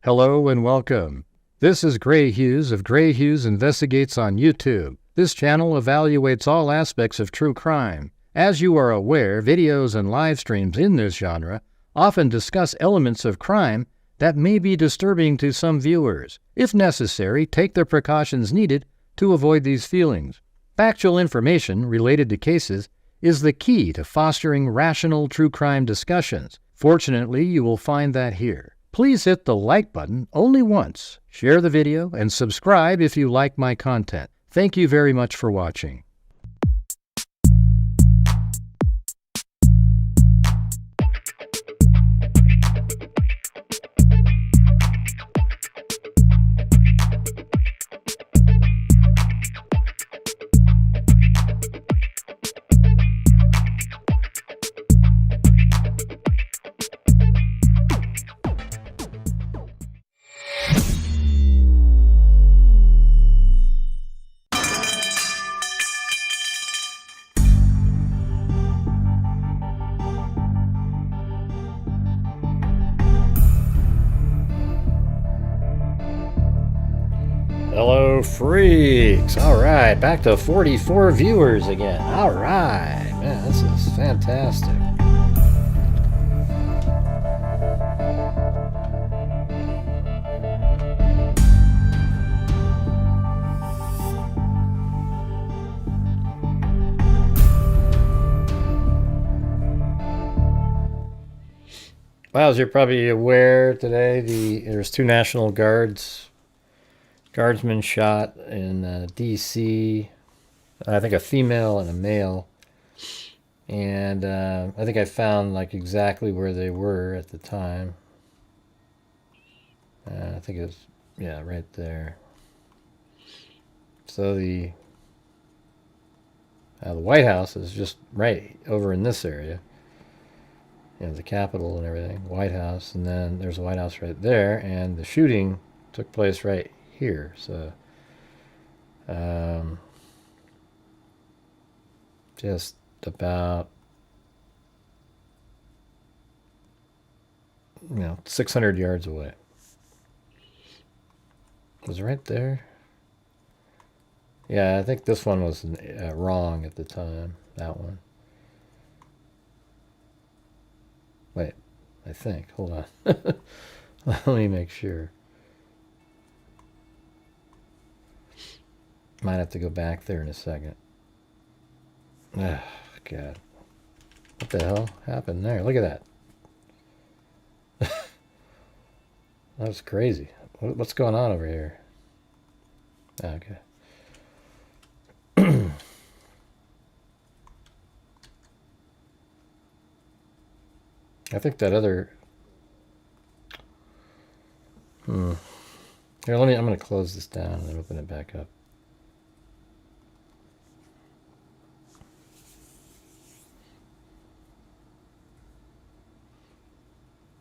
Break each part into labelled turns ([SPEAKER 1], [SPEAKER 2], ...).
[SPEAKER 1] Hello and welcome. This is Grant Hughes of Grant Hughes Investigates on YouTube. This channel evaluates all aspects of true crime. As you are aware, videos and live streams in this genre often discuss elements of crime that may be disturbing to some viewers. If necessary, take the precautions needed to avoid these feelings. Factual information related to cases is the key to fostering rational true crime discussions. Fortunately, you will find that here. Please hit the like button only once, share the video, and subscribe if you like my content. Thank you very much for watching. Hello, freaks. All right, back to 44 viewers again. All right, man, this is fantastic. Well, as you're probably aware today, there's two National Guardsmen shot in D.C. I think a female and a male. And I think I found like exactly where they were at the time. I think it was, yeah, right there. So the White House is just right over in this area. You know, the Capitol and everything, White House, and then there's a White House right there, and the shooting took place right here. So just about 600 yards away. Was it right there? Yeah, I think this one was wrong at the time, that one. Wait, I think, hold on. Let me make sure. Might have to go back there in a second. Oh, God. What the hell happened there? Look at that. That was crazy. What's going on over here? Okay. I think that other... Here, I'm going to close this down and open it back up.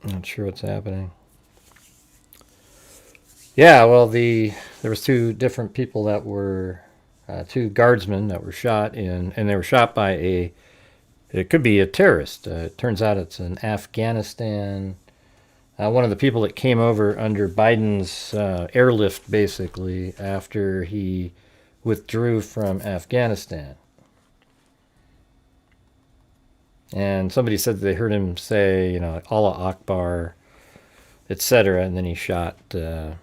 [SPEAKER 1] Not sure what's happening. Yeah, well, there was two different people that were, two guardsmen that were shot in, and they were shot by it could be a terrorist. It turns out it's an Afghanistan, one of the people that came over under Biden's airlift, basically, after he withdrew from Afghanistan. And somebody said that they heard him say, Allah Akbar, etc. And then he shot, I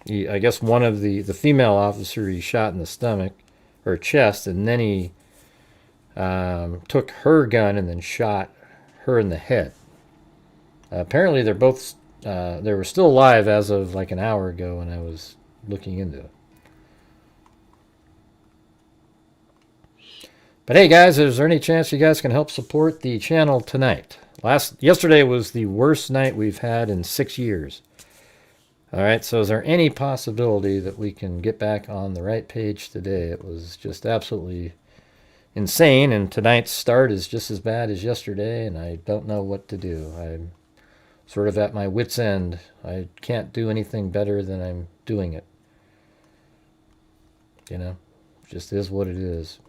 [SPEAKER 1] guess one of the female officer he shot in the stomach or chest, and then he took her gun and then shot her in the head. Apparently they're both, they were still alive as of like an hour ago when I was looking into it. But hey guys, is there any chance you guys can help support the channel tonight? Yesterday was the worst night we've had in 6 years. Alright, so is there any possibility that we can get back on the right page today? It was just absolutely insane, and tonight's start is just as bad as yesterday, and I don't know what to do. I'm sort of at my wit's end. I can't do anything better than I'm doing it. Just is what it is.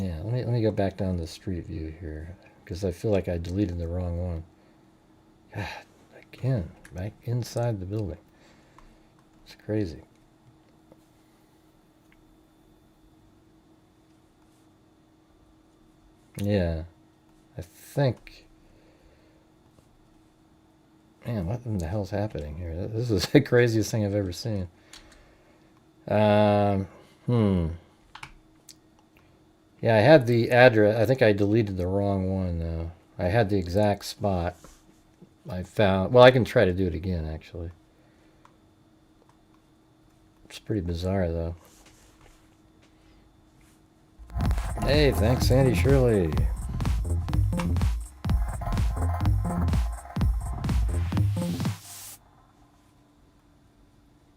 [SPEAKER 1] Yeah, let me go back down the street view here, because I feel like I deleted the wrong one. God, again, back inside the building. It's crazy. Yeah, I think... Man, what in the hell's happening here? This is the craziest thing I've ever seen. Yeah, I had the address. I think I deleted the wrong one, though. I had the exact spot I found. Well, I can try to do it again, actually. It's pretty bizarre, though. Hey, thanks, Sandy Shirley.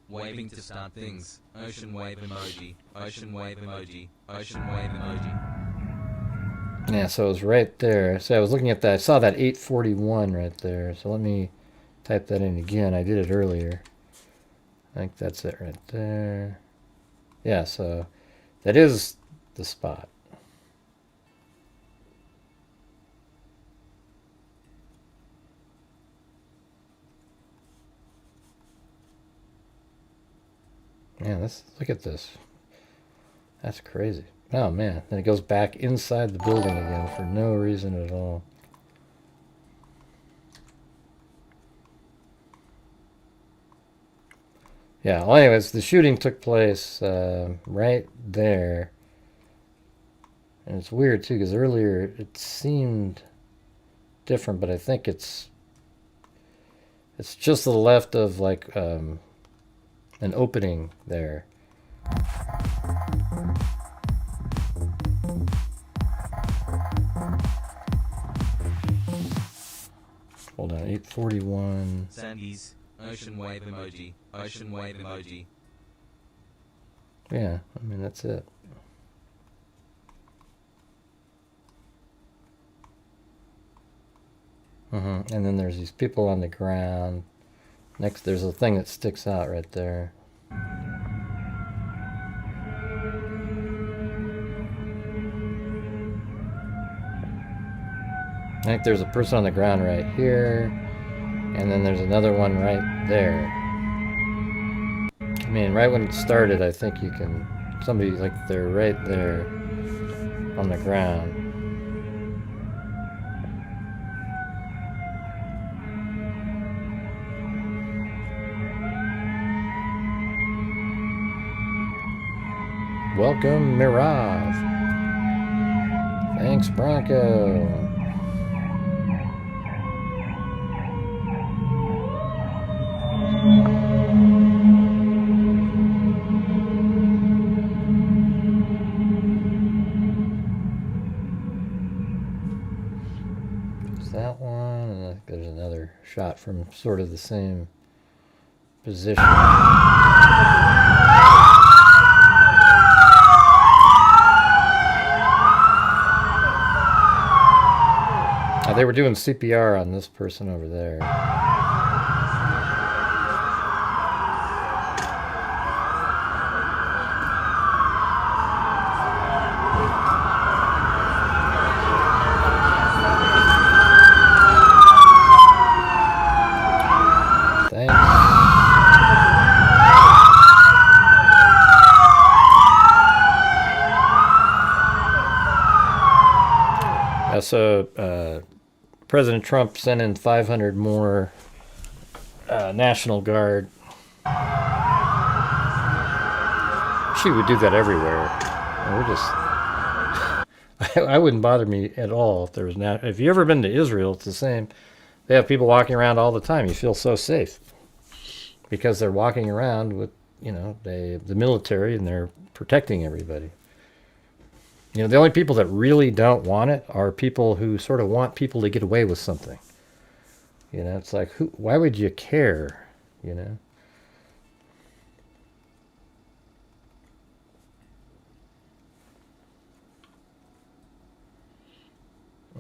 [SPEAKER 2] Waving to start things. Ocean wave emoji. Ocean wave emoji. Ocean wave emoji.
[SPEAKER 1] Yeah, so it was right there. So I was looking at that. I saw that 841 right there. So let me type that in again. I did it earlier. I think that's it right there. Yeah, so that is the spot. Man, look at this. That's crazy. Oh man, then it goes back inside the building again for no reason at all. Yeah, well anyways, the shooting took place right there. And it's weird too, because earlier it seemed different, but I think it's just to the left of like an opening there. Hold on, 841.
[SPEAKER 2] Sandy's ocean wave emoji. Ocean wave emoji.
[SPEAKER 1] Yeah, I mean that's it. And then there's these people on the ground. Next, there's a thing that sticks out right there. I think there's a person on the ground right here, and then there's another one right there. I mean, right when it started, I think you can... Somebody, like, they're right there on the ground. Welcome, Mirav. Thanks, Bronco. There's that one, and I think there's another shot from sort of the same position. They were doing CPR on this person over there. Thanks. So, President Trump sent in 500 more National Guard. She would do that everywhere. We're just... I wouldn't bother me at all if there was... If you've ever been to Israel, it's the same. They have people walking around all the time. You feel so safe. Because they're walking around with, you know, the military, and they're protecting everybody. You know, the only people that really don't want it are people who sort of want people to get away with something. You know, it's like, why would you care, you know?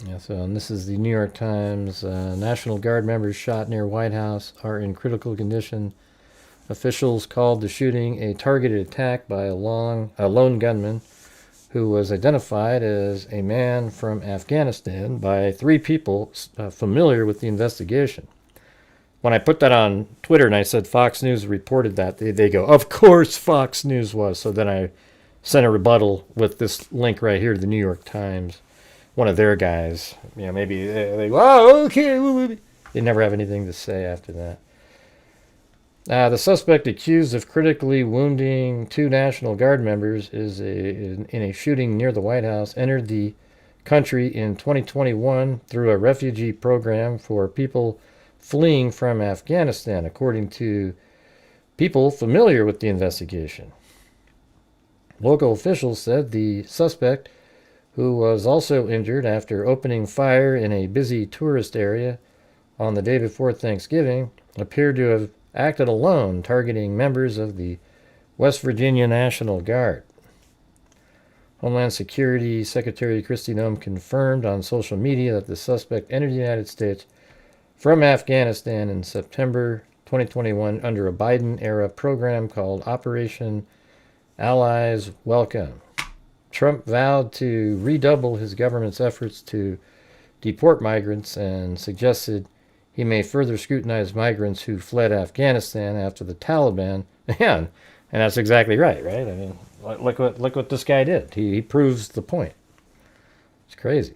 [SPEAKER 1] Yeah, so, and this is the New York Times. National Guard members shot near White House are in critical condition. Officials called the shooting a targeted attack by a lone gunman who was identified as a man from Afghanistan by 3 people familiar with the investigation. When I put that on Twitter and I said Fox News reported that, they go, of course Fox News was. So then I sent a rebuttal with this link right here to the New York Times. One of their guys, maybe they go, oh, okay. They never have anything to say after that. The suspect accused of critically wounding 2 National Guard members in a shooting near the White House entered the country in 2021 through a refugee program for people fleeing from Afghanistan, according to people familiar with the investigation. Local officials said the suspect, who was also injured after opening fire in a busy tourist area on the day before Thanksgiving, appeared to have acted alone, targeting members of the West Virginia National Guard. Homeland Security Secretary Kristi Noem confirmed on social media that the suspect entered the United States from Afghanistan in September 2021 under a Biden-era program called Operation Allies Welcome. Trump vowed to redouble his government's efforts to deport migrants and suggested he may further scrutinize migrants who fled Afghanistan after the Taliban. And that's exactly right? I mean, look what this guy did. He proves the point. It's crazy.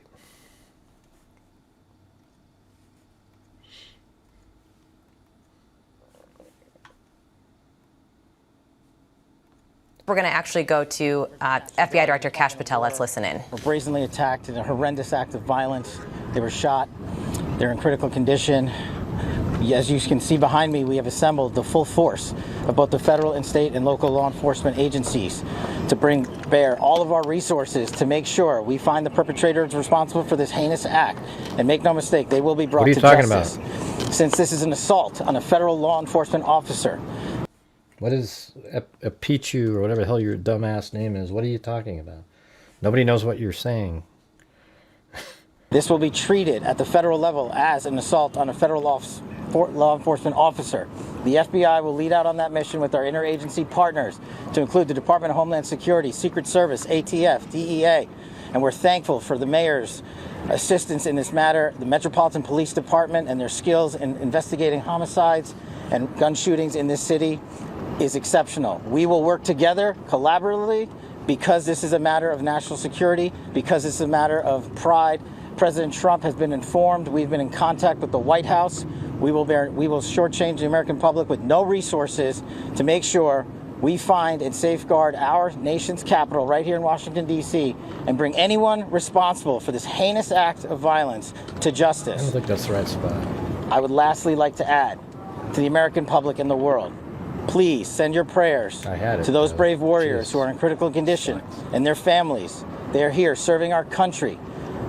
[SPEAKER 3] We're going to actually go to FBI Director Kash Patel. Let's listen in.
[SPEAKER 4] Were brazenly attacked in a horrendous act of violence. They were shot. They're in critical condition. As you can see behind me, we have assembled the full force of both the federal and state and local law enforcement agencies to bring bear all of our resources to make sure we find the perpetrators responsible for this heinous act. And make no mistake, they will be brought to justice. Since this is an assault on a federal law enforcement officer.
[SPEAKER 1] What is a Pichu or whatever the hell your dumbass name is? What are you talking about? Nobody knows what you're saying.
[SPEAKER 4] This will be treated at the federal level as an assault on a federal law enforcement officer. The FBI will lead out on that mission with our interagency partners, to include the Department of Homeland Security, Secret Service, ATF, DEA, and we're thankful for the mayor's assistance in this matter, the Metropolitan Police Department and their skills in investigating homicides and gun shootings in this city is exceptional. We will work together collaboratively because this is a matter of national security, because this is a matter of pride. President Trump has been informed. We've been in contact with the White House. We will shortchange the American public with no resources to make sure we find and safeguard our nation's capital right here in Washington, D.C., and bring anyone responsible for this heinous act of violence to justice.
[SPEAKER 1] I don't think that's the right spot.
[SPEAKER 4] I would lastly like to add to the American public and the world, please send your prayers to those brave warriors who are in critical condition and their families. They are here serving our country.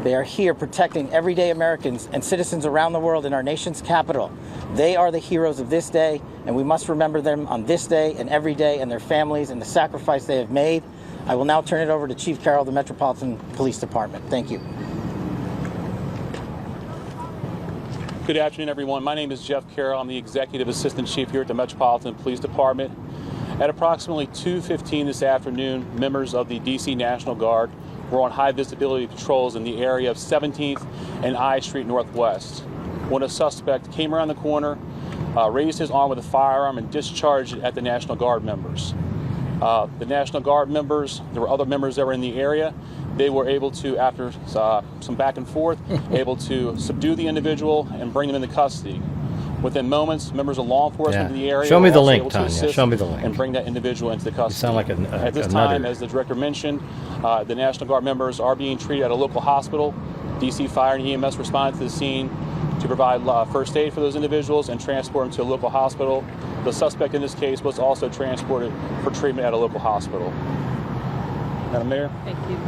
[SPEAKER 4] They are here protecting everyday Americans and citizens around the world in our nation's capital. They are the heroes of this day, and we must remember them on this day and every day, and their families and the sacrifice they have made. I will now turn it over to Chief Carroll of the Metropolitan Police Department. Thank you.
[SPEAKER 5] Good afternoon, everyone. My name is Jeff Carroll. I'm the Executive Assistant Chief here at the Metropolitan Police Department. At approximately 2:15 this afternoon, members of the D.C. National Guard were on high visibility patrols in the area of 17th and I Street Northwest when a suspect came around the corner, raised his arm with a firearm, and discharged it at the National Guard members. The National Guard members, there were other members that were in the area. They were able to, after some back and forth, able to subdue the individual and bring him into custody. Within moments, members of law enforcement in the area
[SPEAKER 1] Show me the
[SPEAKER 5] were
[SPEAKER 1] link,
[SPEAKER 5] able to
[SPEAKER 1] Tanya.
[SPEAKER 5] assist
[SPEAKER 1] Show me the link.
[SPEAKER 5] and bring that individual into the custody.
[SPEAKER 1] You sound like
[SPEAKER 5] At this time, as the director mentioned, the National Guard members are being treated at a local hospital. DC Fire and EMS responded to the scene to provide first aid for those individuals and transport them to a local hospital. The suspect in this case was also transported for treatment at a local hospital. Madam Mayor?
[SPEAKER 6] Thank you.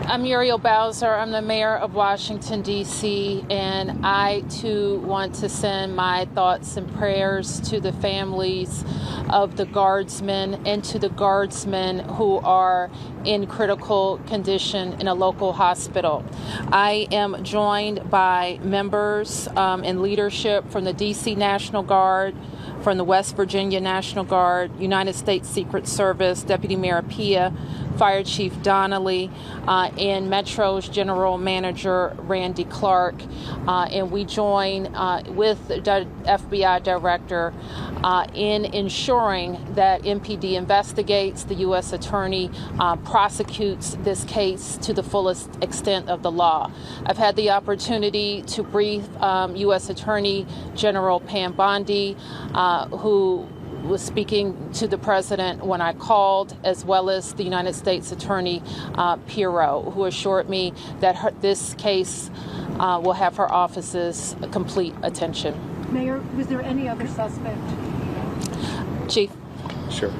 [SPEAKER 6] I'm Muriel Bowser. I'm the mayor of Washington, D.C., and I, too, want to send my thoughts and prayers to the families of the Guardsmen and to the Guardsmen who are in critical condition in a local hospital. I am joined by members and leadership from the D.C. National Guard, from the West Virginia National Guard, United States Secret Service, Deputy Mayor Pia, Fire Chief Donnelly, and Metro's General Manager Randy Clark, and we join with the FBI Director in ensuring that MPD investigates, the U.S. Attorney prosecutes this case to the fullest extent of the law. I've had the opportunity to brief U.S. Attorney General Pam Bondi, who was speaking to the president when I called, as well as the United States Attorney Pirro, who assured me that this case will have her office's complete attention.
[SPEAKER 7] Mayor, was there any other suspect?
[SPEAKER 6] Chief.
[SPEAKER 5] Sure.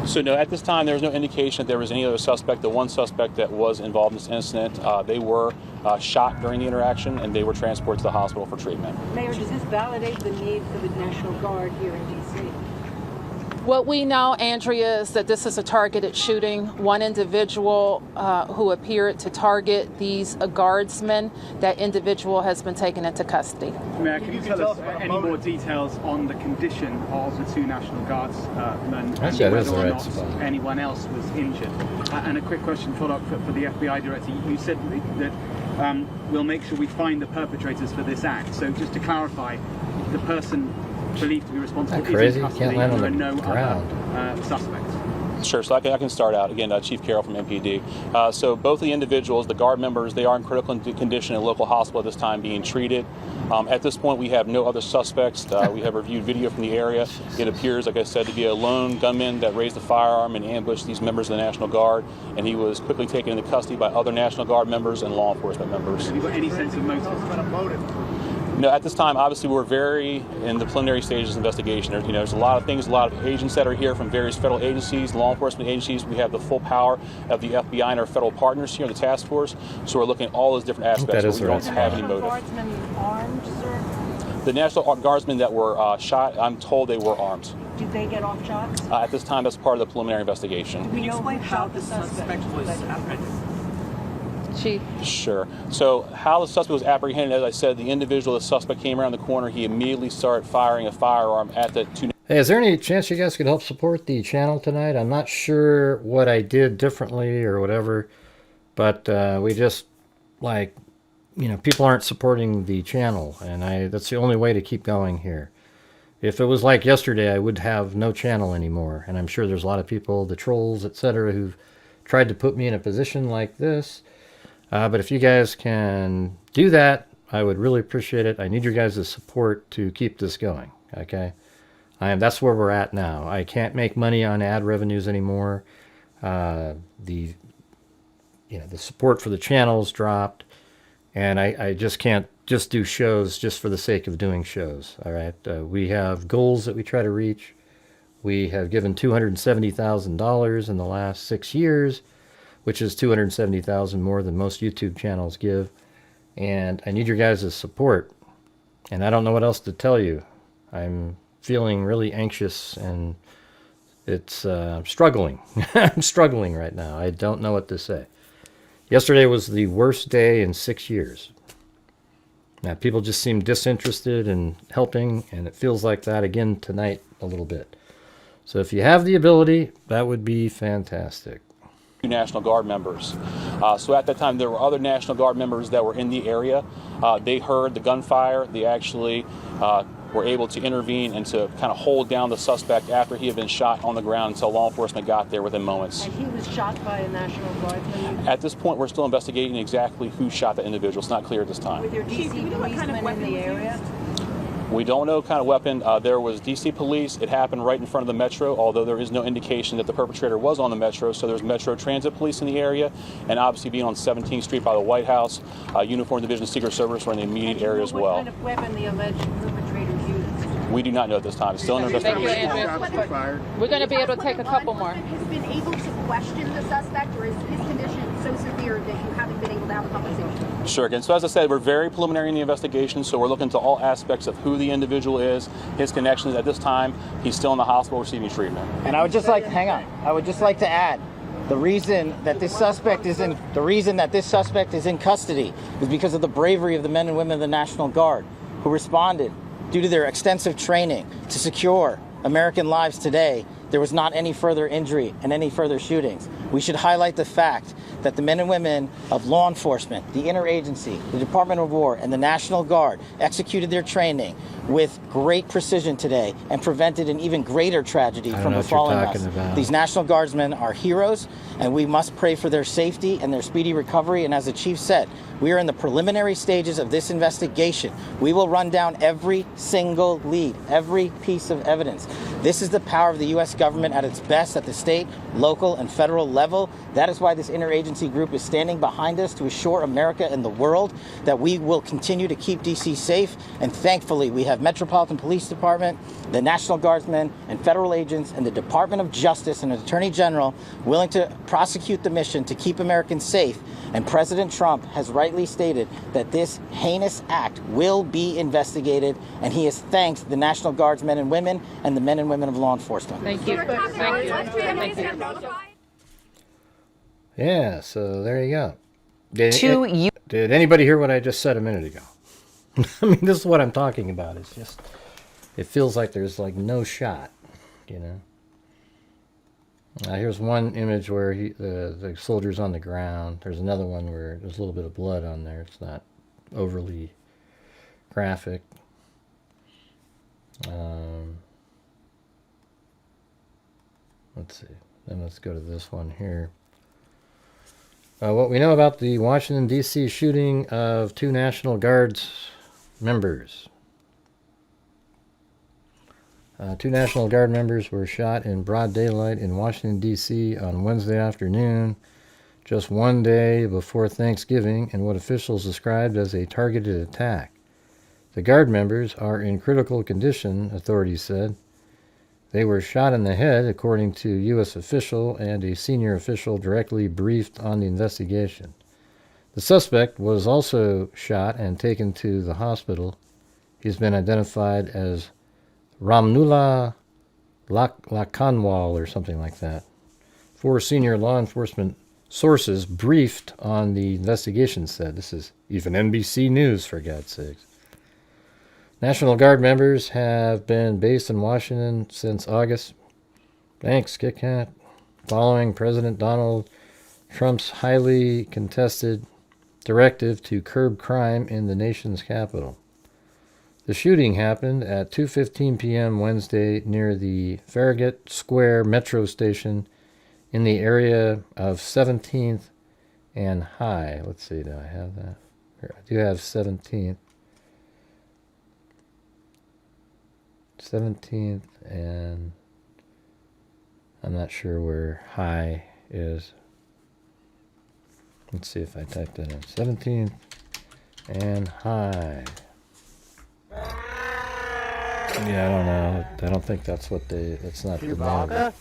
[SPEAKER 5] So no, at this time, there was no indication that there was any other suspect. The one suspect that was involved in this incident, they were shot during the interaction, and they were transported to the hospital for treatment.
[SPEAKER 7] Mayor, does this validate the need for the National Guard here in D.C.?
[SPEAKER 6] What we know, Andrea, is that this is a targeted shooting. One individual who appeared to target these guardsmen, that individual has been taken into custody.
[SPEAKER 8] Mayor, can you tell us any more details on the condition of the two National Guardsmen and whether or not anyone else was injured? And a quick question follow-up for the FBI Director. You said that we'll make sure we find the perpetrators for this act. So just to clarify, the person believed to be responsible is in custody, and there are no other suspects.
[SPEAKER 5] Sure, so I can start out. Again, Chief Carroll from MPD. So both the individuals, the guard members, they are in critical condition in a local hospital at this time being treated. At this point, we have no other suspects. We have reviewed video from the area. It appears, like I said, to be a lone gunman that raised a firearm and ambushed these members of the National Guard, and he was quickly taken into custody by other National Guard members and law enforcement members.
[SPEAKER 8] Have you got any sense of motive?
[SPEAKER 5] No, at this time, obviously, we're very in the preliminary stages of investigation. There's a lot of things, a lot of agents that are here from various federal agencies, law enforcement agencies. We have the full power of the FBI and our federal partners here in the task force. So we're looking at all those different aspects, but we don't have any motive.
[SPEAKER 7] Guardsmen armed, sir?
[SPEAKER 5] The National Guardsmen that were shot, I'm told they were armed.
[SPEAKER 7] Did they get off shots?
[SPEAKER 5] At this time, that's part of the preliminary investigation.
[SPEAKER 7] Can you explain how the suspect was apprehended?
[SPEAKER 6] Chief.
[SPEAKER 5] Sure. So how the suspect was apprehended, as I said, the individual, the suspect came around the corner. He immediately started firing a firearm at the two.
[SPEAKER 1] Hey, is there any chance you guys could help support the channel tonight? I'm not sure what I did differently or whatever, but we just, like, people aren't supporting the channel, and that's the only way to keep going here. If it was like yesterday, I would have no channel anymore, and I'm sure there's a lot of people, the trolls, etc., who've tried to put me in a position like this. But if you guys can do that, I would really appreciate it. I need your guys' support to keep this going, okay? That's where we're at now. I can't make money on ad revenues anymore. The support for the channel's dropped, and I just can't just do shows just for the sake of doing shows, all right? We have goals that we try to reach. We have given $270,000 in the last 6 years, which is $270,000 more than most YouTube channels give. And I need your guys' support. And I don't know what else to tell you. I'm feeling really anxious, and it's struggling. I'm struggling right now. I don't know what to say. Yesterday was the worst day in 6 years. Now, people just seem disinterested in helping, and it feels like that again tonight a little bit. So if you have the ability, that would be fantastic.
[SPEAKER 5] National Guard members. So at that time, there were other National Guard members that were in the area. They heard the gunfire. They actually were able to intervene and to kind of hold down the suspect after he had been shot on the ground until law enforcement got there within moments.
[SPEAKER 7] And he was shot by a National Guardsman?
[SPEAKER 5] At this point, we're still investigating exactly who shot the individual. It's not clear at this time.
[SPEAKER 7] With your DC policemen in the area?
[SPEAKER 5] We don't know what kind of weapon. There was DC police. It happened right in front of the Metro, although there is no indication that the perpetrator was on the Metro. So there's Metro Transit Police in the area, and obviously being on 17th Street by the White House, Uniform Division Secret Service were in the immediate area as well.
[SPEAKER 7] What kind of weapon the alleged perpetrator used?
[SPEAKER 5] We do not know at this time. It's still under investigation.
[SPEAKER 6] We're going to be able to take a couple more.
[SPEAKER 9] Has been able to question the suspect, or is his condition so severe that you haven't been able to have a conversation?
[SPEAKER 5] Sure. Again, so as I said, we're very preliminary in the investigation, so we're looking to all aspects of who the individual is, his connections. At this time, he's still in the hospital receiving treatment.
[SPEAKER 4] And I would just like, hang on, I would just like to add, the reason that this suspect is in custody is because of the bravery of the men and women of the National Guard who responded due to their extensive training to secure American lives today. there was not any further injury and any further shootings. We should highlight the fact that the men and women of law enforcement, the interagency, the Department of War, and the National Guard executed their training with great precision today and prevented an even greater tragedy from befalling us. These National Guardsmen are heroes, and we must pray for their safety and their speedy recovery. And as the chief said, we are in the preliminary stages of this investigation. We will run down every single lead, every piece of evidence. This is the power of the U.S. government at its best at the state, local, and federal level. That is why this interagency group is standing behind us to assure America and the world that we will continue to keep D.C. safe. And thankfully, we have Metropolitan Police Department, the National Guardsmen, and federal agents, and the Department of Justice and Attorney General willing to prosecute the mission to keep Americans safe. And President Trump has rightly stated that this heinous act will be investigated, and he has thanked the National Guardsmen and women and the men and women of law enforcement.
[SPEAKER 6] Thank you. Thank you.
[SPEAKER 1] Yeah, so there you go. Did anybody hear what I just said a minute ago? I mean, this is what I'm talking about. It's just, it feels like there's like no shot, you know. Here's one image where the soldier's on the ground. There's another one where there's a little bit of blood on there. It's not overly graphic. Let's see. Then let's go to this one here. What we know about the Washington, D.C. shooting of 2 National Guards members. 2 National Guard members were shot in broad daylight in Washington, D.C. on Wednesday afternoon, just one day before Thanksgiving, in what officials described as a targeted attack. The Guard members are in critical condition, authorities said. They were shot in the head, according to U.S. official and a senior official directly briefed on the investigation. The suspect was also shot and taken to the hospital. He's been identified as Ramnullah Lakanwal or something like that. 4 senior law enforcement sources briefed on the investigation said. This is even NBC News, for God's sakes. National Guard members have been based in Washington since August. Thanks, Kit Kat. Following President Donald Trump's highly contested directive to curb crime in the nation's capital. The shooting happened at 2:15 p.m. Wednesday near the Farragut Square metro station in the area of 17th and High. Let's see, do I have that? Here, I do have 17th. 17th and I'm not sure where High is. Let's see if I type that in. 17th and High. Yeah, I don't know. I don't think that's what that's not the name.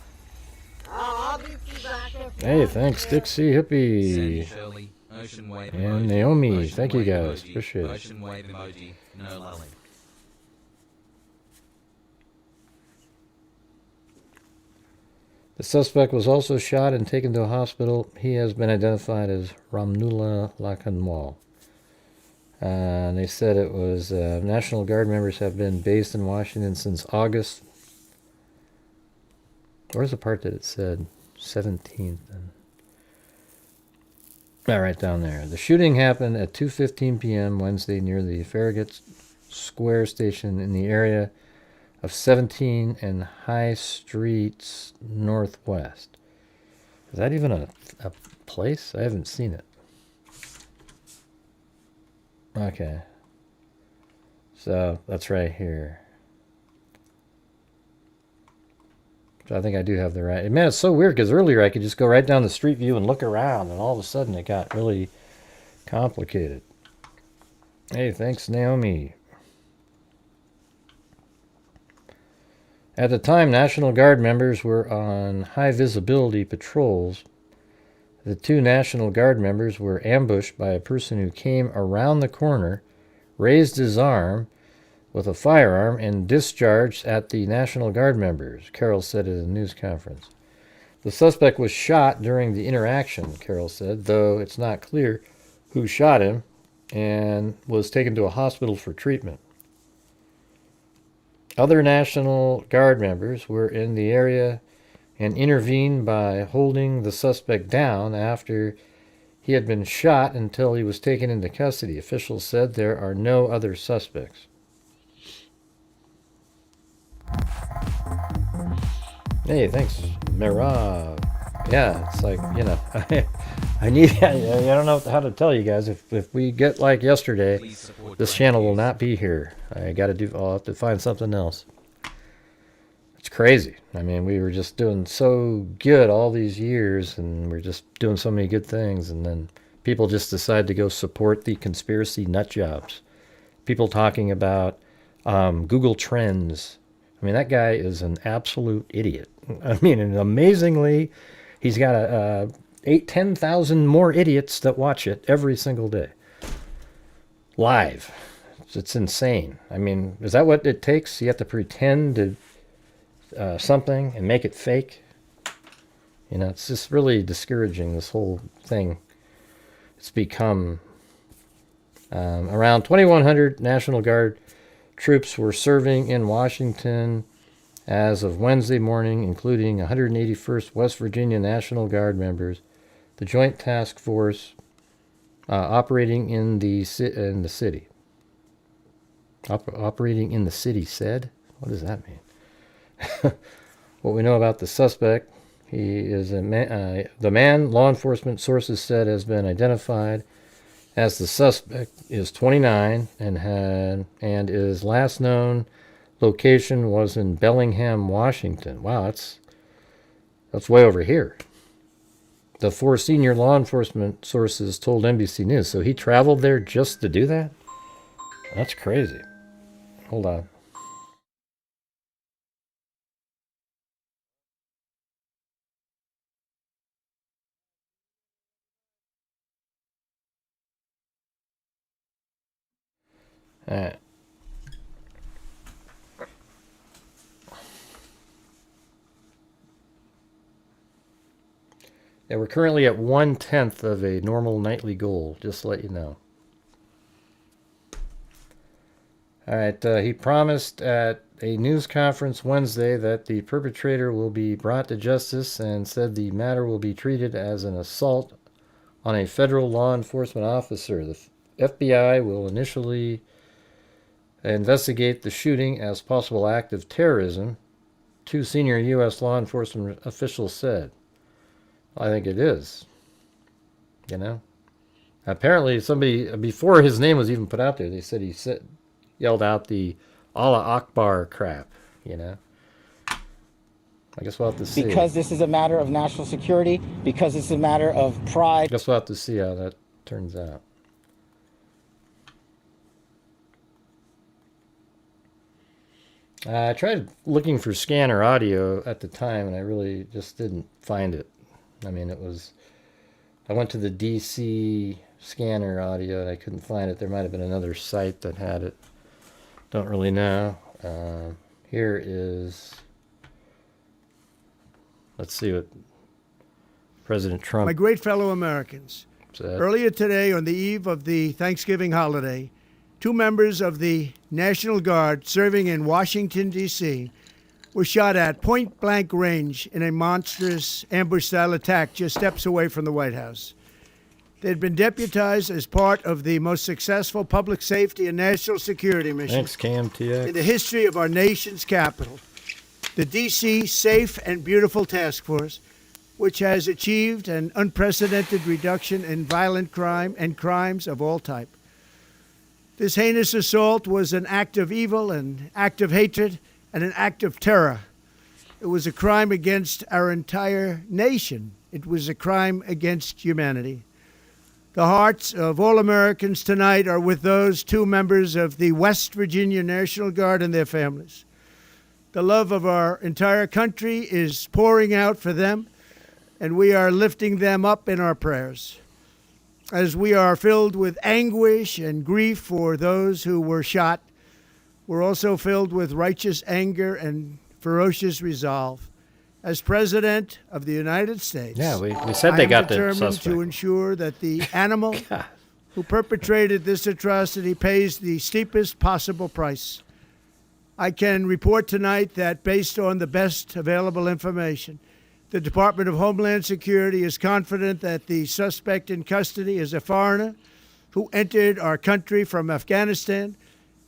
[SPEAKER 1] Hey, thanks, Dixie Hippie.
[SPEAKER 2] Shirley, ocean wave
[SPEAKER 1] And
[SPEAKER 2] emoji,
[SPEAKER 1] Naomi.
[SPEAKER 2] ocean
[SPEAKER 1] Thank you
[SPEAKER 2] wave
[SPEAKER 1] guys.
[SPEAKER 2] emoji,
[SPEAKER 1] Appreciate it.
[SPEAKER 2] Ocean wave emoji, no lulling.
[SPEAKER 1] The suspect was also shot and taken to a hospital. He has been identified as Ramnullah Lakanwal. And they said it was National Guard members have been based in Washington since August. Where's the part that it said 17th? Right down there. The shooting happened at 2:15 p.m. Wednesday near the Farragut Square station in the area of 17 and High Streets Northwest. Is that even a place? I haven't seen it. Okay. So that's right here. So I think I do have the right. Man, it's so weird because earlier I could just go right down the street view and look around, and all of a sudden it got really complicated. Hey, thanks, Naomi. At the time, National Guard members were on high visibility patrols. The 2 National Guard members were ambushed by a person who came around the corner, raised his arm with a firearm, and discharged at the National Guard members, Carroll said at a news conference. The suspect was shot during the interaction, Carroll said, though it's not clear who shot him, and was taken to a hospital for treatment. Other National Guard members were in the area and intervened by holding the suspect down after he had been shot until he was taken into custody. Officials said there are no other suspects. Hey, thanks, Mirav. Yeah, it's like, you know, I don't know how to tell you guys. If we get like yesterday, this channel will not be here. I'll have to find something else. It's crazy. I mean, we were just doing so good all these years, and we're just doing so many good things, and then people just decide to go support the conspiracy nut jobs. People talking about Google Trends. I mean, that guy is an absolute idiot. I mean, and amazingly, he's got 10,000 more idiots that watch it every single day. Live. It's insane. I mean, is that what it takes? You have to pretend to something and make it fake? You know, it's just really discouraging, this whole thing. It's become around 2,100 National Guard troops were serving in Washington as of Wednesday morning, including 181st West Virginia National Guard members, the Joint Task Force operating in the city. Operating in the city said? What does that mean? What we know about the suspect, he is the man law enforcement sources said has been identified as the suspect is 29 and his last known location was in Bellingham, Washington. Wow, that's way over here. The 4 senior law enforcement sources told NBC News. So he traveled there just to do that? That's crazy. Hold on. All right. Yeah, we're currently at 1/10 of a normal nightly goal, just to let you know. All right, he promised at a news conference Wednesday that the perpetrator will be brought to justice and said the matter will be treated as an assault on a federal law enforcement officer. The FBI will initially investigate the shooting as possible act of terrorism, 2 senior U.S. law enforcement officials said. I think it is. You know? Apparently somebody, before his name was even put out there, they said he yelled out the Allah Akbar crap, you know? I guess we'll have to see.
[SPEAKER 4] Because this is a matter of national security, because it's a matter of pride.
[SPEAKER 1] I guess we'll have to see how that turns out. I tried looking for scanner audio at the time, and I really just didn't find it. I mean, I went to the DC scanner audio, and I couldn't find it. There might have been another site that had it. Don't really know. Here is, let's see what President Trump.
[SPEAKER 10] My great fellow Americans,
[SPEAKER 1] said.
[SPEAKER 10] Earlier today, on the eve of the Thanksgiving holiday, 2 members of the National Guard serving in Washington, D.C., were shot at point-blank range in a monstrous ambush-style attack just steps away from the White House. They had been deputized as part of the most successful public safety and national security mission
[SPEAKER 1] Thanks, KMTX.
[SPEAKER 10] in the history of our nation's capital, the D.C. Safe and Beautiful Task Force, which has achieved an unprecedented reduction in violent crime and crimes of all type. This heinous assault was an act of evil, an act of hatred, and an act of terror. It was a crime against our entire nation. It was a crime against humanity. The hearts of all Americans tonight are with those 2 members of the West Virginia National Guard and their families. The love of our entire country is pouring out for them, and we are lifting them up in our prayers. As we are filled with anguish and grief for those who were shot, we're also filled with righteous anger and ferocious resolve. As President of the United States,
[SPEAKER 1] Yeah, we said they got the
[SPEAKER 10] I'm determined
[SPEAKER 1] suspect.
[SPEAKER 10] to ensure that the animal who perpetrated this atrocity pays the steepest possible price. I can report tonight that based on the best available information, The Department of Homeland Security is confident that the suspect in custody is a foreigner who entered our country from Afghanistan,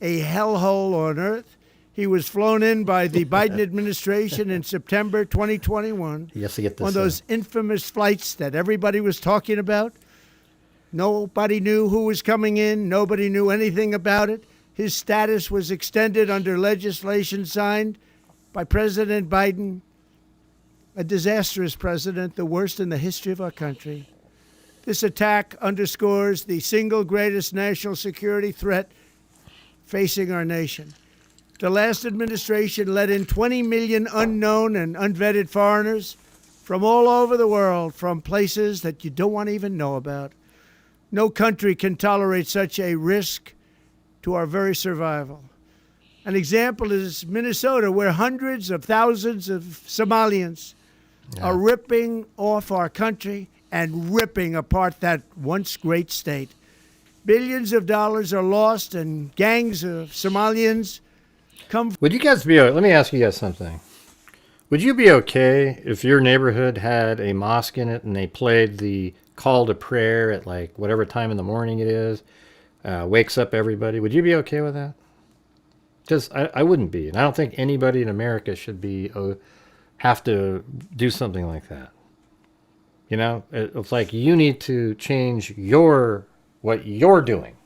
[SPEAKER 10] a hellhole on earth. He was flown in by the Biden administration in September 2021 on those infamous flights that everybody was talking about. Nobody knew who was coming in. Nobody knew anything about it. His status was extended under legislation signed by President Biden, a disastrous president, the worst in the history of our country. This attack underscores the single greatest national security threat facing our nation. The last administration let in 20 million unknown and unvetted foreigners from all over the world, from places that you don't want to even know about. No country can tolerate such a risk to our very survival. An example is Minnesota, where hundreds of thousands of Somalians are ripping off our country and ripping apart that once great state. Billions of dollars are lost, and gangs of Somalians come.
[SPEAKER 1] Would you guys be, let me ask you guys something. Would you be okay if your neighborhood had a mosque in it and they played the call to prayer at like whatever time in the morning it is, wakes up everybody? Would you be okay with that? Because I wouldn't be. And I don't think anybody in America should be have to do something like that. You know, it's like you need to change what you're doing,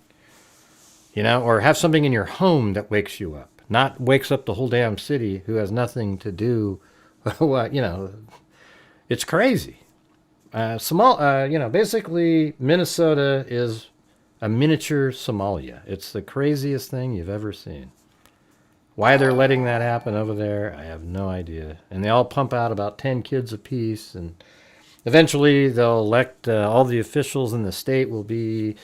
[SPEAKER 1] you know, or have something in your home that wakes you up, not wakes up the whole damn city who has nothing to do. What, you know, it's crazy. Basically Minnesota is a miniature Somalia. It's the craziest thing you've ever seen. Why they're letting that happen over there, I have no idea. And they all pump out about 10 kids apiece, and eventually they'll elect all the officials in the state will be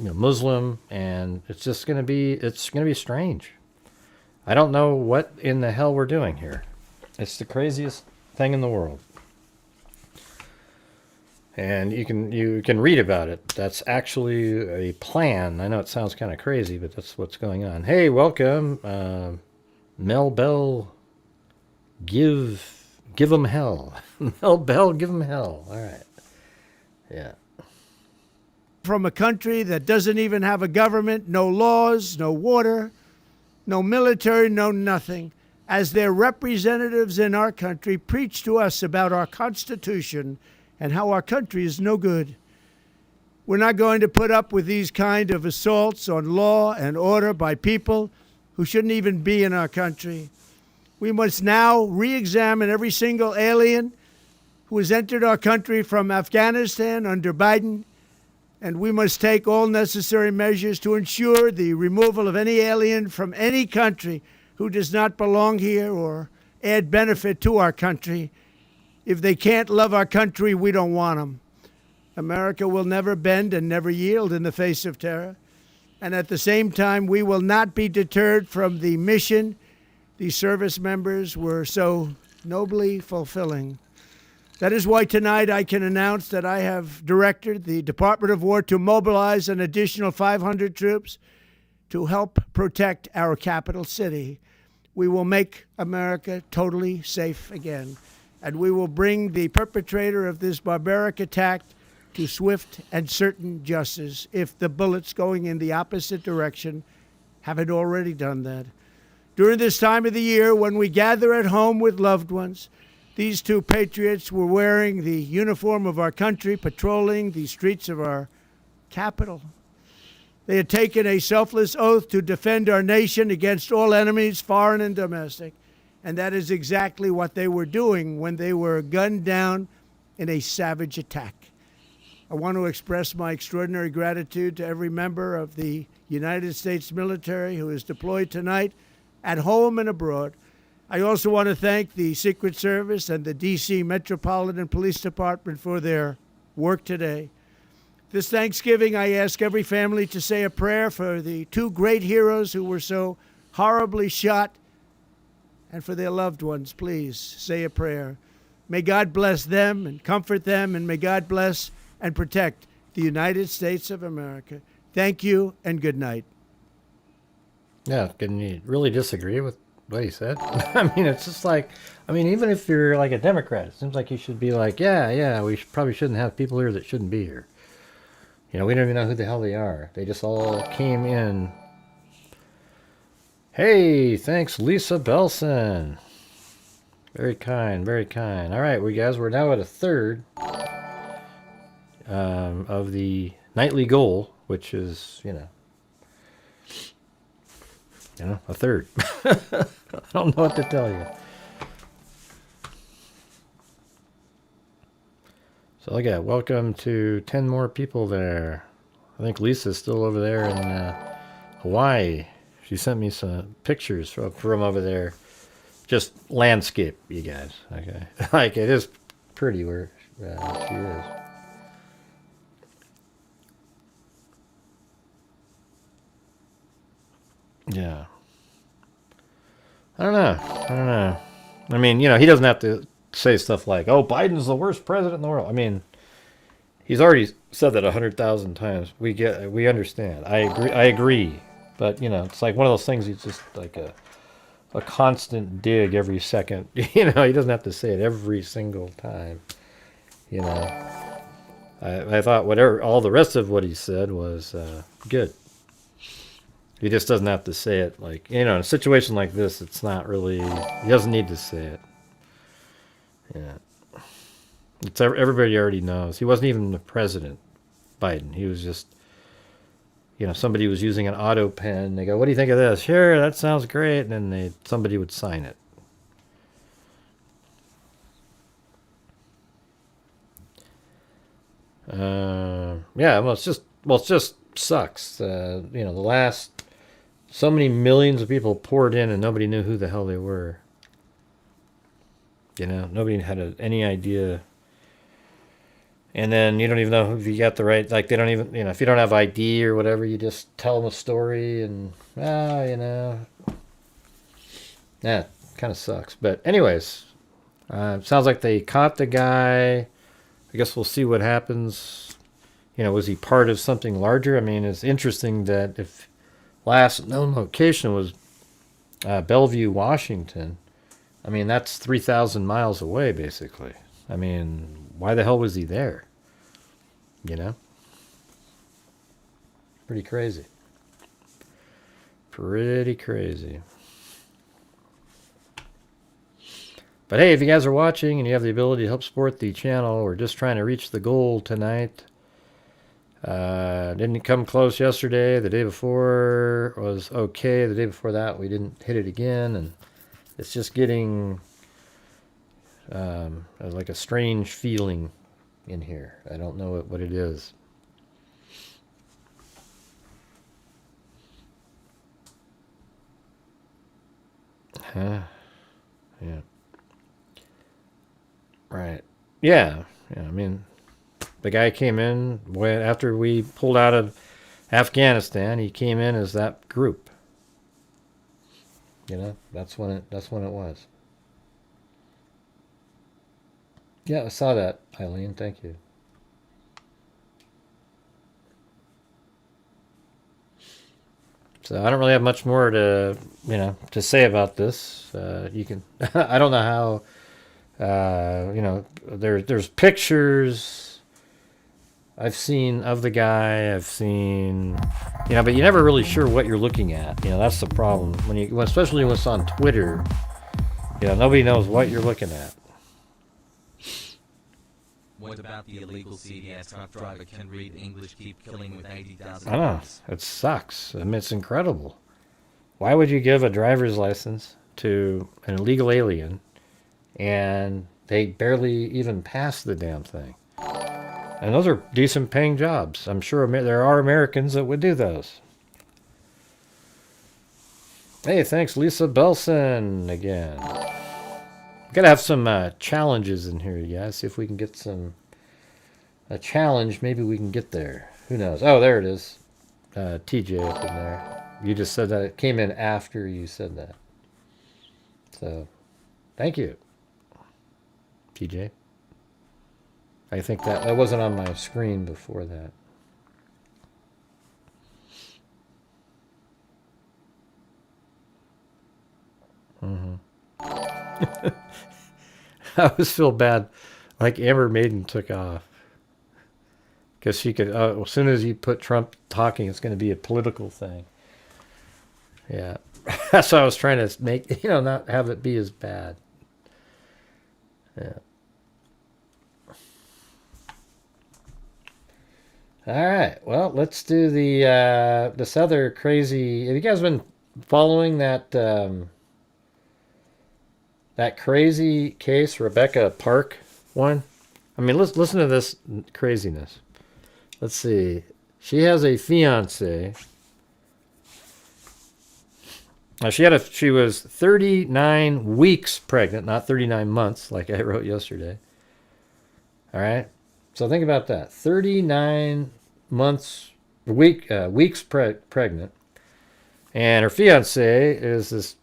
[SPEAKER 1] Muslim, and it's just going to be strange. I don't know what in the hell we're doing here. It's the craziest thing in the world. And you can read about it. That's actually a plan. I know it sounds kind of crazy, but that's what's going on. Hey, welcome, Mel Bell. Give them hell. Mel Bell, give them hell. All right. Yeah.
[SPEAKER 10] From a country that doesn't even have a government, no laws, no water, no military, no nothing. As their representatives in our country preach to us about our Constitution and how our country is no good. We're not going to put up with these kind of assaults on law and order by people who shouldn't even be in our country. We must now re-examine every single alien who has entered our country from Afghanistan under Biden, and we must take all necessary measures to ensure the removal of any alien from any country who does not belong here or add benefit to our country. If they can't love our country, we don't want them. America will never bend and never yield in the face of terror. And at the same time, we will not be deterred from the mission these service members were so nobly fulfilling. That is why tonight I can announce that I have directed the Department of War to mobilize an additional 500 troops to help protect our capital city. We will make America totally safe again, and we will bring the perpetrator of this barbaric attack to swift and certain justice if the bullets going in the opposite direction haven't already done that. During this time of the year, when we gather at home with loved ones, these two patriots were wearing the uniform of our country, patrolling the streets of our capital. They had taken a selfless oath to defend our nation against all enemies, foreign and domestic. And that is exactly what they were doing when they were gunned down in a savage attack. I want to express my extraordinary gratitude to every member of the United States military who is deployed tonight, at home and abroad. I also want to thank the Secret Service and the D.C. Metropolitan Police Department for their work today. This Thanksgiving, I ask every family to say a prayer for the two great heroes who were so horribly shot, and for their loved ones. Please say a prayer. May God bless them and comfort them, and may God bless and protect the United States of America. Thank you and good night.
[SPEAKER 1] Yeah, can you really disagree with what he said. I mean, it's just like, I mean, even if you're like a Democrat, it seems like you should be like, yeah, we probably shouldn't have people here that shouldn't be here. You know, we don't even know who the hell they are. They just all came in. Hey, thanks, Lisa Belson. Very kind, very kind. All right, we're now at a third of the nightly goal, which is, you know, a third. I don't know what to tell you. So look at, welcome to 10 more people there. I think Lisa's still over there in Hawaii. She sent me some pictures from over there. Just landscape, you guys. Okay, like it is pretty where she is. Yeah. I don't know. I mean, you know, he doesn't have to say stuff like, "Oh, Biden's the worst president in the world." I mean, he's already said that 100,000 times. We understand. I agree. But you know, it's like one of those things. He's just like a constant dig every second. You know, he doesn't have to say it every single time. You know, I thought all the rest of what he said was good. He just doesn't have to say it, like, you know, in a situation like this, it's not really, he doesn't need to say it. Yeah. Everybody already knows. He wasn't even the president, Biden. He was just, you know, somebody was using an auto pen. They go, "What do you think of this?" "Sure, that sounds great." And then somebody would sign it. Yeah, well, it just sucks. You know, the last so many millions of people poured in and nobody knew who the hell they were. You know, nobody had any idea. And then you don't even know if you got the right, like they don't even, you know, if you don't have ID or whatever, you just tell them a story and, you know, yeah, kind of sucks. But anyways, sounds like they caught the guy. I guess we'll see what happens. You know, was he part of something larger? I mean, it's interesting that if last known location was Bellevue, Washington, I mean, that's 3,000 miles away, basically. I mean, why the hell was he there? You know? Pretty crazy. Pretty crazy. But hey, if you guys are watching and you have the ability to help support the channel, we're just trying to reach the goal tonight. Didn't come close yesterday. The day before was okay. The day before that, we didn't hit it again. And it's just getting like a strange feeling in here. I don't know what it is. Yeah. Right. Yeah. I mean, the guy came in after we pulled out of Afghanistan. He came in as that group. You know, that's when it was. Yeah, I saw that, Eileen. Thank you. So I don't really have much more to say about this. You can, I don't know how, you know, there's pictures I've seen of the guy. I've seen, you know, but you're never really sure what you're looking at. You know, that's the problem especially when it's on Twitter. You know, nobody knows what you're looking at.
[SPEAKER 2] What about the illegal CDS truck driver can read English, keep killing with 80,000?
[SPEAKER 1] I know. It sucks. I mean, it's incredible. Why would you give a driver's license to an illegal alien and they barely even pass the damn thing? And those are decent paying jobs. I'm sure there are Americans that would do those. Hey, thanks, Lisa Belson, again. Gotta have some challenges in here, you guys. See if we can get a challenge. Maybe we can get there. Who knows? Oh, there it is. TJ up in there. You just said that. It came in after you said that. So, thank you, TJ. I think that wasn't on my screen before that. I always feel bad, like Amber Maiden took off. Because she could, as soon as you put Trump talking, it's going to be a political thing. Yeah. That's why I was trying to make, not have it be as bad. Yeah. All right. Well, let's do the this other crazy. Have you guys been following that that crazy case, Rebecca Park one? I mean, listen to this craziness. Let's see. She has a fiance. She was 39 weeks pregnant, not 39 months, like I wrote yesterday. All right. So think about that. 39 weeks pregnant. And her fiance is this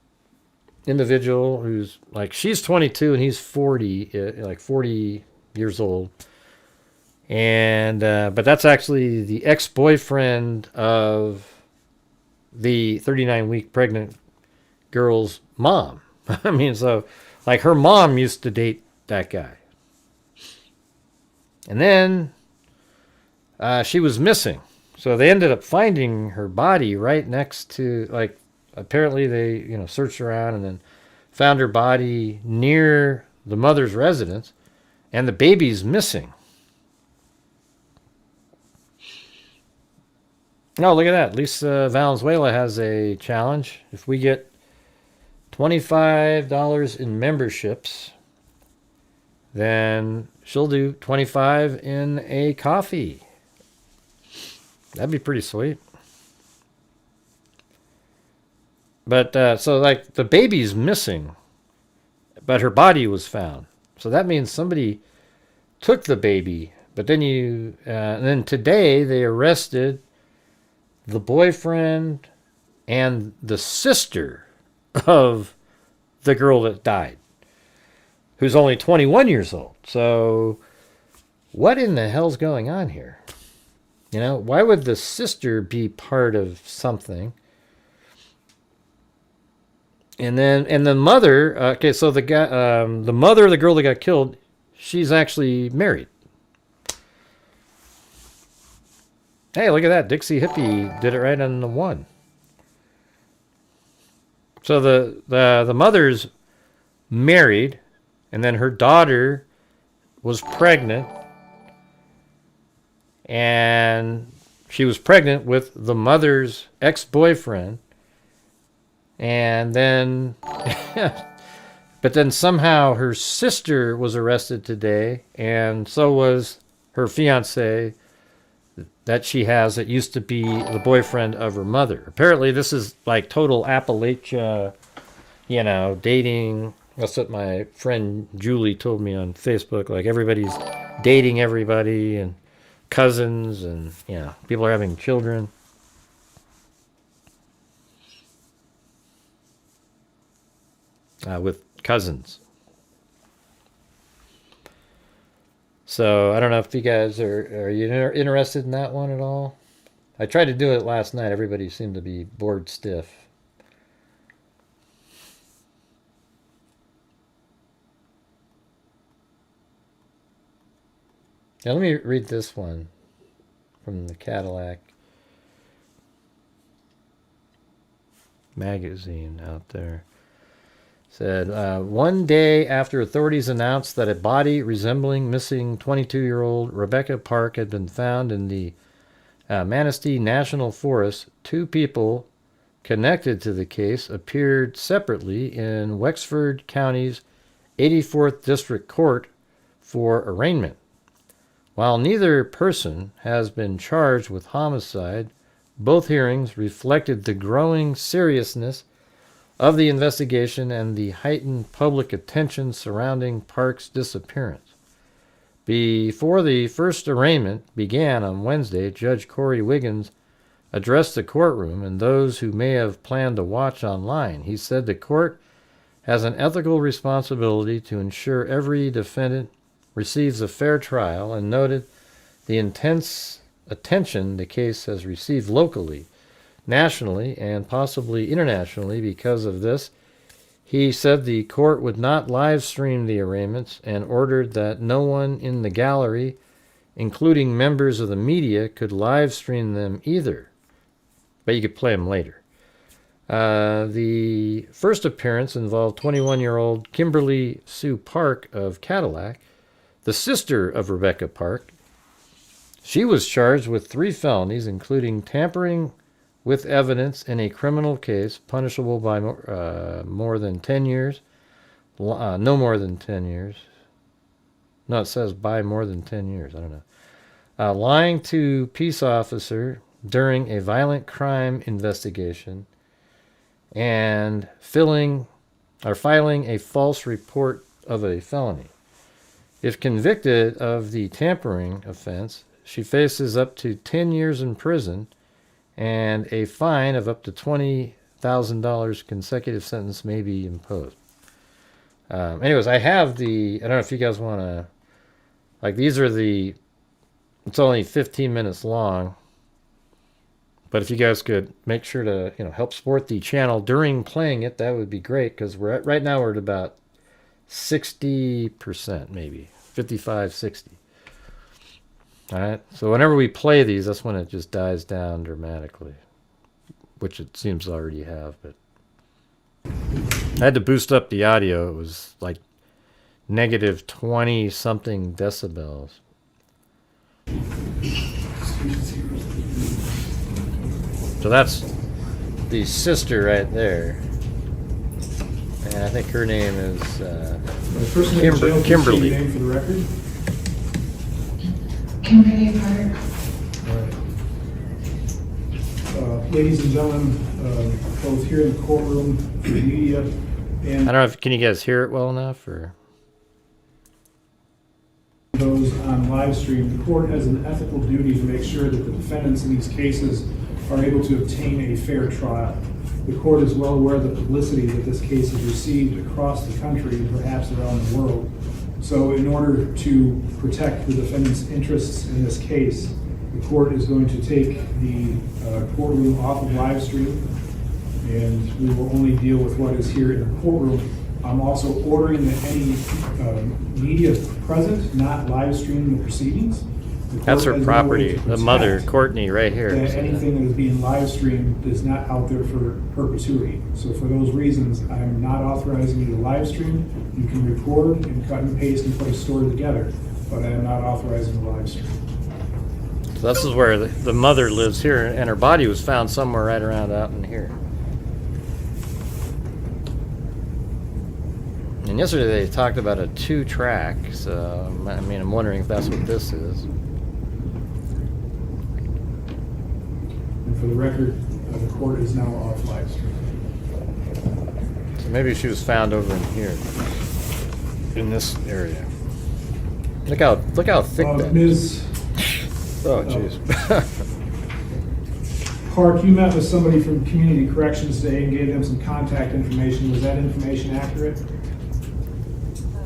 [SPEAKER 1] individual who's like, she's 22 and he's 40, like 40 years old. And, but that's actually the ex-boyfriend of the 39-week pregnant girl's mom. I mean, so like her mom used to date that guy. And then she was missing. So they ended up finding her body right next to, like, apparently they, searched around and then found her body near the mother's residence, and the baby's missing. Oh, look at that. Lisa Valenzuela has a challenge. If we get $25 in memberships, then she'll do 25 in a coffee. That'd be pretty sweet. But so like the baby's missing, but her body was found. So that means somebody took the baby. But then and then today they arrested the boyfriend and the sister of the girl that died, who's only 21 years old. So what in the hell's going on here? Why would the sister be part of something? And the mother, okay, so the guy, the mother of the girl that got killed, she's actually married. Hey, look at that. Dixie Hippie did it right on the one. So the mother's married, and then her daughter was pregnant, and she was pregnant with the mother's ex-boyfriend, and then but then somehow her sister was arrested today, and so was her fiance that she has that used to be the boyfriend of her mother. Apparently this is like total Appalachia, dating. That's what my friend Julie told me on Facebook. Like everybody's dating everybody and cousins, and people are having children. With cousins. So I don't know if you guys are you interested in that one at all? I tried to do it last night. Everybody seemed to be bored stiff. Now let me read this one from the Cadillac magazine out there. Said, one day after authorities announced that a body resembling missing 22-year-old Rebecca Park had been found in the Manistee National Forest, two people connected to the case appeared separately in Wexford County's 84th District Court for arraignment. While neither person has been charged with homicide, both hearings reflected the growing seriousness of the investigation and the heightened public attention surrounding Park's disappearance. Before the first arraignment began on Wednesday, Judge Corey Wiggins addressed the courtroom and those who may have planned to watch online. He said the court has an ethical responsibility to ensure every defendant receives a fair trial, and noted the intense attention the case has received locally, nationally, and possibly internationally. Because of this, He said the court would not live stream the arraignments and ordered that no one in the gallery, including members of the media, could live stream them either. But you could play them later. The first appearance involved 21-year-old Kimberly Sue Park of Cadillac, the sister of Rebecca Park. She was charged with 3 felonies, including tampering with evidence in a criminal case punishable by more than 10 years. No more than 10 years. No, it says by more than 10 years. I don't know. Lying to peace officer during a violent crime investigation, and filing a false report of a felony. If convicted of the tampering offense, she faces up to 10 years in prison and a fine of up to $20,000. Consecutive sentence may be imposed. Anyways, I have I don't know if you guys want to, like, these are it's only 15 minutes long. But if you guys could make sure to, help support the channel during playing it, that would be great, because right now we're at about 60%, maybe 55, 60. All right. So whenever we play these, that's when it just dies down dramatically, which it seems to already have. But I had to boost up the audio. It was like negative 20 something decibels. So that's the sister right there. And I think her name is Kimberly.
[SPEAKER 11] Name for the record?
[SPEAKER 12] Kimberly Park.
[SPEAKER 11] Ladies and gentlemen, both here in the courtroom, the media, and
[SPEAKER 1] I don't know if can you guys hear it well enough, or
[SPEAKER 11] those on live stream, the court has an ethical duty to make sure that the defendants in these cases are able to obtain a fair trial. The court is well aware of the publicity that this case has received across the country and perhaps around the world. So in order to protect the defendant's interests in this case, the court is going to take the courtroom off of live stream, and we will only deal with what is here in the courtroom. I'm also ordering that any media present not live stream the proceedings.
[SPEAKER 1] That's her property, the mother, Courtney, right here.
[SPEAKER 11] That anything that is being live streamed is not out there for perpetuity. So for those reasons, I'm not authorizing you to live stream. You can record and cut and paste and put a story together, but I am not authorizing a live stream.
[SPEAKER 1] So this is where the mother lives here, and her body was found somewhere right around out in here. And yesterday they talked about a 2-track, so I mean, I'm wondering if that's what this is.
[SPEAKER 11] And for the record, the court is now off live stream.
[SPEAKER 1] So maybe she was found over in here, in this area. Look how thick that
[SPEAKER 11] Ms.
[SPEAKER 1] Oh, jeez.
[SPEAKER 11] Park, you met with somebody from Community Corrections today and gave them some contact information. Was that information accurate?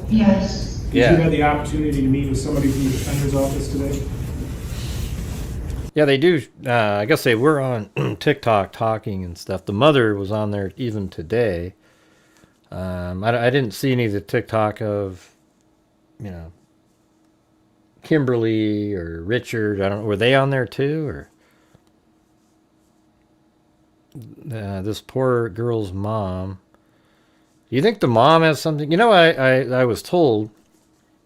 [SPEAKER 12] Yes.
[SPEAKER 11] Did you have the opportunity to meet with somebody from the defender's office today?
[SPEAKER 1] Yeah, they do. I guess they were on TikTok talking and stuff. The mother was on there even today. I didn't see any of the TikTok of, Kimberly or Richard. I don't know. Were they on there too, or this poor girl's mom? Do you think the mom has something? I was told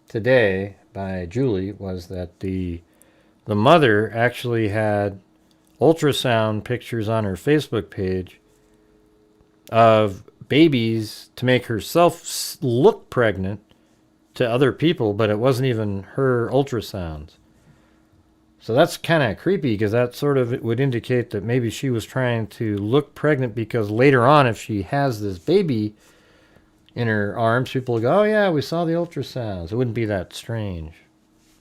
[SPEAKER 1] today by Julie was that the mother actually had ultrasound pictures on her Facebook page of babies to make herself look pregnant to other people, but it wasn't even her ultrasounds. So that's kind of creepy, because that sort of would indicate that maybe she was trying to look pregnant, because later on, if she has this baby in her arms, people will go, oh yeah, we saw the ultrasounds. It wouldn't be that strange.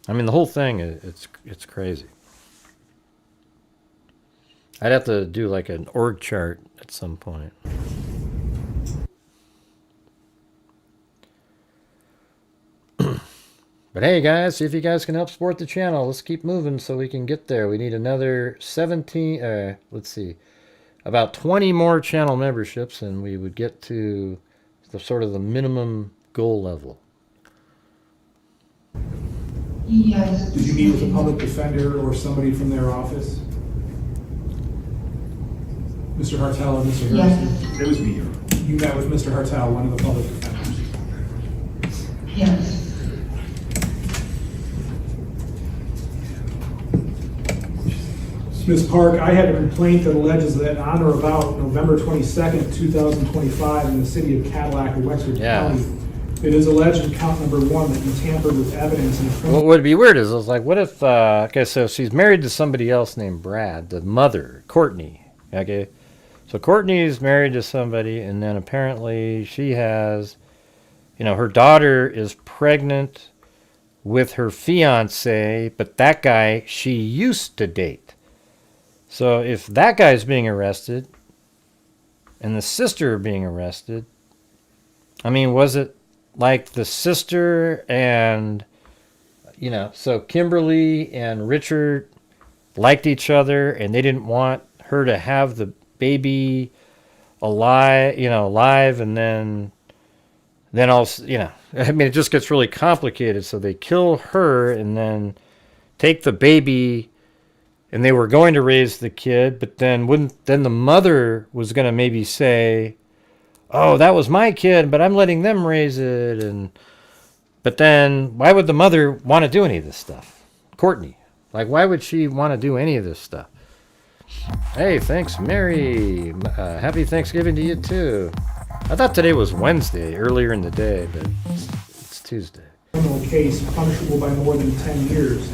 [SPEAKER 1] I mean, the whole thing, it's crazy. I'd have to do like an org chart at some point. But hey guys, see if you guys can help support the channel. Let's keep moving so we can get there. We need another 17, let's see, about 20 more channel memberships, and we would get to the sort of the minimum goal level.
[SPEAKER 11] Yes. Did you meet with a public defender or somebody from their office? Mr. Hartel or Mr. Harrison?
[SPEAKER 12] Yes. It was me.
[SPEAKER 11] You met with Mr. Hartel, one of the public defenders?
[SPEAKER 12] Yes.
[SPEAKER 11] Ms. Park, I had a complaint that alleges that on or about November 22nd, 2025, in the city of Cadillac, Wexford County, it is alleged in count number 1 that you tampered with evidence in a criminal...
[SPEAKER 1] What would be weird is, like, what if, okay, so she's married to somebody else named Brad, the mother, Courtney, okay? So Courtney's married to somebody, and then apparently she has, you know, her daughter is pregnant with her fiance, but that guy she used to date. So if that guy's being arrested and the sister being arrested, I mean, was it like the sister and, you know, so Kimberly and Richard liked each other and they didn't want her to have the baby alive, and then also, you know, I mean, it just gets really complicated. So they kill her and then take the baby. And they were going to raise the kid, but then the mother was going to maybe say, "Oh, that was my kid, but I'm letting them raise it." But then why would the mother want to do any of this stuff? Courtney, like, why would she want to do any of this stuff? Hey, thanks, Mary. Happy Thanksgiving to you too. I thought today was Wednesday earlier in the day, but it's Tuesday.
[SPEAKER 11] Criminal case punishable by more than 10 years.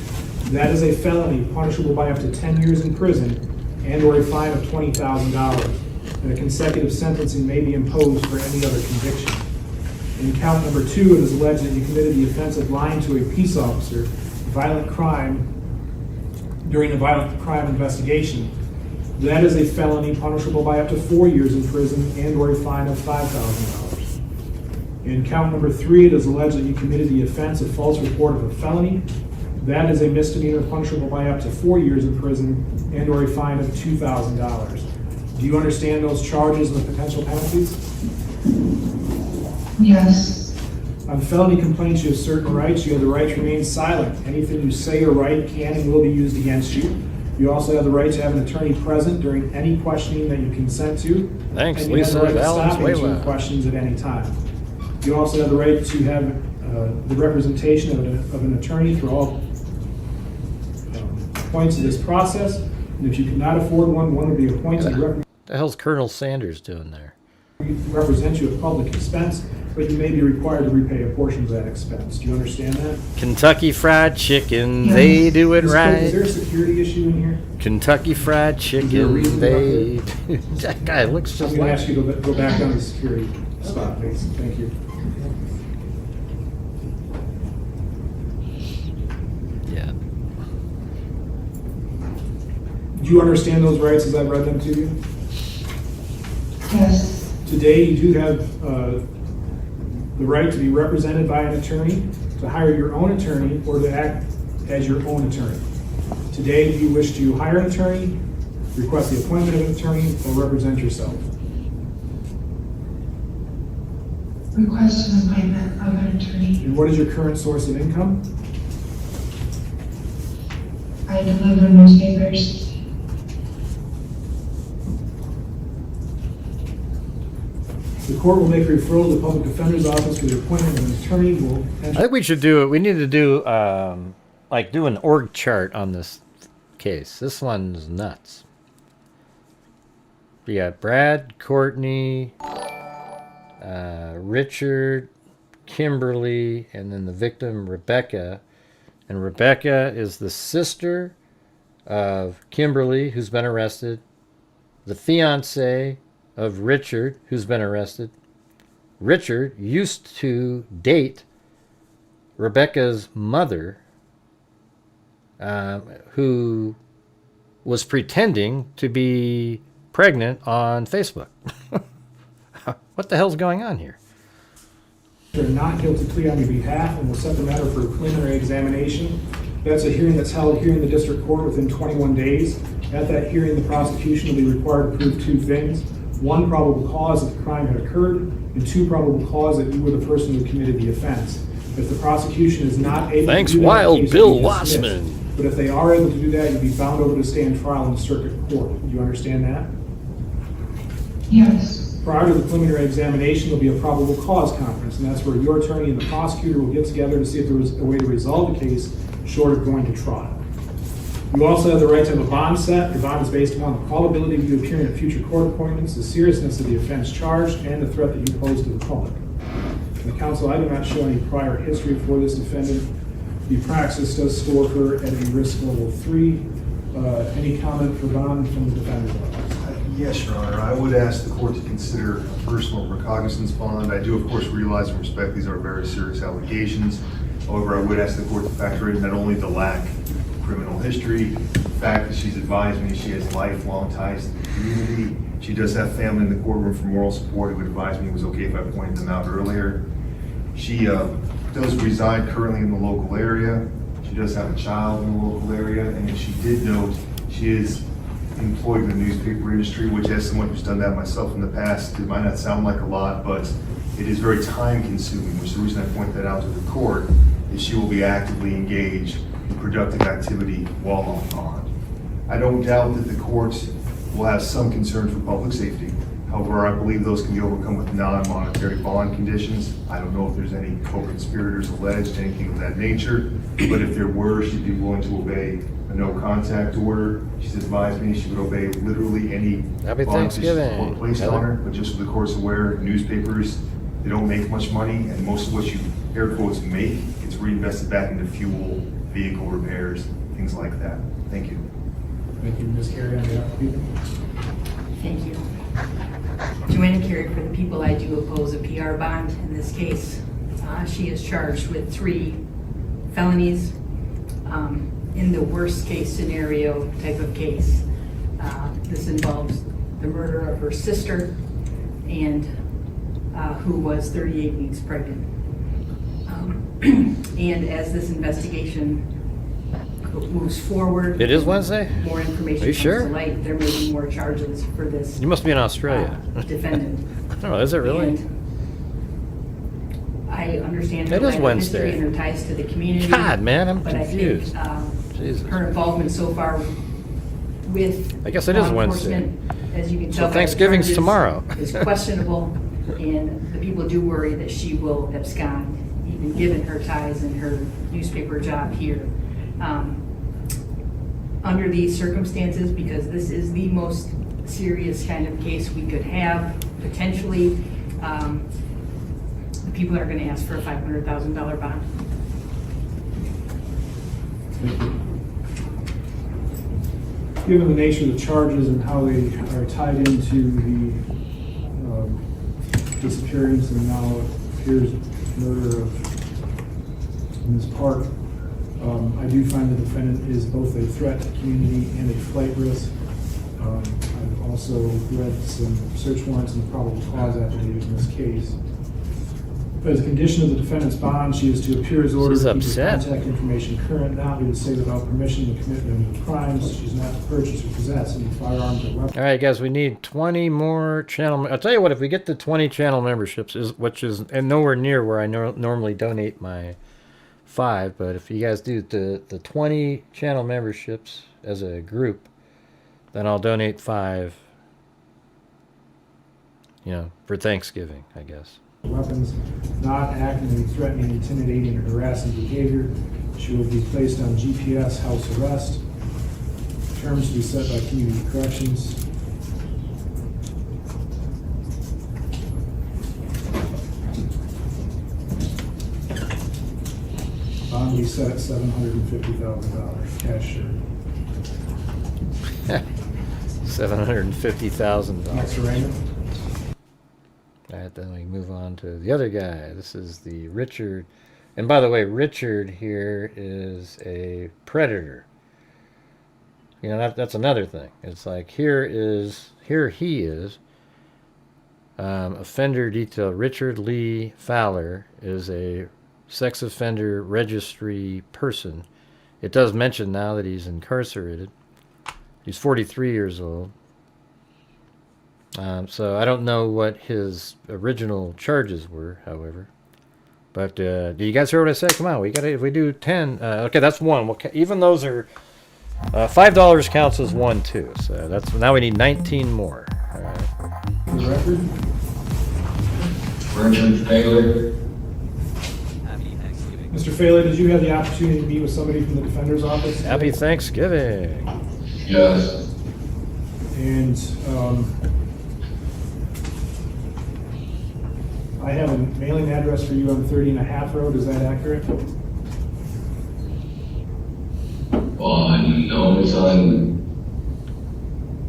[SPEAKER 11] That is a felony punishable by up to 10 years in prison and or a fine of $20,000. And a consecutive sentencing may be imposed for any other conviction. In count number 2, it is alleged that you committed the offense of lying to a peace officer, violent crime, during a violent crime investigation. That is a felony punishable by up to 4 years in prison and or a fine of $5,000. In count number 3, it is alleged that you committed the offense of false report of a felony. That is a misdemeanor punishable by up to 4 years in prison and or a fine of $2,000. Do you understand those charges and the potential penalties?
[SPEAKER 12] Yes.
[SPEAKER 11] On felony complaints, you have certain rights. You have the right to remain silent. Anything you say or write can and will be used against you. You also have the right to have an attorney present during any questioning that you consent to.
[SPEAKER 1] Thanks,
[SPEAKER 11] and you
[SPEAKER 1] Lisa.
[SPEAKER 11] have the right to stop
[SPEAKER 1] Valens,
[SPEAKER 11] answering questions at any time. You also have the right to have the representation of an attorney through all points of this process, and if you cannot afford one will be appointed to
[SPEAKER 1] What the hell's Colonel Sanders doing there?
[SPEAKER 11] represent you at public expense, but you may be required to repay a portion of that expense. Do you understand that?
[SPEAKER 1] Kentucky Fried Chicken, they do it
[SPEAKER 11] Is
[SPEAKER 1] right.
[SPEAKER 11] there a security issue in here?
[SPEAKER 1] Kentucky Fried Chicken, they... That guy looks just
[SPEAKER 11] I'm going to
[SPEAKER 1] like...
[SPEAKER 11] ask you to go back down to the security spot, please. Thank you.
[SPEAKER 1] Yeah.
[SPEAKER 11] Do you understand those rights as I've read them to you?
[SPEAKER 12] Yes.
[SPEAKER 11] Today, you do have the right to be represented by an attorney, to hire your own attorney, or to act as your own attorney. Today, do you wish to hire an attorney, request the appointment of an attorney, or represent yourself?
[SPEAKER 12] Request an appointment of an attorney.
[SPEAKER 11] And what is your current source of income?
[SPEAKER 12] I deliver newspapers.
[SPEAKER 11] The court will make a referral to the public defender's office for the appointment of an attorney.
[SPEAKER 1] I think we should do it. We need to do, like, do an org chart on this case. This one's nuts. We got Brad, Courtney, Richard, Kimberly, and then the victim, Rebecca. And Rebecca is the sister of Kimberly, who's been arrested, the fiance of Richard, who's been arrested. Richard used to date Rebecca's mother, who was pretending to be pregnant on Facebook. What the hell's going on here?
[SPEAKER 11] They're not guilty plea on your behalf and will set the matter for a preliminary examination. That's a hearing that's held here in the district court within 21 days. At that hearing, the prosecution will be required to prove two things. One, probable cause that the crime had occurred, and 2 probable cause that you were the person who committed the offense. If the prosecution is not able
[SPEAKER 1] Thanks,
[SPEAKER 11] to do that,
[SPEAKER 1] Wild
[SPEAKER 11] the case
[SPEAKER 1] Bill
[SPEAKER 11] will be dismissed.
[SPEAKER 1] Wassman.
[SPEAKER 11] But if they are able to do that, you'll be bound over to stand trial in the circuit court. Do you understand that?
[SPEAKER 12] Yes.
[SPEAKER 11] Prior to the preliminary examination, there'll be a probable cause conference, and that's where your attorney and the prosecutor will get together to see if there was a way to resolve the case short of going to trial. You also have the right to have a bond set. Your bond is based upon the probability of you appearing at future court appointments, the seriousness of the offense charged, and the threat that you pose to the public. And the counsel, I do not show any prior history for this defendant. The praxis does score her at a risk level 3. Any comment for bond from the defendant's office?
[SPEAKER 13] Yes, Your Honor. I would ask the court to consider a personal recognizance bond. I do, of course, realize and respect these are very serious allegations. However, I would ask the court to factor in not only the lack of criminal history, the fact that she's advised me she has lifelong ties to the community. She does have family in the courtroom for moral support who advised me it was okay if I pointed them out earlier. She does reside currently in the local area. She does have a child in the local area, and she did note she is employed in the newspaper industry, which, as someone who's done that myself in the past, it might not sound like a lot, but it is very time consuming, which the reason I point that out to the court is she will be actively engaged in productive activity while on bond. I don't doubt that the court will have some concerns for public safety. However, I believe those can be overcome with non-monetary bond conditions. I don't know if there's any co-conspirators alleged, anything of that nature, but if there were, she'd be willing to obey a no-contact order. She's advised me she would obey literally any
[SPEAKER 1] Happy
[SPEAKER 13] bond
[SPEAKER 1] Thanksgiving.
[SPEAKER 13] conditions the court placed on her, but just so the court's aware, newspapers, they don't make much money, and most of what you, air quotes, make, gets reinvested back into fuel, vehicle repairs, things like that. Thank you.
[SPEAKER 11] Thank you, Ms. Carey, on behalf of the people.
[SPEAKER 14] Thank you. Joanna Carey, for the people, I do oppose a PR bond in this case. She is charged with 3 felonies. In the worst case scenario type of case, this involves the murder of her sister and who was 38 weeks pregnant. And as this investigation moves forward,
[SPEAKER 1] It is Wednesday?
[SPEAKER 14] more information
[SPEAKER 1] Are you
[SPEAKER 14] comes
[SPEAKER 1] sure?
[SPEAKER 14] to light, there may be more charges for this
[SPEAKER 1] You must be in Australia.
[SPEAKER 14] defendant.
[SPEAKER 1] I don't know, is it really?
[SPEAKER 14] And I understand
[SPEAKER 1] It
[SPEAKER 14] her
[SPEAKER 1] is
[SPEAKER 14] life
[SPEAKER 1] Wednesday.
[SPEAKER 14] history and her ties to the community.
[SPEAKER 1] God, man, I'm
[SPEAKER 14] but
[SPEAKER 1] confused.
[SPEAKER 14] I think
[SPEAKER 1] Jesus.
[SPEAKER 14] her involvement so far with
[SPEAKER 1] I guess it is
[SPEAKER 14] law
[SPEAKER 1] Wednesday.
[SPEAKER 14] enforcement, as you can
[SPEAKER 1] So
[SPEAKER 14] tell by the
[SPEAKER 1] Thanksgiving's
[SPEAKER 14] charges,
[SPEAKER 1] tomorrow.
[SPEAKER 14] is questionable, and the people do worry that she will abscond, even given her ties and her newspaper job here. Under these circumstances, because this is the most serious kind of case we could have, potentially, the people are going to ask for a $500,000 bond.
[SPEAKER 11] Thank you. Given the nature of the charges and how they are tied into the disappearance and now it appears murder of Ms. Park, I do find the defendant is both a threat to community and a flight risk. I've also read some search warrants and the probable cause affidavit in this case. As a condition of the defendant's bond, she is to appear as ordered,
[SPEAKER 1] She's
[SPEAKER 11] keep her
[SPEAKER 1] upset.
[SPEAKER 11] contact information current, not be to say without permission to commit any crimes. She's not to purchase or possess any firearms or weapons.
[SPEAKER 1] All right, guys, we need 20 more channel. I'll tell you what, if we get to 20 channel memberships, which is and nowhere near where I normally donate my 5, but if you guys do the 20 channel memberships as a group, then I'll donate 5, for Thanksgiving, I guess.
[SPEAKER 11] Weapons, not act in any threatening, intimidating, or harassing behavior. She will be placed on GPS house arrest. Terms to be set by community corrections. Bond be set at $750,000 cash shirt.
[SPEAKER 1] $750,000.
[SPEAKER 11] Next arraignment.
[SPEAKER 1] All right, then we move on to the other guy. This is the Richard. And by the way, Richard here is a predator. That's another thing. It's like here he is. Offender detail. Richard Lee Fowler is a sex offender registry person. It does mention now that he's incarcerated. He's 43 years old. So I don't know what his original charges were, however. But do you guys hear what I said? Come on, we got if we do 10. Okay, that's one. Even those are $5 counts as one too. So that's now we need 19 more. All right.
[SPEAKER 11] For the record.
[SPEAKER 15] Richard Taylor.
[SPEAKER 11] Mr. Phelan, did you have the opportunity to meet with somebody from the Defender's Office?
[SPEAKER 1] Happy Thanksgiving.
[SPEAKER 15] Yes.
[SPEAKER 11] And I have a mailing address for you on 30 and a half Road. Is that accurate?
[SPEAKER 15] No, it's on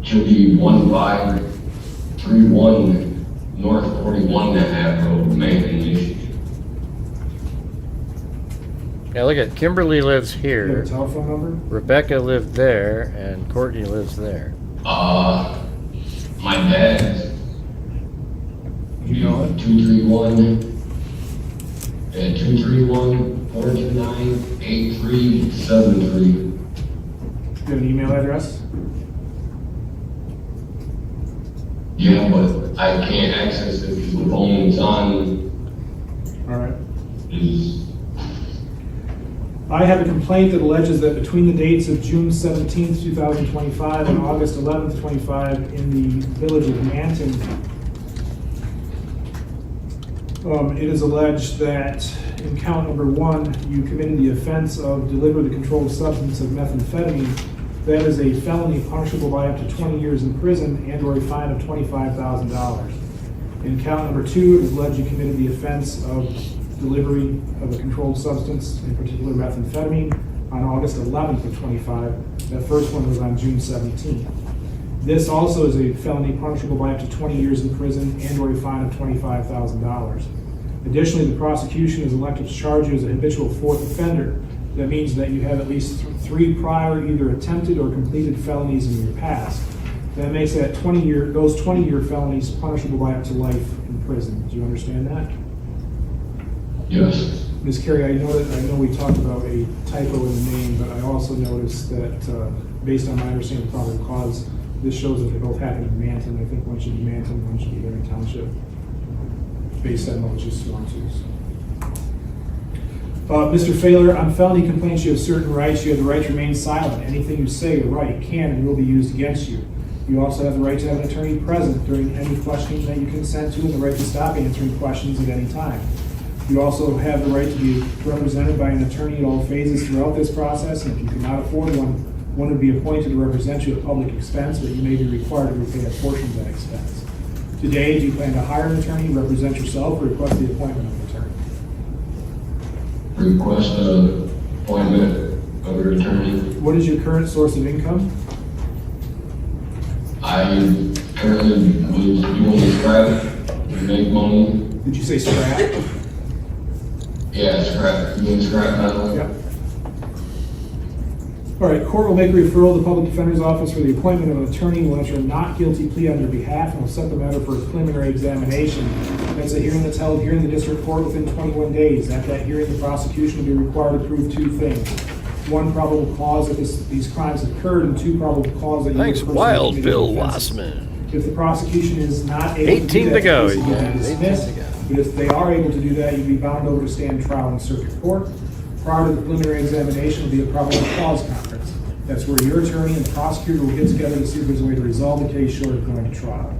[SPEAKER 15] should be 1531 North 41 and a half Road, Macleod.
[SPEAKER 1] Yeah, look at Kimberly lives
[SPEAKER 11] You
[SPEAKER 1] here.
[SPEAKER 11] have a telephone number?
[SPEAKER 1] Rebecca lived there, and Courtney lives there.
[SPEAKER 15] My dad's.
[SPEAKER 11] You know it?
[SPEAKER 15] 231 429 8373.
[SPEAKER 11] Do you have an email address?
[SPEAKER 15] Yeah, but I can't access it because the phone's on.
[SPEAKER 11] All right. I have a complaint that alleges that between the dates of June 17th, 2025 and August 11th, 25 in the village of Manton, it is alleged that in count number 1, you committed the offense of deliver the controlled substance of methamphetamine. That is a felony punishable by up to 20 years in prison and or a fine of $25,000. In count number 2, it is alleged you committed the offense of delivery of a controlled substance, in particular methamphetamine, on August 11th of 25. That first one was on June 17th. This also is a felony punishable by up to 20 years in prison and or a fine of $25,000. Additionally, the prosecution is elected to charge you as a habitual fourth offender. That means that you have at least 3 prior either attempted or completed felonies in your past. That makes that those 20-year felonies punishable by up to life in prison. Do you understand that?
[SPEAKER 15] Yes.
[SPEAKER 11] Ms. Carey, I know we talked about a typo in the name, but I also noticed that based on my understanding of probable cause, this shows that they both happened in Manton. I think one should be Manton, one should be Berry Township, based on what was just sworn to. Mr. Phaler, on felony complaints, you have certain rights. You have the right to remain silent. Anything you say or write can and will be used against you. You also have the right to have an attorney present during any questioning that you consent to and the right to stop answering questions at any time. You also have the right to be represented by an attorney at all phases throughout this process, and if you cannot afford one would be appointed to represent you at public expense, but you may be required to repay a portion of that expense. Today, do you plan to hire an attorney, represent yourself, or request the appointment of an attorney?
[SPEAKER 15] Request an appointment of an attorney.
[SPEAKER 11] What is your current source of income?
[SPEAKER 15] I currently was doing scrap to make money.
[SPEAKER 11] Did you say scrap?
[SPEAKER 15] Yeah, scrap, doing scrap metal.
[SPEAKER 11] Yep. All right, court will make a referral to the Public Defender's Office for the appointment of an attorney who will enter a not guilty plea on your behalf and will set the matter for a preliminary examination. That's a hearing that's held here in the district court within 21 days. At that hearing, the prosecution will be required to prove 2 things. 1, probable cause that these crimes occurred, and 2, probable cause that you
[SPEAKER 1] Thanks,
[SPEAKER 11] personally
[SPEAKER 1] Wild
[SPEAKER 11] committed
[SPEAKER 1] Bill
[SPEAKER 11] offenses.
[SPEAKER 1] Wassman.
[SPEAKER 11] If the prosecution is not able to do
[SPEAKER 1] 18
[SPEAKER 11] that,
[SPEAKER 1] to go.
[SPEAKER 11] the case will be
[SPEAKER 1] Yeah, 18
[SPEAKER 11] dismissed.
[SPEAKER 1] to go.
[SPEAKER 11] But if they are able to do that, you'll be bound over to stand trial in circuit court. Prior to the preliminary examination will be a probable cause conference. That's where your attorney and the prosecutor will get together to see if there's a way to resolve the case short of going to trial.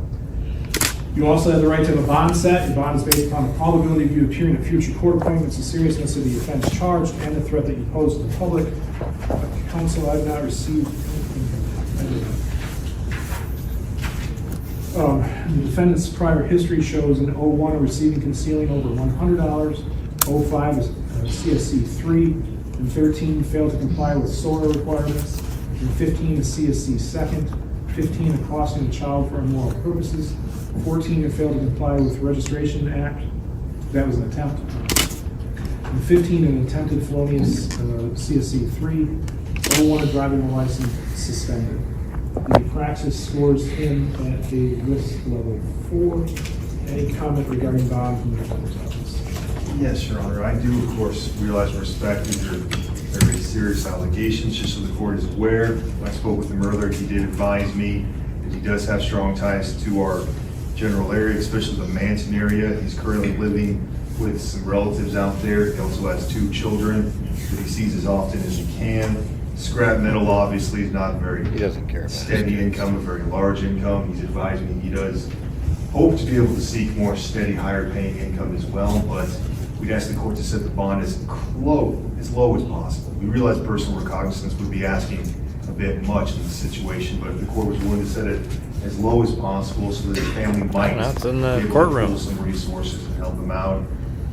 [SPEAKER 11] You also have the right to have a bond set. Your bond is based upon the probability of you appearing at future court appointments, the seriousness of the offense charged, and the threat that you pose to the public. Counsel, I've not received anything. The defendant's prior history shows in 01 receiving concealing over $100, 05 is CSC 3, and 13 failed to comply with SORA requirements, and 15 is CSC 2nd, 15 accosting a child for immoral purposes, 14 had failed to comply with Registration Act, that was an attempt, and 15 an attempted felonious CSC 3, 01 a driving license suspended. The praxis scores him at a risk level 4. Any comment regarding bond from the defender's office?
[SPEAKER 13] Yes, Your Honor. I do, of course, realize and respect these are very serious allegations. Just so the court is aware, when I spoke with him earlier, he did advise me And he does have strong ties to our general area, especially the Manton area. He's currently living with some relatives out there. He also has 2 children that he sees as often as he can. Scrap metal obviously is not a very steady income, a very large income. He's advised me he does hope to be able to seek more steady, higher paying income as well, but we'd ask the court to set the bond as low as possible. We realize personal recognizance would be asking a bit much in this situation, but if the court was willing to set it as low as possible so that his family might
[SPEAKER 1] in the
[SPEAKER 13] be able
[SPEAKER 1] courtroom.
[SPEAKER 13] to pull some resources and help him out.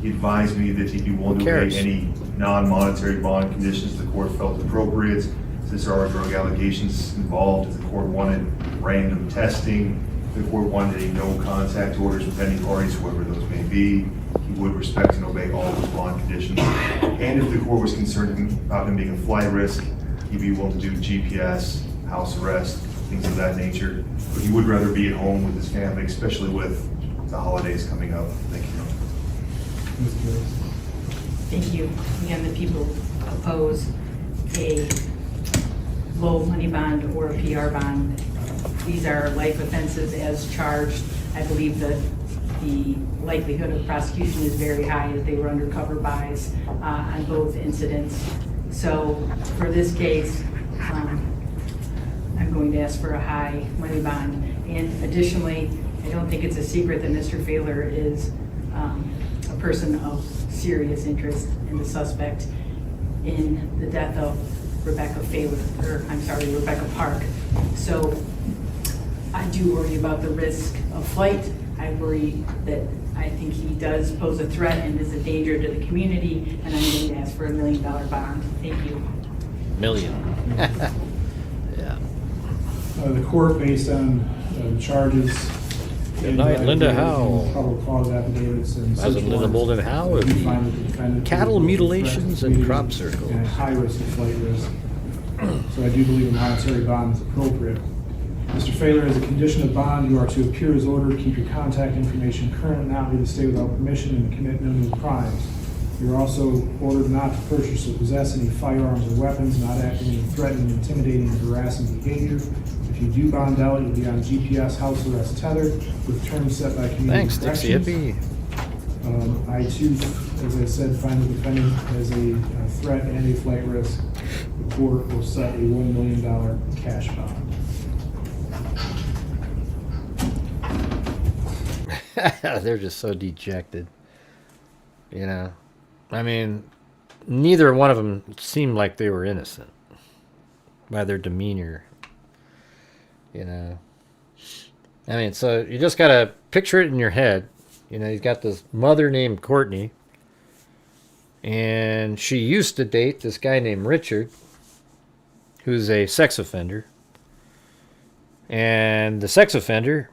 [SPEAKER 13] He advised me that he'd be willing
[SPEAKER 1] Who
[SPEAKER 13] to
[SPEAKER 1] cares?
[SPEAKER 13] obey any non-monetary bond conditions the court felt appropriate. Since there are drug allegations involved, if the court wanted random testing, if the court wanted any no contact orders with any parties, whoever those may be, he would respect and obey all those bond conditions. And if the court was concerned about him being a flight risk, he'd be willing to do GPS, house arrest, things of that nature. But he would rather be at home with his family, especially with the holidays coming up. Thank you.
[SPEAKER 14] Thank you. Again, the people oppose a low money bond or a PR bond. These are life offenses as charged. I believe that the likelihood of prosecution is very high as they were undercover buys on both incidents. So for this case, I'm going to ask for a high money bond. And additionally, I don't think it's a secret that Mr. Failer is a person of serious interest in the suspect in the death of Rebecca Park. So I do worry about the risk of flight. I worry that I think he does pose a threat and is a danger to the community, and I'm going to ask for $1 million bond. Thank you.
[SPEAKER 1] Million. Yeah.
[SPEAKER 11] The court, based on charges,
[SPEAKER 1] Good night, Linda Howe.
[SPEAKER 11] Probable cause affidavits and
[SPEAKER 1] As in Linda Bolden Howe of the cattle mutilations and crop circles.
[SPEAKER 11] And a high risk of flight risk. So I do believe a monetary bond is appropriate. Mr. Failer, as a condition of bond, you are to appear as ordered, keep your contact information current, and not be to stay without permission and commit no new crimes. You are also ordered not to purchase or possess any firearms or weapons, not acting in threatening, intimidating, or harassing behavior. If you do bond out, you'll be on GPS house arrest tethered with terms set by community
[SPEAKER 1] Thanks, Dixie
[SPEAKER 11] corrections.
[SPEAKER 1] Hippie.
[SPEAKER 11] I too, as I said, find the defendant as a threat and a flight risk. The court will set a $1 million cash bond.
[SPEAKER 1] They're just so dejected. You know? I mean, neither one of them seemed like they were innocent by their demeanor. You know? I mean, so you just got to picture it in your head. You know, you've got this mother named Courtney, and she used to date this guy named Richard, who's a sex offender. And the sex offender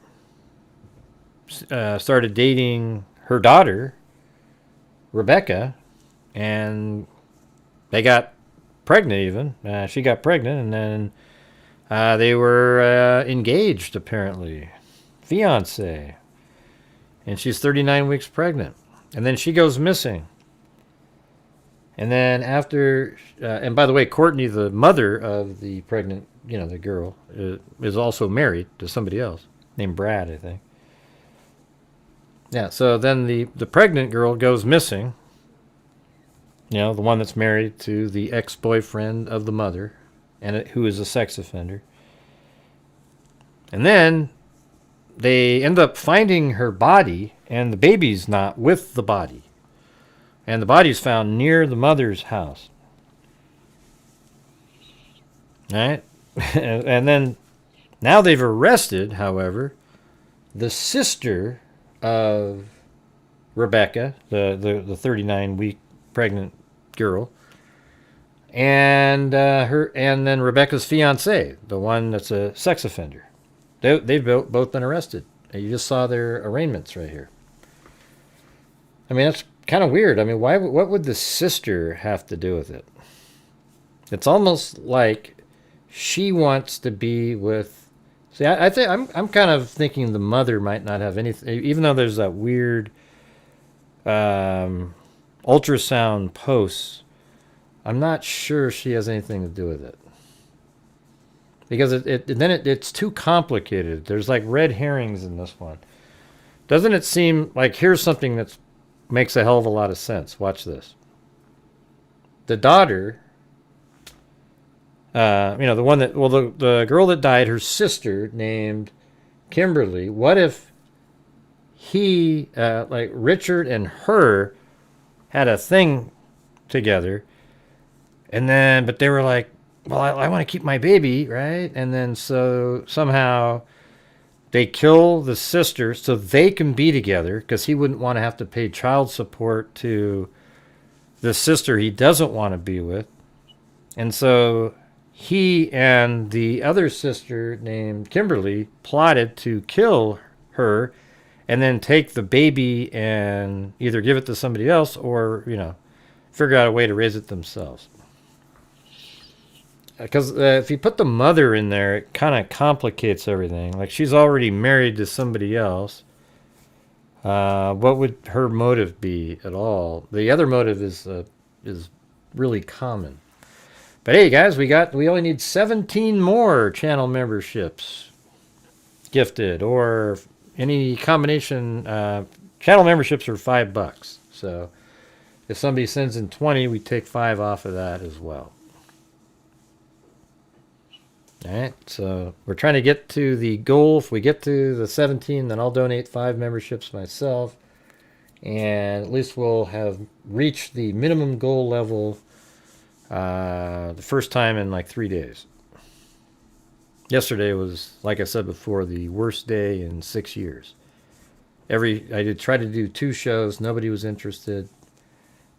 [SPEAKER 1] started dating her daughter, Rebecca, and they got pregnant even. She got pregnant, and then they were engaged, apparently. Fiancé. And she's 39 weeks pregnant. And then she goes missing. And then after, and by the way, Courtney, the mother of the pregnant, you know, the girl, is also married to somebody else named Brad, I think. Yeah, so then the pregnant girl goes missing. You know, the one that's married to the ex-boyfriend of the mother, and who is a sex offender. And then they end up finding her body, and the baby's not with the body. And the body's found near the mother's house. All right? And then, now they've arrested, however, the sister of Rebecca, the 39-week pregnant girl, and then Rebecca's fiancé, the one that's a sex offender. They've both been arrested. You just saw their arraignments right here. I mean, that's kind of weird. I mean, what would the sister have to do with it? It's almost like she wants to be with. See, I think I'm kind of thinking the mother might not have anything, even though there's that weird ultrasound post. I'm not sure she has anything to do with it. Because it's too complicated. There's like red herrings in this one. Doesn't it seem like here's something that makes a hell of a lot of sense. Watch this. The daughter, the one that, the girl that died, her sister named Kimberly. What if he, like Richard and her, had a thing together, and then, but they were like, well, I want to keep my baby, right? And then so somehow they kill the sister so they can be together because he wouldn't want to have to pay child support to the sister he doesn't want to be with. And so he and the other sister named Kimberly plotted to kill her and then take the baby and either give it to somebody else or, figure out a way to raise it themselves. Because if you put the mother in there, it kind of complicates everything. Like, she's already married to somebody else. What would her motive be at all? The other motive is really common. But hey, guys, we only need 17 more channel memberships gifted, or any combination. Channel memberships are $5. So if somebody sends in 20, we take 5 off of that as well. All right, so we're trying to get to the goal. If we get to the 17, then I'll donate 5 memberships myself. And at least we'll have reached the minimum goal level the first time in like 3 days. Yesterday was, like I said before, the worst day in 6 years. I tried to do 2 shows. Nobody was interested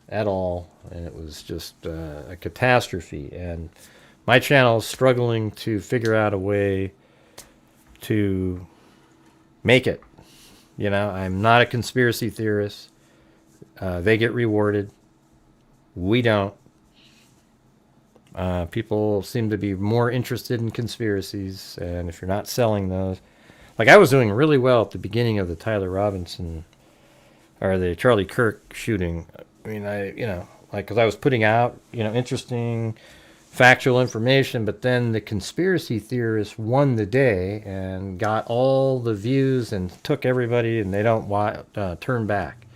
[SPEAKER 1] at all. And it was just a catastrophe. And my channel is struggling to figure out a way to make it. I'm not a conspiracy theorist. They get rewarded. We don't. People seem to be more interested in conspiracies, and if you're not selling those, like I was doing really well at the beginning of the Tyler Robinson or the Charlie Kirk shooting. I mean, because I was putting out, interesting factual information, but then the conspiracy theorists won the day and got all the views and took everybody, and they don't turn back.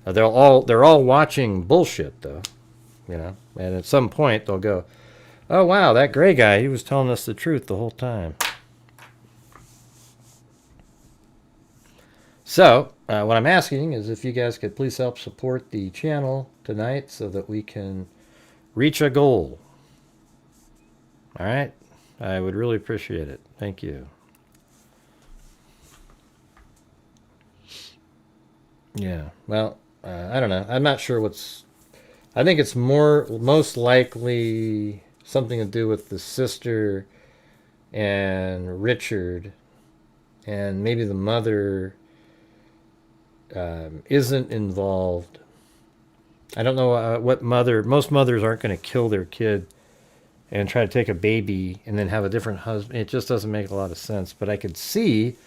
[SPEAKER 1] They're all watching bullshit though, and at some point they'll go, oh wow, that gray guy, he was telling us the truth the whole time. So what I'm asking is if you guys could please help support the channel tonight so that we can reach a goal. All right, I would really appreciate it. Thank you. Yeah, well, I don't know. I'm not sure I think it's most likely something to do with the sister and Richard, and maybe the mother isn't involved. I don't know what mother. Most mothers aren't going to kill their kid and try to take a baby and then have a different husband. It just doesn't make a lot of sense. But I could see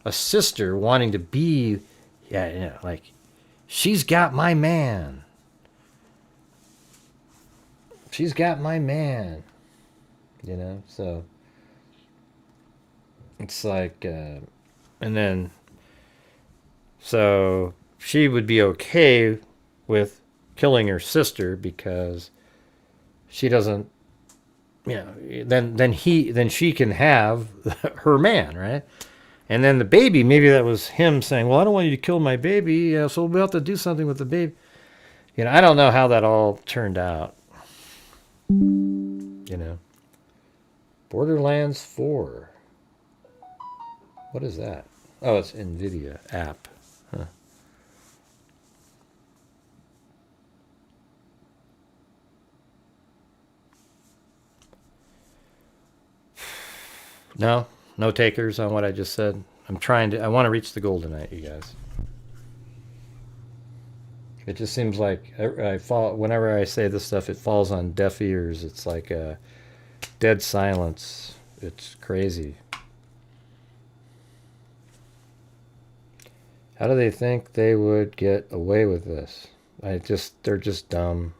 [SPEAKER 1] a sister wanting to be, like, she's got my man. She's got my man. So it's like, and then, so she would be okay with killing her sister because she doesn't, then she can have her man, right? And then the baby, maybe that was him saying, well, I don't want you to kill my baby, so we'll have to do something with the baby. I don't know how that all turned out. Borderlands 4. What is that? Oh, it's NVIDIA app. Huh. No takers on what I just said. I want to reach the goal tonight, you guys. It just seems like whenever I say this stuff, it falls on deaf ears. It's like a dead silence. It's crazy. How do they think they would get away with this? They're just dumb,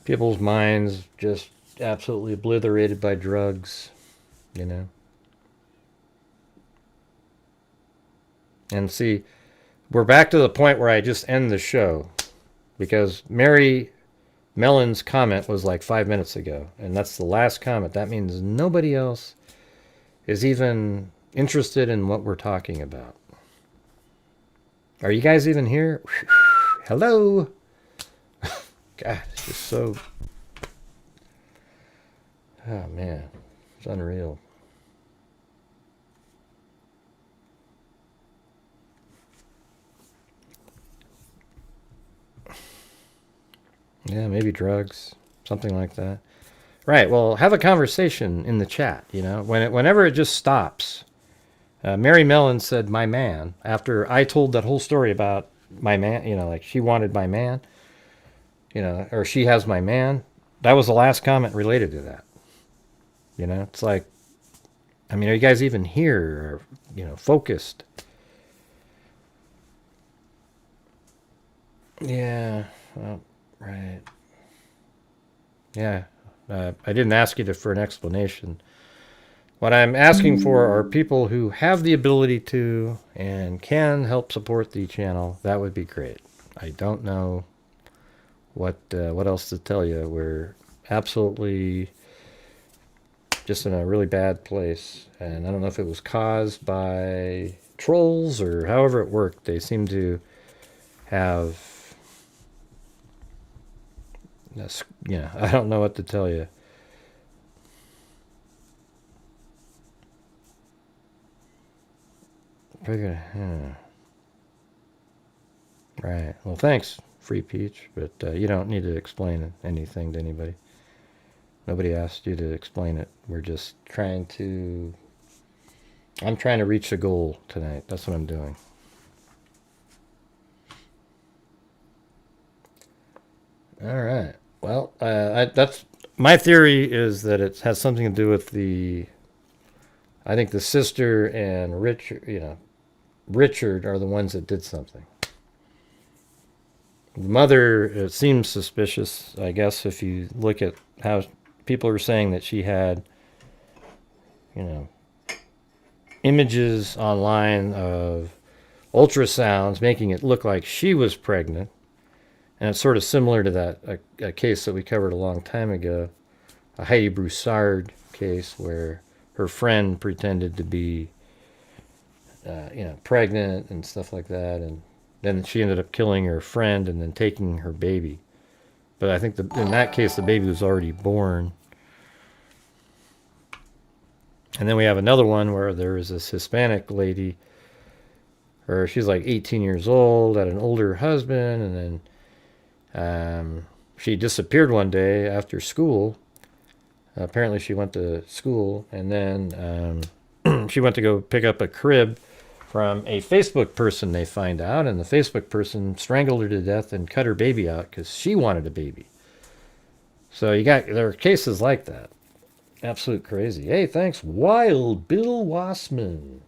[SPEAKER 1] People's minds just absolutely obliterated by drugs, you know. And see, we're back to the point where I just end the show, because Mary Mellon's comment was like 5 minutes ago, and that's the last comment. That means nobody else is even interested in what we're talking about. Are you guys even here? Hello? God, it's just so... Oh, man. It's unreal. Yeah, maybe drugs. Something like that. Right, well, have a conversation in the chat, you know. Whenever it just stops. Mary Mellon said, my man, after I told that whole story about my man, you know, like she wanted my man, you know, or she has my man. That was the last comment related to that. You know, it's like, I mean, are you guys even here, or, you know, focused? Yeah, well, right. Yeah, I didn't ask you for an explanation. What I'm asking for are people who have the ability to and can help support the channel. That would be great. I don't know what else to tell you. We're absolutely just in a really bad place, and I don't know if it was caused by trolls or however it worked. They seem to have, you know, I don't know what to tell you. Right. Well, thanks, Free Peach, but you don't need to explain anything to anybody. Nobody asked you to explain it. We're just trying to... I'm trying to reach a goal tonight. That's what I'm doing. All right. Well, that's my theory, is that it has something to do with the... I think the sister and Richard, you know, Richard are the ones that did something. The mother, it seems suspicious, I guess, if you look at how people are saying that she had, you know, images online of ultrasounds making it look like she was pregnant. And it's sort of similar to that a case that we covered a long time ago, a Heidi Broussard case where her friend pretended to be, you know, pregnant and stuff like that, and then she ended up killing her friend and then taking her baby. But I think in that case, the baby was already born. And then we have another one where there is this Hispanic lady, or she's like 18 years old, had an older husband, and then she disappeared one day after school. Apparently she went to school, and then she went to go pick up a crib from a Facebook person, they find out, and the Facebook person strangled her to death and cut her baby out because she wanted a baby. So there are cases like that. Absolute crazy. Hey, thanks, Wild Bill Wassman.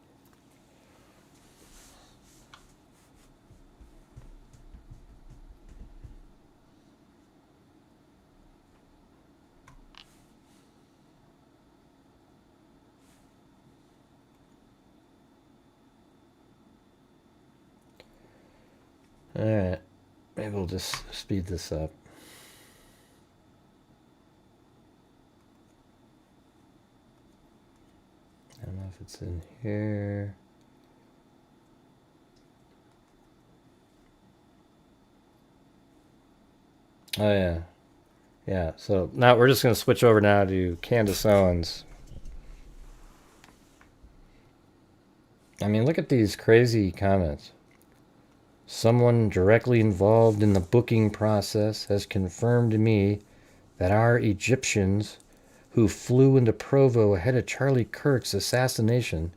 [SPEAKER 1] Alright, maybe we'll just speed this up. I don't know if it's in here. Oh yeah. Yeah, so now we're just going to switch over now to Candace Owens. I mean, look at these crazy comments. Someone directly involved in the booking process has confirmed to me that our Egyptians who flew into Provo ahead of Charlie Kirk's assassination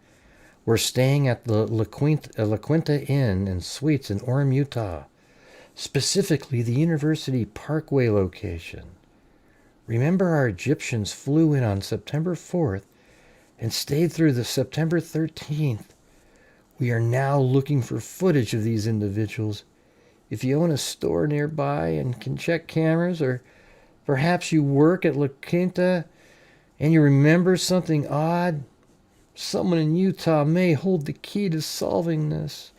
[SPEAKER 1] were staying at the La Quinta Inn and Suites in Orem, Utah, specifically the University Parkway location. Remember, our Egyptians flew in on September 4th and stayed through the September 13th. We are now looking for footage of these individuals. If you own a store nearby and can check cameras, or Perhaps you work at La Quinta and you remember something odd. Someone in Utah may hold the key to solving this.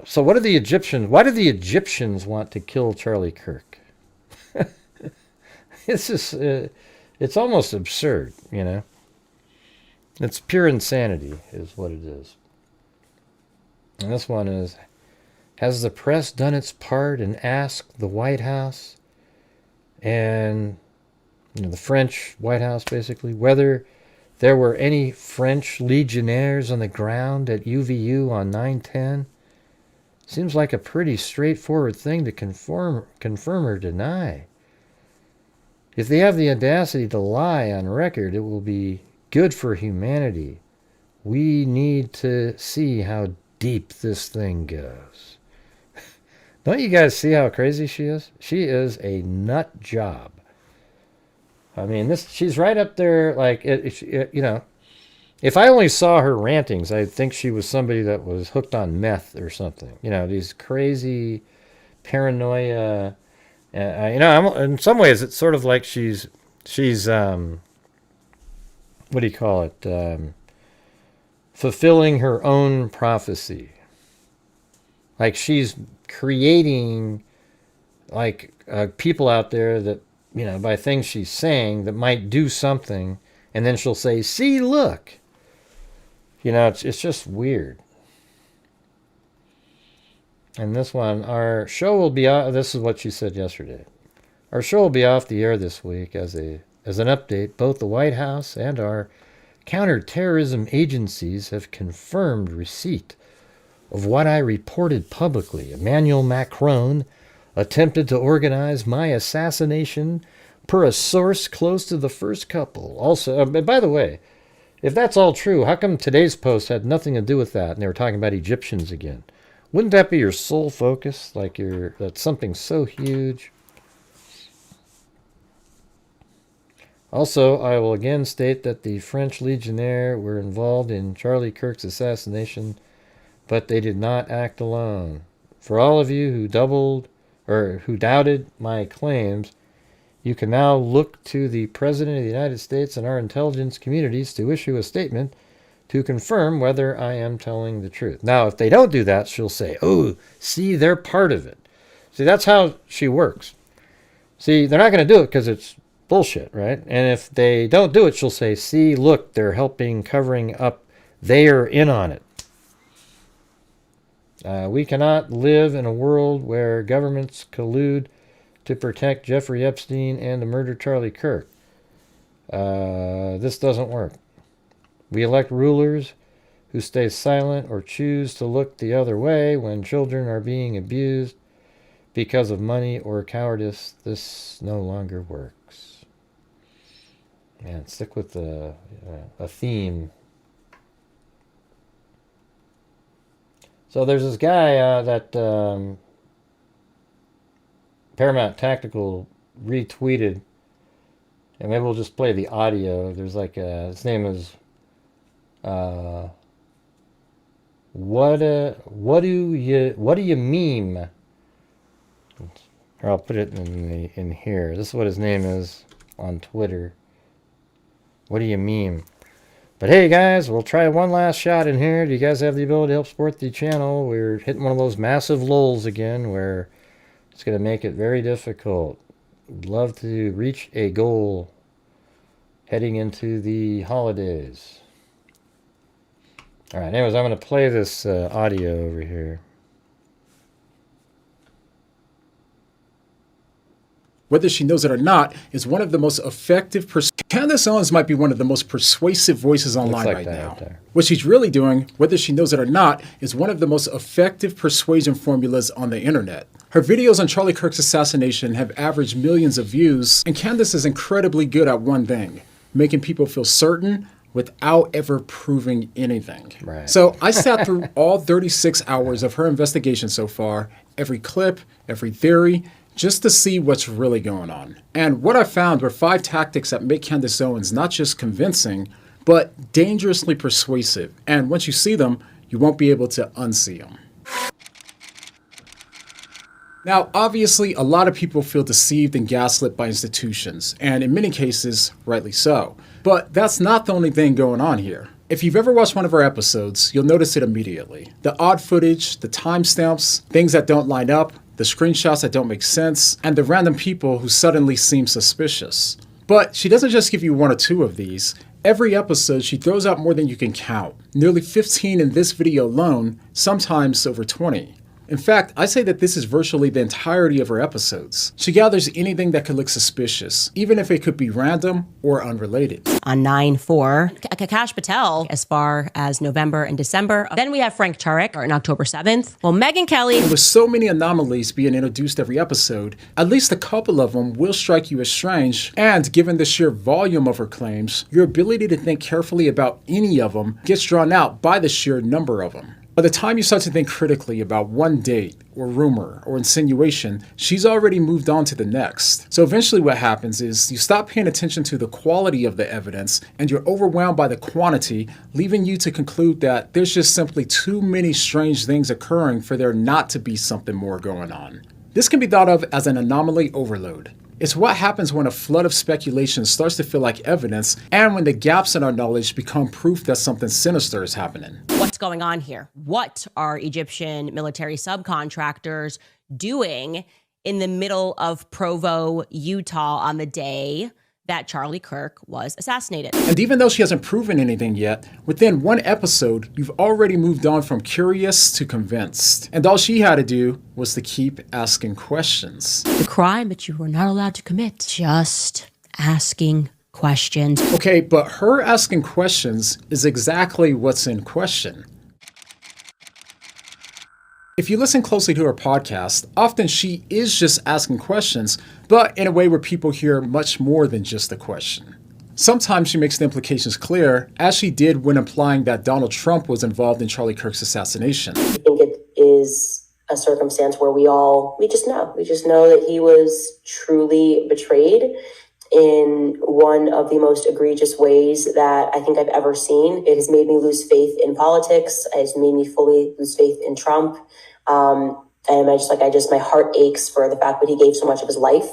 [SPEAKER 1] So what are the Egyptians? Why do the Egyptians want to kill Charlie Kirk? It's just, it's almost absurd, you know. It's pure insanity is what it is. And this one is, has the press done its part and asked the White House and the French White House basically whether there were any French legionnaires on the ground at UVU on 9/10? Seems like a pretty straightforward thing to confirm or deny. If they have the audacity to lie on record, it will be good for humanity. We need to see how deep this thing goes. Don't you guys see how crazy she is? She is a nut job. I mean, she's right up there, like, you know, if I only saw her rantings, I'd think she was somebody that was hooked on meth or something. You know, these crazy paranoia. You know, in some ways, it's sort of like she's what do you call it? Fulfilling her own prophecy. Like she's creating, like, people out there that, you know, by things she's saying that might do something, and then she'll say, "See, look." You know, it's just weird. And this one, our show will be off. This is what she said yesterday. Our show will be off the air this week as an update. Both the White House and our counterterrorism agencies have confirmed receipt of what I reported publicly. Emmanuel Macron attempted to organize my assassination per a source close to the first couple. Also, by the way, if that's all true, how come today's post had nothing to do with that and they were talking about Egyptians again? Wouldn't that be your sole focus? Like that's something so huge. Also, I will again state that the French Legionnaire were involved in Charlie Kirk's assassination, but they did not act alone. For all of you who doubted my claims, you can now look to the President of the United States and our intelligence communities to issue a statement to confirm whether I am telling the truth. Now, if they don't do that, she'll say, "Oh, see, they're part of it." See, that's how she works. See, they're not going to do it because it's bullshit, right? And if they don't do it, she'll say, "See, look, they're helping, covering up. They are in on it." We cannot live in a world where governments collude to protect Jeffrey Epstein and to murder Charlie Kirk. This doesn't work. We elect rulers who stay silent or choose to look the other way when children are being abused because of money or cowardice. This no longer works. Man, stick with a theme. So there's this guy that Paramount Tactical retweeted, and maybe we'll just play the audio. There's like his name is what do you meme? Or I'll put it in here. This is what his name is on Twitter. What do you meme? But hey guys, we'll try one last shot in here. Do you guys have the ability to help support the channel? We're hitting one of those massive lulls again where it's going to make it very difficult. I'd love to reach a goal heading into the holidays. All right, anyways, I'm going to play this audio over here.
[SPEAKER 16] Whether she knows it or not, is one of the most effective. Candace Owens might be one of the most persuasive voices online right now. What she's really doing, whether she knows it or not, is one of the most effective persuasion formulas on the internet. Her videos on Charlie Kirk's assassination have averaged millions of views, and Candace is incredibly good at one thing: making people feel certain without ever proving anything.
[SPEAKER 1] Right.
[SPEAKER 16] So I sat through all 36 hours of her investigation so far, every clip, every theory, just to see what's really going on. And what I found were 5 tactics that make Candace Owens not just convincing, but dangerously persuasive. And once you see them, you won't be able to unsee them. Now, obviously, a lot of people feel deceived and gaslit by institutions, and in many cases, rightly so. But that's not the only thing going on here. If you've ever watched one of our episodes, you'll notice it immediately. The odd footage, the timestamps, things that don't line up, the screenshots that don't make sense, and the random people who suddenly seem suspicious. But she doesn't just give you one or two of these. Every episode, she throws out more than you can count. Nearly 15 in this video alone, sometimes over 20. In fact, I say that this is virtually the entirety of her episodes. She gathers anything that could look suspicious, even if it could be random or unrelated.
[SPEAKER 17] On 9/4, Cash Patel as far as November and December. Then we have Frank Turek on October 7th. Well, Megyn Kelly.
[SPEAKER 16] And with so many anomalies being introduced every episode, at least a couple of them will strike you as strange. And given the sheer volume of her claims, your ability to think carefully about any of them gets drawn out by the sheer number of them. By the time you start to think critically about one date, or rumor, or insinuation, she's already moved on to the next. So eventually what happens is you stop paying attention to the quality of the evidence, and you're overwhelmed by the quantity, leaving you to conclude that there's just simply too many strange things occurring for there not to be something more going on. This can be thought of as an anomaly overload. It's what happens when a flood of speculation starts to feel like evidence, and when the gaps in our knowledge become proof that something sinister is happening.
[SPEAKER 17] What's going on here? What are Egyptian military subcontractors doing in the middle of Provo, Utah on the day that Charlie Kirk was assassinated?
[SPEAKER 16] And even though she hasn't proven anything yet, within one episode, you've already moved on from curious to convinced. And all she had to do was to keep asking questions.
[SPEAKER 17] The crime that you were not allowed to commit. Just asking questions.
[SPEAKER 16] Okay, but her asking questions is exactly what's in question. If you listen closely to her podcast, often she is just asking questions, but in a way where people hear much more than just a question. Sometimes she makes the implications clear, as she did when implying that Donald Trump was involved in Charlie Kirk's assassination.
[SPEAKER 18] I think it is a circumstance where we just know. We just know that he was truly betrayed in one of the most egregious ways that I think I've ever seen. It has made me lose faith in politics. It has made me fully lose faith in Trump. And my heart aches for the fact that he gave so much of his life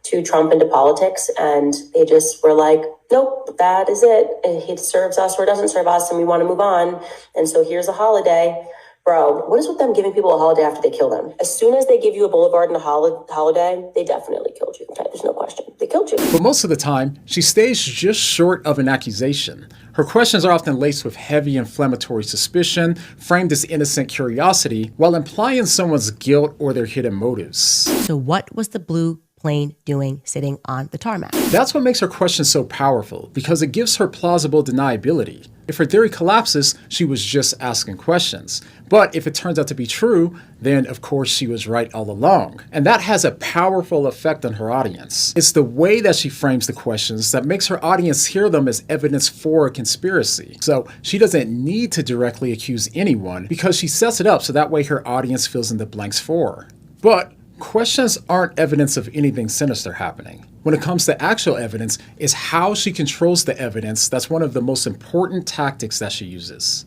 [SPEAKER 18] to Trump and to politics. And they just were like, nope, that is it. He serves us or doesn't serve us, and we want to move on. And so here's a holiday. Bro, what is with them giving people a holiday after they kill them? As soon as they give you a boulevard and a holiday, they definitely killed you. Okay? There's no question. They killed you.
[SPEAKER 16] But most of the time, she stays just short of an accusation. Her questions are often laced with heavy inflammatory suspicion, framed as innocent curiosity, while implying someone's guilt or their hidden motives.
[SPEAKER 17] So what was the blue plane doing sitting on the tarmac?
[SPEAKER 16] That's what makes her question so powerful, because it gives her plausible deniability. If her theory collapses, she was just asking questions. But if it turns out to be true, then of course she was right all along. And that has a powerful effect on her audience. It's the way that she frames the questions that makes her audience hear them as evidence for a conspiracy. So she doesn't need to directly accuse anyone, because she sets it up so that way her audience fills in the blanks for her. But questions aren't evidence of anything sinister happening. When it comes to actual evidence, it's how she controls the evidence that's one of the most important tactics that she uses.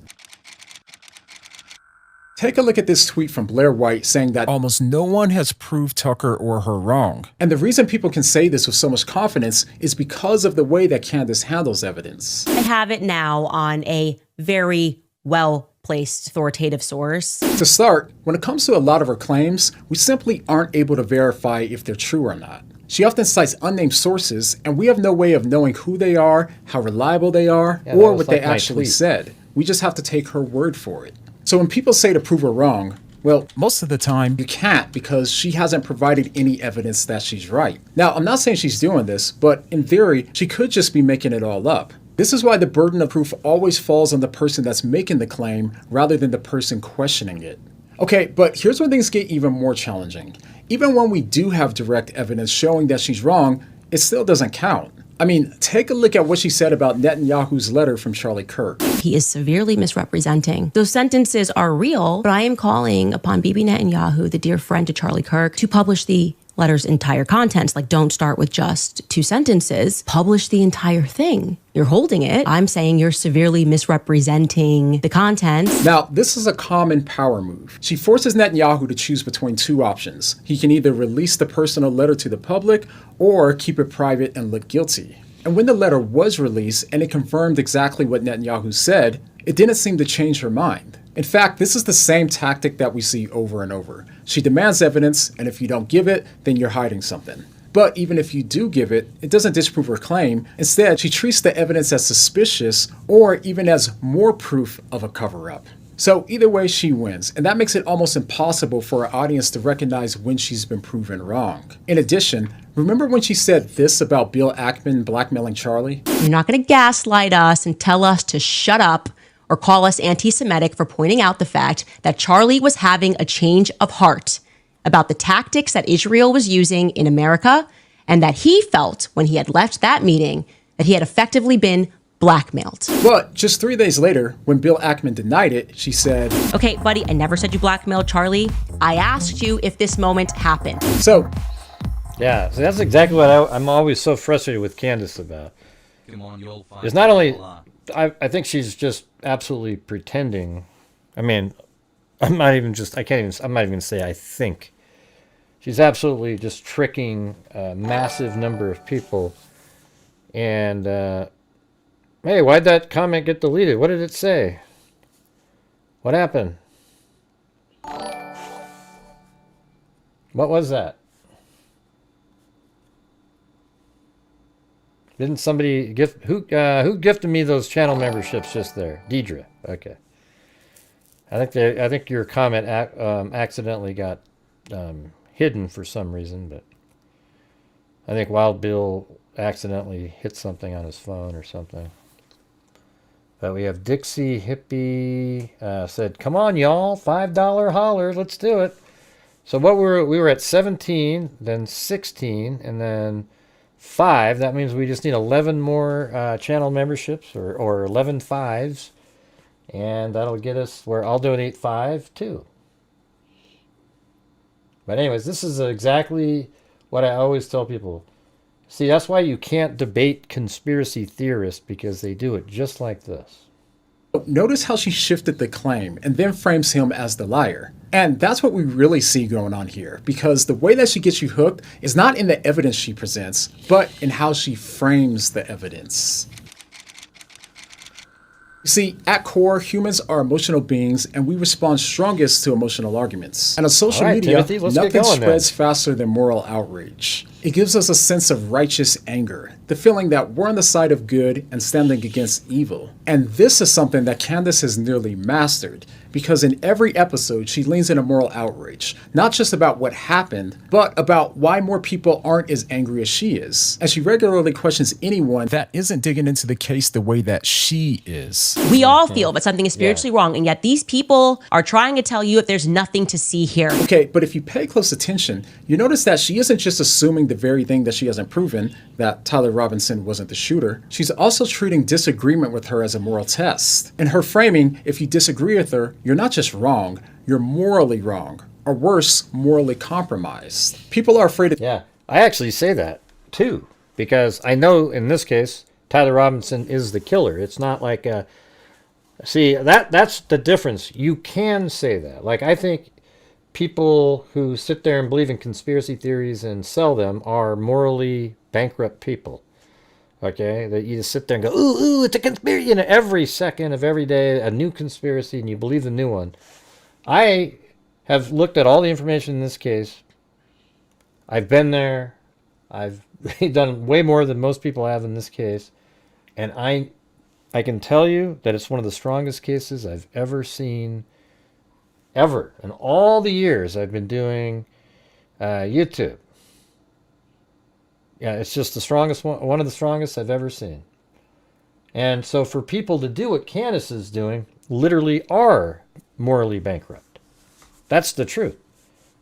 [SPEAKER 16] Take a look at this tweet from Blair White saying that almost no one has proved Tucker or her wrong. And the reason people can say this with so much confidence is because of the way that Candace handles evidence.
[SPEAKER 17] I have it now on a very well-placed authoritative source.
[SPEAKER 16] To start, when it comes to a lot of her claims, we simply aren't able to verify if they're true or not. She often cites unnamed sources, and we have no way of knowing who they are, how reliable they are, or what they actually said. We just have to take her word for it. So when people say to prove her wrong, well, most of the time you can't, because she hasn't provided any evidence that she's right. Now, I'm not saying she's doing this, but in theory, she could just be making it all up. This is why the burden of proof always falls on the person that's making the claim rather than the person questioning it. Okay, but here's where things get even more challenging. Even when we do have direct evidence showing that she's wrong, it still doesn't count. I mean, take a look at what she said about Netanyahu's letter from Charlie Kirk.
[SPEAKER 17] He is severely misrepresenting. Those sentences are real, but I am calling upon Bibi Netanyahu, the dear friend to Charlie Kirk, to publish the letter's entire contents. Like, don't start with just 2 sentences. Publish the entire thing. you're holding it. I'm saying you're severely misrepresenting the content.
[SPEAKER 16] Now, this is a common power move. She forces Netanyahu to choose between two options. He can either release the personal letter to the public or keep it private and look guilty. And when the letter was released and it confirmed exactly what Netanyahu said, it didn't seem to change her mind. In fact, this is the same tactic that we see over and over. She demands evidence, and if you don't give it, then you're hiding something. But even if you do give it, it doesn't disprove her claim. Instead, she treats the evidence as suspicious or even as more proof of a cover-up. So either way, she wins, and that makes it almost impossible for our audience to recognize when she's been proven wrong. In addition, remember when she said this about Bill Ackman blackmailing Charlie?
[SPEAKER 17] You're not going to gaslight us and tell us to shut up or call us anti-Semitic for pointing out the fact that Charlie was having a change of heart about the tactics that Israel was using in America, and that he felt when he had left that meeting that he had effectively been blackmailed.
[SPEAKER 16] But just 3 days later, when Bill Ackman denied it, she said,
[SPEAKER 17] "Okay, buddy, I never said you blackmailed Charlie. I asked you if this moment happened."
[SPEAKER 16] So,
[SPEAKER 1] yeah, so that's exactly what I'm always so frustrated with Candace about.
[SPEAKER 2] Come on, you'll find
[SPEAKER 1] It's not only,
[SPEAKER 2] out.
[SPEAKER 1] I think she's just absolutely pretending. I mean, I'm not even going to say I think. She's absolutely just tricking a massive number of people. And, hey, why'd that comment get deleted? What did it say? What happened? What was that? Didn't somebody gift who gifted me those channel memberships just there? Deidre. Okay. I think your comment accidentally got hidden for some reason, but I think Wild Bill accidentally hit something on his phone or something. But we have Dixie Hippie said, "Come on, y'all, $5 holler, let's do it." So what we were at 17, then 16, and then 5. That means we just need 11 more channel memberships, or 11 fives, and that'll get us where I'll donate 5 too. But anyways, this is exactly what I always tell people. See, that's why you can't debate conspiracy theorists, because they do it just like this.
[SPEAKER 16] Notice how she shifted the claim and then frames him as the liar. And that's what we really see going on here, because the way that she gets you hooked is not in the evidence she presents, but in how she frames the evidence. You see, at core, humans are emotional beings, and we respond strongest to emotional arguments. And on social media,
[SPEAKER 1] Timothy,
[SPEAKER 16] nothing spreads faster than moral outrage. It gives us a sense of righteous anger, the feeling that we're on the side of good and standing against evil. And this is something that Candace has nearly mastered, because in every episode, she leans into moral outrage, not just about what happened, but about why more people aren't as angry as she is. And she regularly questions anyone that isn't digging into the case the way that she is.
[SPEAKER 17] We all feel that something is spiritually wrong, and yet these people are trying to tell you that there's nothing to see here.
[SPEAKER 16] Okay, but if you pay close attention, you notice that she isn't just assuming the very thing that she hasn't proven, that Tyler Robinson wasn't the shooter. She's also treating disagreement with her as a moral test. In her framing, if you disagree with her, you're not just wrong, you're morally wrong, or worse, morally compromised. People are afraid of...
[SPEAKER 1] Yeah, I actually say that too, because I know in this case, Tyler Robinson is the killer. It's not like a... See, that's the difference. You can say that. Like, I think people who sit there and believe in conspiracy theories and sell them are morally bankrupt people. Okay, that you just sit there and go, ooh, it's a conspiracy. You know, every second of every day, a new conspiracy, and you believe the new one. I have looked at all the information in this case. I've been there. I've done way more than most people have in this case. And I can tell you that it's one of the strongest cases I've ever seen, ever. In all the years I've been doing YouTube. Yeah, it's just the strongest one of the strongest I've ever seen. And so for people to do what Candace is doing, literally are morally bankrupt. That's the truth.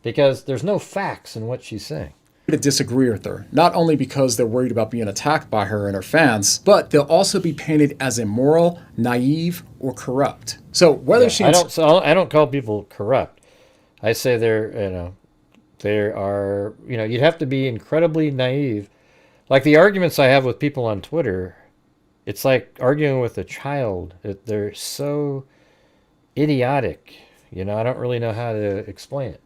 [SPEAKER 1] Because there's no facts in what she's saying.
[SPEAKER 16] To disagree with her, not only because they're worried about being attacked by her and her fans, but they'll also be painted as immoral, naive, or corrupt. So whether she...
[SPEAKER 1] I don't call people corrupt. I say you'd have to be incredibly naive. Like the arguments I have with people on Twitter, It's like arguing with a child. They're so idiotic. You know, I don't really know how to explain it.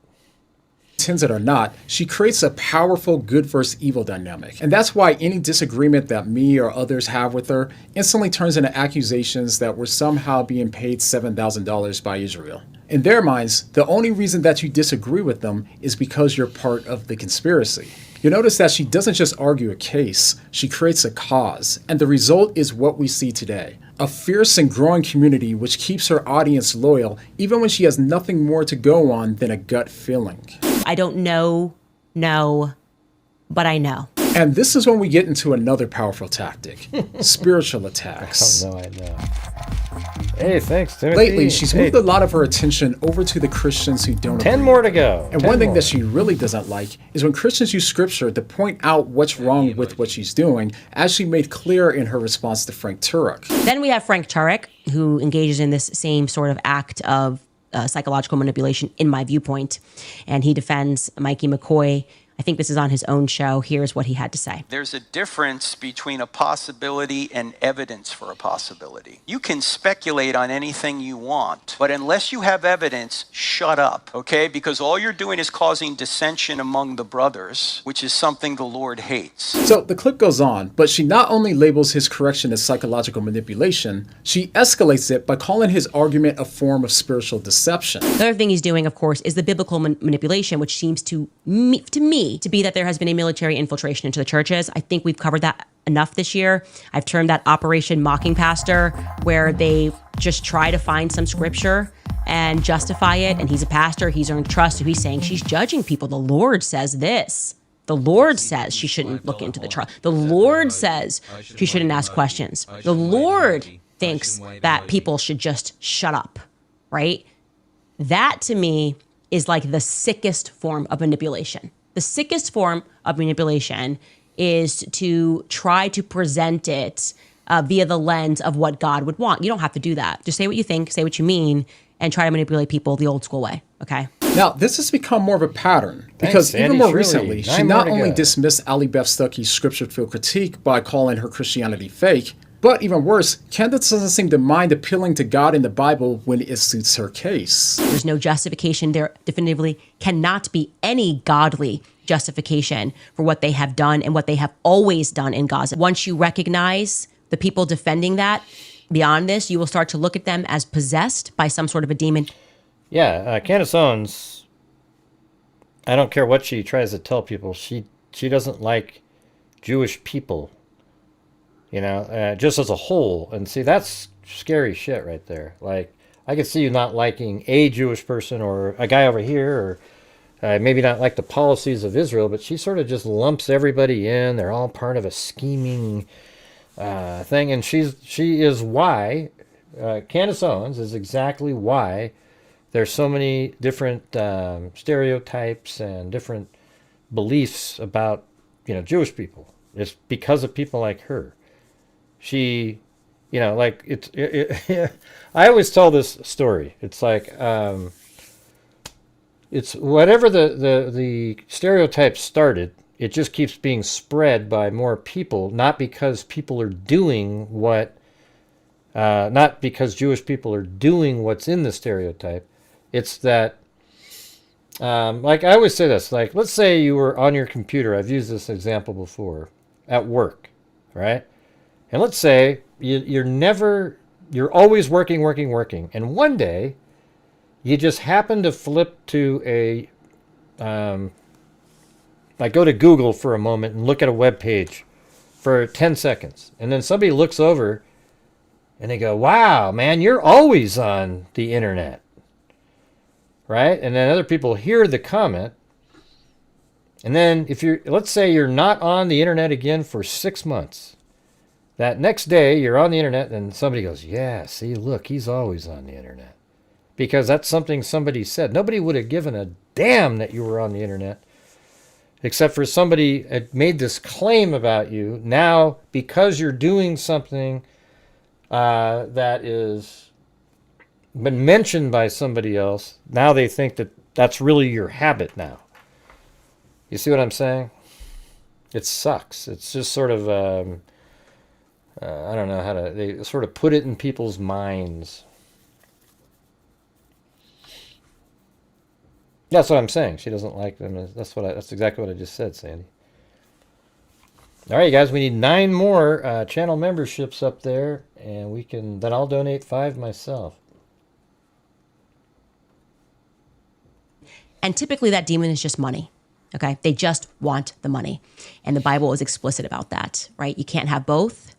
[SPEAKER 16] Intends it or not, she creates a powerful good versus evil dynamic. And that's why any disagreement that me or others have with her instantly turns into accusations that we're somehow being paid $7,000 by Israel. In their minds, the only reason that you disagree with them is because you're part of the conspiracy. You notice that she doesn't just argue a case, she creates a cause. And the result is what we see today. A fierce and growing community which keeps her audience loyal even when she has nothing more to go on than a gut feeling.
[SPEAKER 17] I don't know, but I know.
[SPEAKER 16] And this is when we get into another powerful tactic, spiritual attacks.
[SPEAKER 1] I know. Hey, thanks, Timothy.
[SPEAKER 16] Lately, she's moved a lot of her attention over to the Christians who don't
[SPEAKER 1] 10
[SPEAKER 16] agree.
[SPEAKER 1] more to go.
[SPEAKER 16] And one thing that she really doesn't like is when Christians use scripture to point out what's wrong with what she's doing, as she made clear in her response to Frank Turek.
[SPEAKER 17] Then we have Frank Turek, who engages in this same sort of act of psychological manipulation, in my viewpoint. And he defends Mikey McCoy. I think this is on his own show. Here's what he had to say.
[SPEAKER 19] There's a difference between a possibility and evidence for a possibility. You can speculate on anything you want, but unless you have evidence, shut up, okay? Because all you're doing is causing dissension among the brothers, which is something the Lord hates.
[SPEAKER 16] So the clip goes on, but she not only labels his correction as psychological manipulation, she escalates it by calling his argument a form of spiritual deception.
[SPEAKER 17] The other thing he's doing, of course, is the biblical manipulation, which seems to me to be that there has been a military infiltration into the churches. I think we've covered that enough this year. I've termed that Operation Mocking Pastor, where they just try to find some scripture and justify it. And he's a pastor, he's earned trust, so he's saying she's judging people. The Lord says this. The Lord says she shouldn't look into the trial. The Lord says she shouldn't ask questions. The Lord thinks that people should just shut up, right? That to me is like the sickest form of manipulation. The sickest form of manipulation is to try to present it via the lens of what God would want. You don't have to do that. Just say what you think, say what you mean, and try to manipulate people the old school way, okay?
[SPEAKER 16] Now, this has become more of a pattern because even more recently, she not only dismissed Ali Beth Stuckey's scripture-filled critique by calling her Christianity fake, but even worse, Candace doesn't seem to mind appealing to God in the Bible when it suits her case.
[SPEAKER 17] There's no justification. There definitively cannot be any godly justification for what they have done and what they have always done in Gaza. Once you recognize the people defending that, beyond this, you will start to look at them as possessed by some sort of a demon.
[SPEAKER 1] Yeah, Candace Owens, I don't care what she tries to tell people, she doesn't like Jewish people. You know, just as a whole. And see, that's scary shit right there. Like, I could see you not liking a Jewish person or a guy over here, or maybe not like the policies of Israel, but she sort of just lumps everybody in. They're all part of a scheming thing. And she is why, Candace Owens is exactly why there's so many different stereotypes and different beliefs about, you know, Jewish people. It's because of people like her. She, you know, like, I always tell this story. It's like, it's whatever the stereotype started, it just keeps being spread by more people, not because people are doing what, not because Jewish people are doing what's in the stereotype. It's that, like, I always say this, like, let's say you were on your computer. I've used this example before, at work, right? And let's say you're always working. And one day you just happen to flip to a, like, go to Google for a moment and look at a web page for 10 seconds. And then somebody looks over and they go, wow, man, you're always on the internet. Right? And then other people hear the comment. And then let's say you're not on the internet again for 6 months. That next day, you're on the internet, and somebody goes, yeah, see, look, he's always on the internet. Because that's something somebody said. Nobody would have given a damn that you were on the internet, except for somebody had made this claim about you. Now, because you're doing something that is been mentioned by somebody else, now they think that that's really your habit now. You see what I'm saying? It sucks. It's just sort of... I don't know how to, they sort of put it in people's minds. That's what I'm saying. She doesn't like them. That's exactly what I just said, Sandy. All right, guys, we need 9 more channel memberships up there, and then I'll donate 5 myself.
[SPEAKER 17] And typically that demon is just money. Okay? They just want the money. And the Bible is explicit about that, right? You can't have both.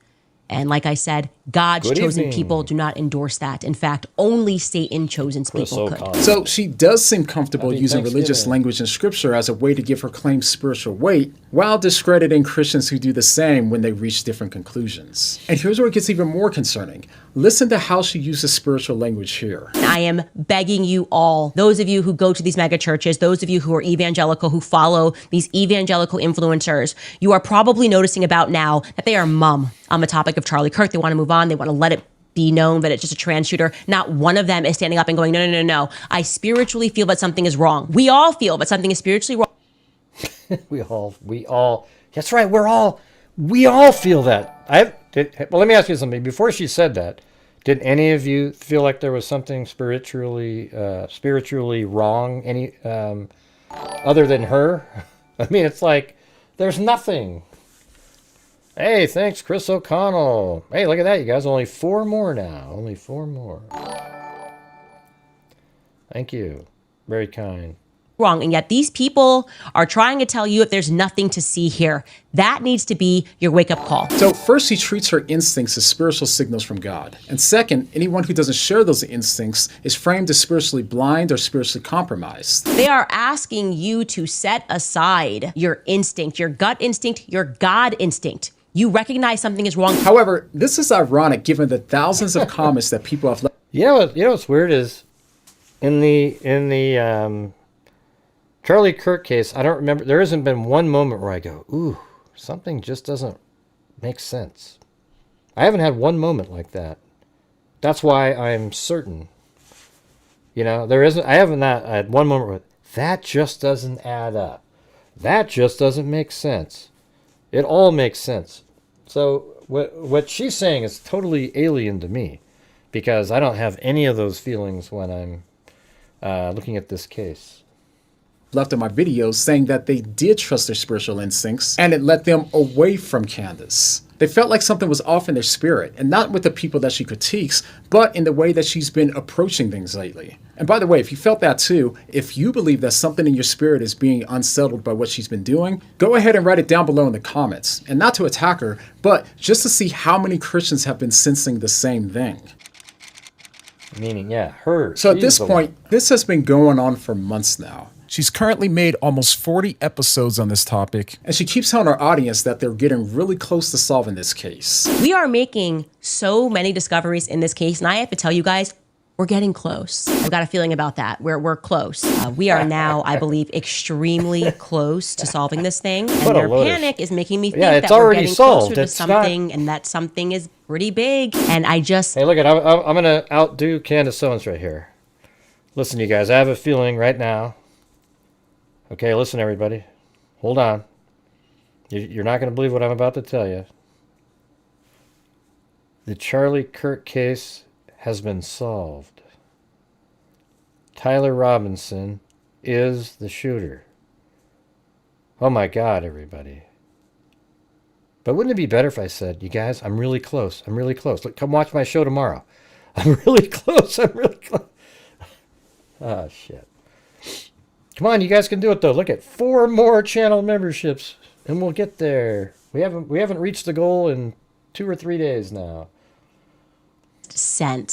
[SPEAKER 17] And like I said, God's chosen people do not endorse that. In fact, only Satan-chosen people could.
[SPEAKER 16] So she does seem comfortable using religious language in Scripture as a way to give her claims spiritual weight, while discrediting Christians who do the same when they reach different conclusions. And here's where it gets even more concerning. Listen to how she uses spiritual language here.
[SPEAKER 17] I am begging you all, those of you who go to these mega churches, those of you who are evangelical, who follow these evangelical influencers, you are probably noticing about now that they are mum on the topic of Charlie Kirk. They want to move on. They want to let it be known that it's just a trans shooter. Not one of them is standing up and going, no. I spiritually feel that something is wrong. We all feel that something is spiritually wrong.
[SPEAKER 1] we all, that's right. We all feel that. Well, let me ask you something. Before she said that, did any of you feel like there was something spiritually wrong? Other than her? I mean, it's like, there's nothing. Hey, thanks, Chris O'Connell. Hey, look at that, you guys. Only 4 more now. Only 4 more. Thank you. Very kind.
[SPEAKER 17] Wrong. And yet these people are trying to tell you if there's nothing to see here. That needs to be your wake-up call.
[SPEAKER 16] So first, she treats her instincts as spiritual signals from God. And second, anyone who doesn't share those instincts is framed as spiritually blind or spiritually compromised.
[SPEAKER 17] They are asking you to set aside your instinct, your gut instinct, your God instinct. You recognize something is wrong.
[SPEAKER 16] However, this is ironic given the thousands of comments that people have left.
[SPEAKER 1] You know what's weird is in the Charlie Kirk case, I don't remember, there hasn't been one moment where I go, ooh, something just doesn't make sense. I haven't had one moment like that. That's why I'm certain. I haven't had one moment where that just doesn't add up. That just doesn't make sense. It all makes sense. So what she's saying is totally alien to me because I don't have any of those feelings when I'm looking at this case.
[SPEAKER 16] Left in my videos saying that they did trust their spiritual instincts and it led them away from Candace. They felt like something was off in their spirit, and not with the people that she critiques, but in the way that she's been approaching things lately. And by the way, if you felt that too, if you believe that something in your spirit is being unsettled by what she's been doing, go ahead and write it down below in the comments. And not to attack her, but just to see how many Christians have been sensing the same thing.
[SPEAKER 1] Meaning, yeah, her.
[SPEAKER 16] So at this point, this has been going on for months now. She's currently made almost 40 episodes on this topic, and she keeps telling our audience that they're getting really close to solving this case.
[SPEAKER 17] We are making so many discoveries in this case, and I have to tell you guys, we're getting close. I've got a feeling about that. We're close. We are now, I believe, extremely close to solving this thing, and their panic is making me think that we're getting closer to something, and that something is pretty big, and I just...
[SPEAKER 1] Hey, look, I'm going to outdo Candace Owens right here. Listen, you guys, I have a feeling right now. Okay, listen, everybody. Hold on. You're not going to believe what I'm about to tell you. The Charlie Kirk case has been solved. Tyler Robinson is the shooter. Oh my God, everybody. But wouldn't it be better if I said, you guys, I'm really close. I'm really close. Look, come watch my show tomorrow. I'm really close. I'm really close. Oh, shit. Come on, you guys can do it though. Look at 4 more channel memberships, and we'll get there. We haven't reached the goal in 2 or 3 days now.
[SPEAKER 17] I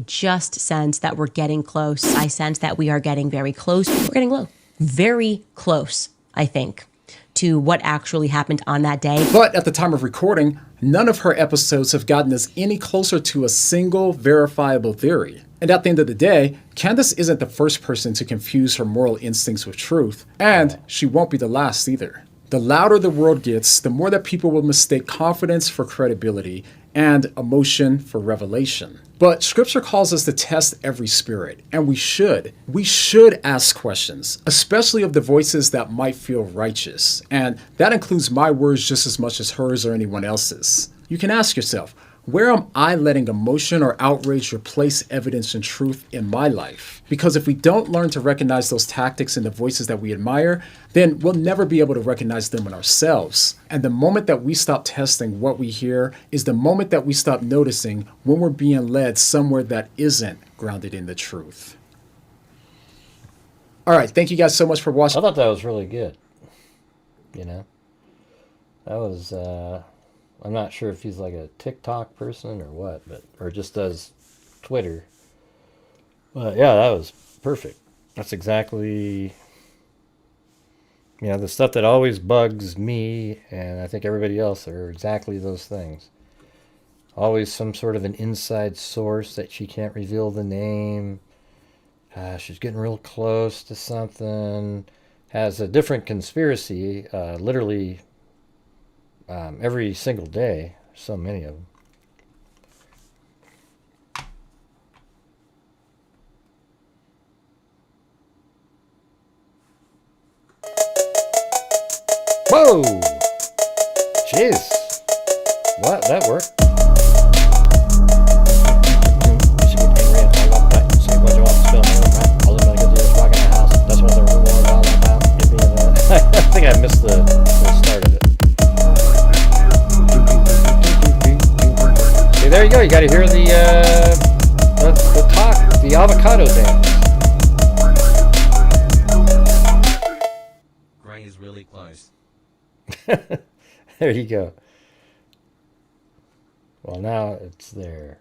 [SPEAKER 17] just sense that we're getting close. I sense that we are getting very close. We're getting low, very close, I think, to what actually happened on that day.
[SPEAKER 16] But at the time of recording, none of her episodes have gotten us any closer to a single verifiable theory. And at the end of the day, Candace isn't the first person to confuse her moral instincts with truth, and she won't be the last either. The louder the world gets, the more that people will mistake confidence for credibility and emotion for revelation. But Scripture calls us to test every spirit, and we should. We should ask questions, especially of the voices that might feel righteous, and that includes my words just as much as hers or anyone else's. You can ask yourself, where am I letting emotion or outrage replace evidence and truth in my life? Because if we don't learn to recognize those tactics in the voices that we admire, then we'll never be able to recognize them in ourselves. And the moment that we stop testing what we hear is the moment that we stop noticing when we're being led somewhere that isn't grounded in the truth. All right, thank you guys so much for watching.
[SPEAKER 1] I thought that was really good. You know, that was, I'm not sure if he's like a TikTok person or what, but, or just does Twitter. But yeah, that was perfect. That's exactly, you know, the stuff that always bugs me, and I think everybody else, are exactly those things. Always some sort of an inside source that she can't reveal the name. She's getting real close to something. Has a different conspiracy, literally every single day. So many of them. Whoa! Jeez. What? That worked? I think I missed the start of it. See, there you go. You got to hear the talk, the avocado dance.
[SPEAKER 2] Gray is really close.
[SPEAKER 1] There you go. Well, now it's there.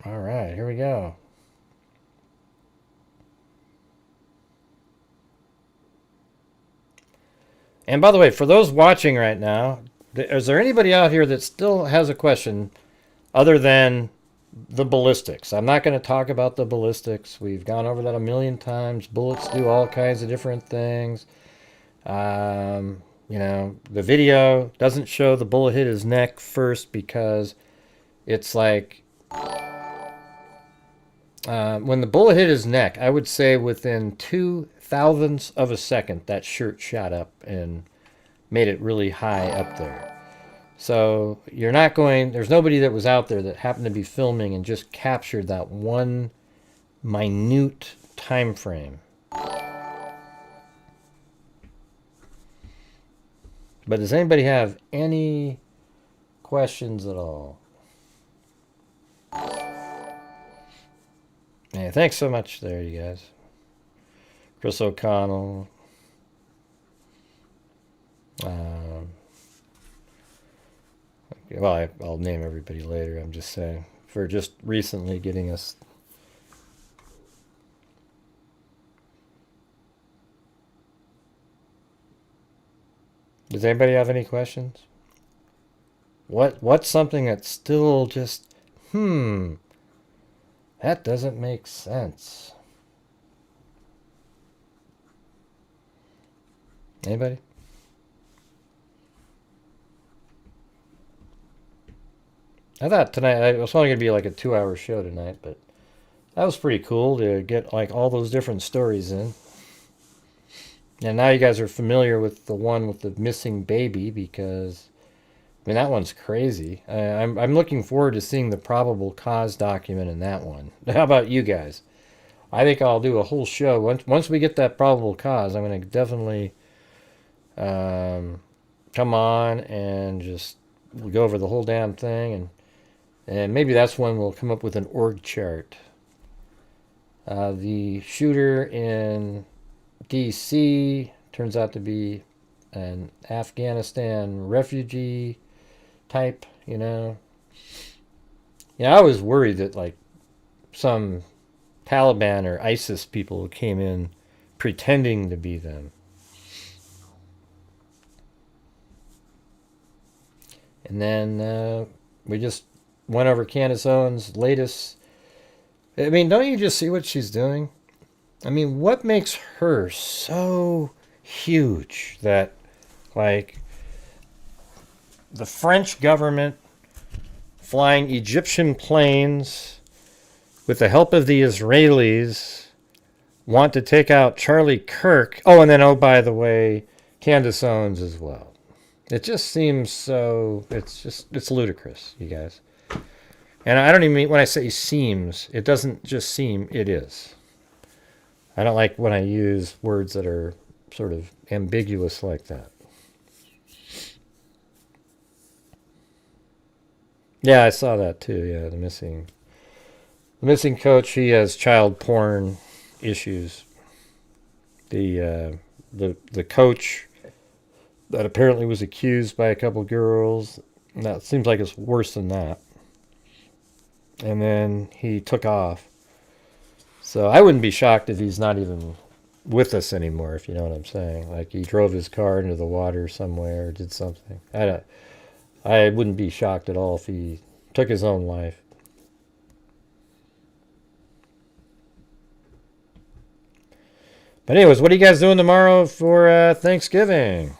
[SPEAKER 1] All right, here we go. And by the way, for those watching right now, is there anybody out here that still has a question other than the ballistics? I'm not going to talk about the ballistics. We've gone over that a million times. Bullets do all kinds of different things. You know, the video doesn't show the bullet hit his neck first because it's like when the bullet hit his neck, I would say within 0.02 of a second, that shirt shot up and made it really high up there. So you're not going, there's nobody that was out there that happened to be filming and just captured that one minute time frame. But does anybody have any questions at all? Yeah, thanks so much there, you guys. Chris O'Connell. Well, I'll name everybody later. I'm just saying, for just recently getting us. Does anybody have any questions? What's something that's still just, that doesn't make sense? Anybody? I thought tonight, it was only going to be like a 2-hour show tonight, but that was pretty cool to get like all those different stories in. And now you guys are familiar with the one with the missing baby, because, I mean, that one's crazy. I'm looking forward to seeing the probable cause document in that one. How about you guys? I think I'll do a whole show. Once we get that probable cause, I'm going to definitely come on and just go over the whole damn thing. And maybe that's when we'll come up with an org chart. The shooter in DC turns out to be an Afghanistan refugee type, you know. I was worried that like some Taliban or ISIS people came in pretending to be them. And then we just went over Candace Owens' latest. I mean, don't you just see what she's doing? I mean, what makes her so huge that, like, the French government flying Egyptian planes with the help of the Israelis want to take out Charlie Kirk? Oh, and then, oh, by the way, Candace Owens as well. It just seems so, it's ludicrous, you guys. And I don't even mean, when I say seems, it doesn't just seem, it is. I don't like when I use words that are sort of ambiguous like that. Yeah, I saw that too. Yeah, the missing coach, he has child porn issues. The coach that apparently was accused by a couple girls, that seems like it's worse than that. And then he took off. So I wouldn't be shocked if he's not even with us anymore, if you know what I'm saying. Like he drove his car into the water somewhere or did something. I wouldn't be shocked at all if he took his own life. But anyways, what are you guys doing tomorrow for Thanksgiving?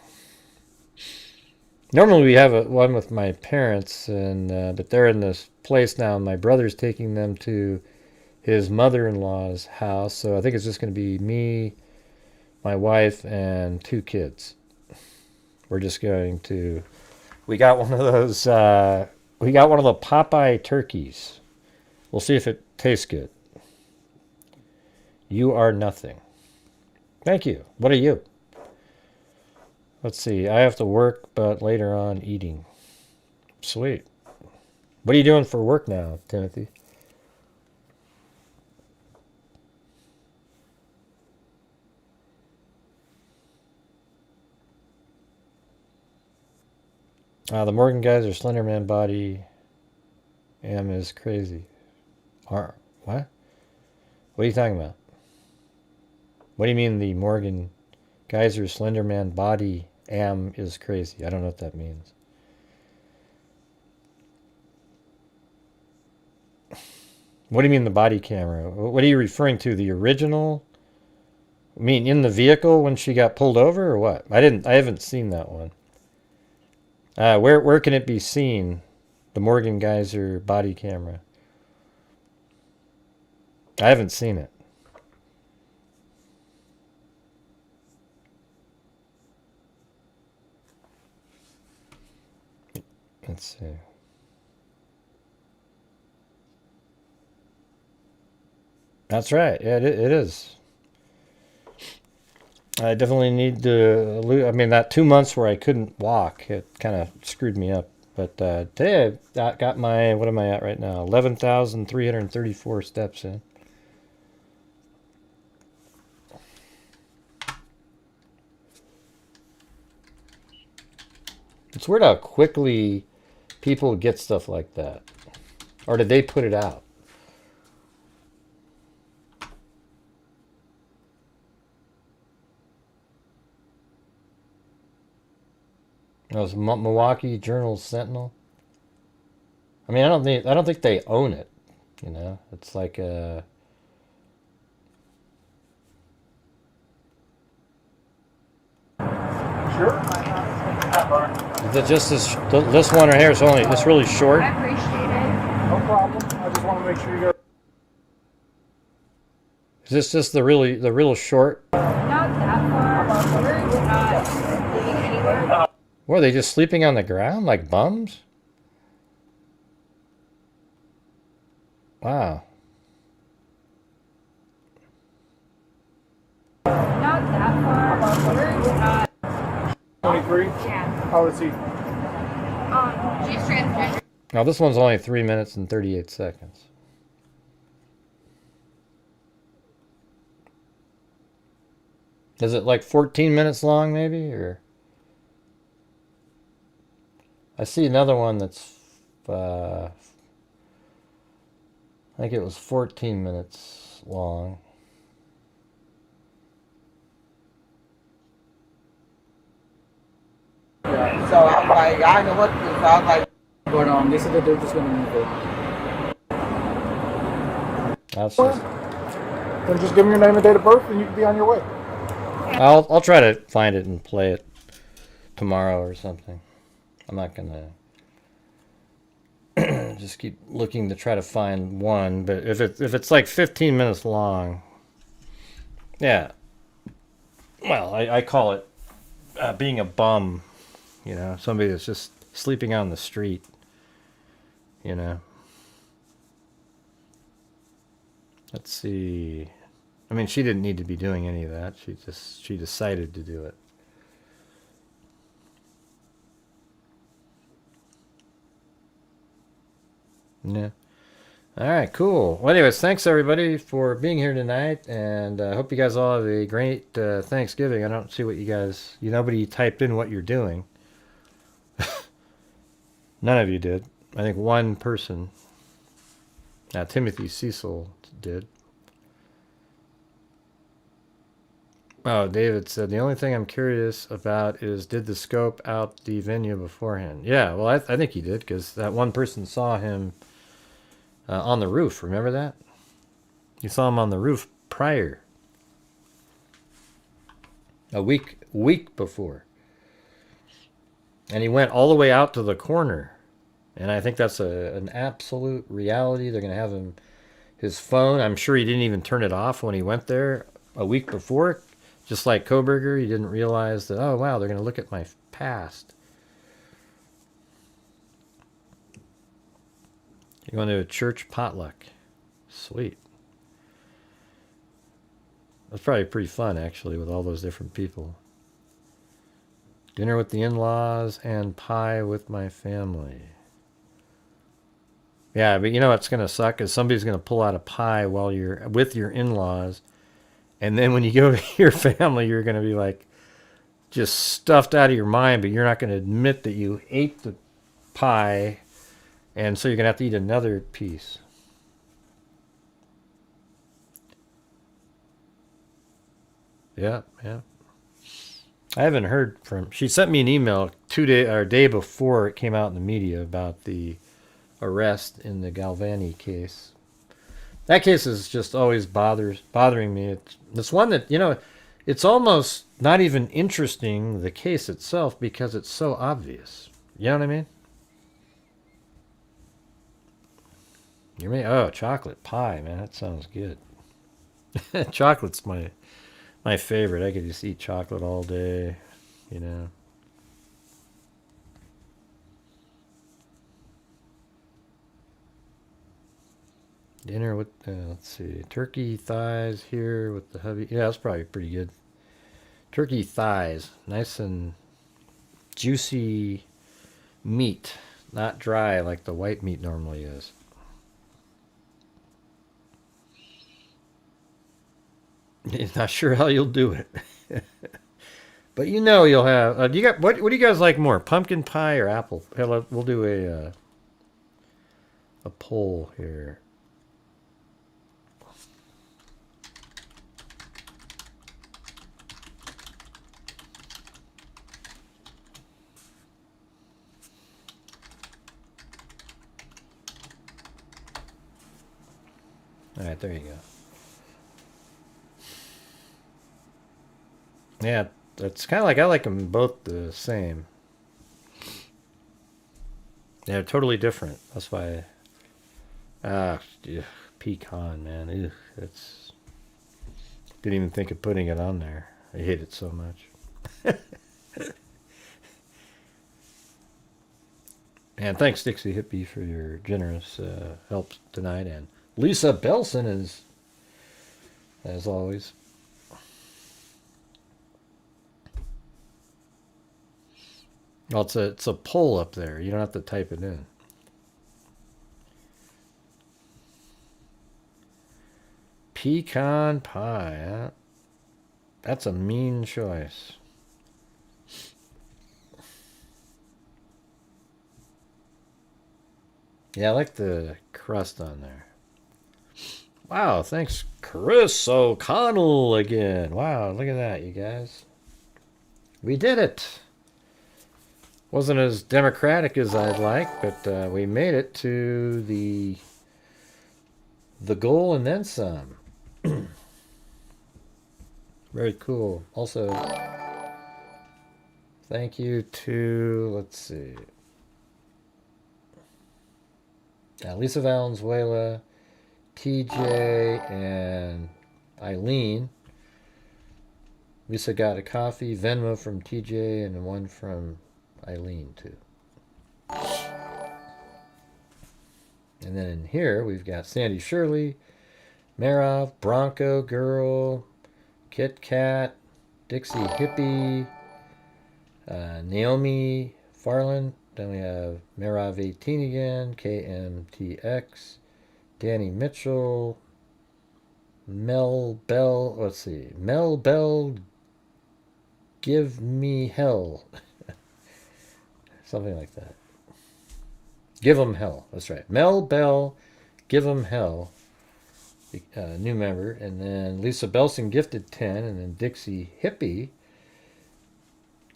[SPEAKER 1] Normally we have one with my parents, and but they're in this place now. My brother's taking them to his mother-in-law's house, so I think it's just going to be me, my wife, and 2 kids. We're just going to... We got one of those... we got one of the Popeye turkeys. We'll see if it tastes good. You are nothing. Thank you. What are you? Let's see. I have to work, but later on eating. Sweet. What are you doing for work now, Timothy? The Morgan guys are Slenderman body. Am is crazy. What? What are you talking about? What do you mean the Morgan Geyser Slenderman body am is crazy? I don't know what that means. What do you mean the body camera? What are you referring to? The original? I mean in the vehicle when she got pulled over or what? I haven't seen that one. Where can it be seen? The Morgan Geyser body camera. I haven't seen it. Let's see. That's right. Yeah, it is. I definitely need to... I mean, that 2 months where I couldn't walk, it kind of screwed me up. But today I got my... What am I at right now? 11,334 steps in. It's weird how quickly people get stuff like that. Or did they put it out? That was Milwaukee Journal Sentinel. I mean, I don't think they own it. You know, it's like a...
[SPEAKER 11] Sure.
[SPEAKER 1] Is it just this one right here? It's really short.
[SPEAKER 11] I appreciate it. No problem. I just want to make sure you guys.
[SPEAKER 1] Is this just the real short?
[SPEAKER 9] Not that far. We're not leaving anywhere.
[SPEAKER 1] What, are they just sleeping on the ground like bums? Wow.
[SPEAKER 9] Not that far. We're not.
[SPEAKER 11] 23?
[SPEAKER 9] Yeah.
[SPEAKER 11] How is he?
[SPEAKER 9] She's transgender.
[SPEAKER 1] Now this one's only 3 minutes and 38 seconds. Is it like 14 minutes long maybe, or? I see another one that's, I think it was 14 minutes long.
[SPEAKER 20] Yeah, so I'm like, I know what to do, so I'm like, but they said that they're just gonna move it.
[SPEAKER 1] That's just...
[SPEAKER 11] Then just give me your name and date of birth and you can be on your way.
[SPEAKER 1] I'll try to find it and play it tomorrow or something. I'm not gonna just keep looking to try to find one, but if it's like 15 minutes long, yeah. Well, I call it being a bum, you know, somebody that's just sleeping on the street, you know. Let's see. I mean, she didn't need to be doing any of that. She decided to do it. Yeah. All right, cool. Well, anyways, thanks everybody for being here tonight, and I hope you guys all have a great Thanksgiving. I don't see what you guys, nobody typed in what you're doing. None of you did. I think one person, Timothy Cecil, did. Oh, David said, the only thing I'm curious about is, did the scope out the venue beforehand? Yeah, well, I think he did, because that one person saw him on the roof. Remember that? You saw him on the roof prior. A week before. And he went all the way out to the corner. And I think that's an absolute reality. They're going to have him, his phone, I'm sure he didn't even turn it off when he went there a week before. Just like Koberger, he didn't realize that, oh, wow, they're going to look at my past. You're going to a church potluck. Sweet. That's probably pretty fun, actually, with all those different people. Dinner with the in-laws and pie with my family. Yeah, but you know what's going to suck is somebody's going to pull out a pie while you're with your in-laws. And then when you go to your family, you're going to be like just stuffed out of your mind, but you're not going to admit that you ate the pie. And so you're going to have to eat another piece. Yeah, yeah. I haven't heard from... She sent me an email a day before it came out in the media about the arrest in the Galvani case. That case is just always bothering me. It's one that, you know, it's almost not even interesting, the case itself, because it's so obvious. You know what I mean? Oh, chocolate pie, man. That sounds good. Chocolate's my favorite. I could just eat chocolate all day, you know. Dinner with, let's see, turkey thighs here with the hubby. Yeah, that's probably pretty good. Turkey thighs, nice and juicy meat, not dry like the white meat normally is. Not sure how you'll do it. But you know you'll have, what do you guys like more, pumpkin pie or apple? We'll do a poll here. All right, there you go. Yeah, it's kind of like I like them both the same. They're totally different. That's why. Pecan, man. Ew, it's. Didn't even think of putting it on there. I hate it so much. And thanks, Dixie Hippie, for your generous help tonight. And Lisa Belson is, as always. Well, it's a poll up there. You don't have to type it in. Pecan pie. Huh? That's a mean choice. Yeah, I like the crust on there. Wow, thanks, Chris O'Connell again. Wow, look at that, you guys. We did it. Wasn't as democratic as I'd like, but we made it to the goal and then some. Very cool. Also, thank you to, let's see, Lisa Valenzuela, TJ, and Eileen. Lisa got a coffee, Venmo from TJ, and one from Eileen, too. And then in here, we've got Sandy Shirley, Marov, Bronco Girl, Kit Kat, Dixie Hippie, Naomi Farland. Then we have Marov 18 again, KMTX, Danny Mitchell, Mel Bell, let's see, Mel Bell, Give Me Hell. Something like that. Give 'em Hell, that's right. Mel Bell, Give 'em Hell, new member. And then Lisa Belson gifted 10, and then Dixie Hippie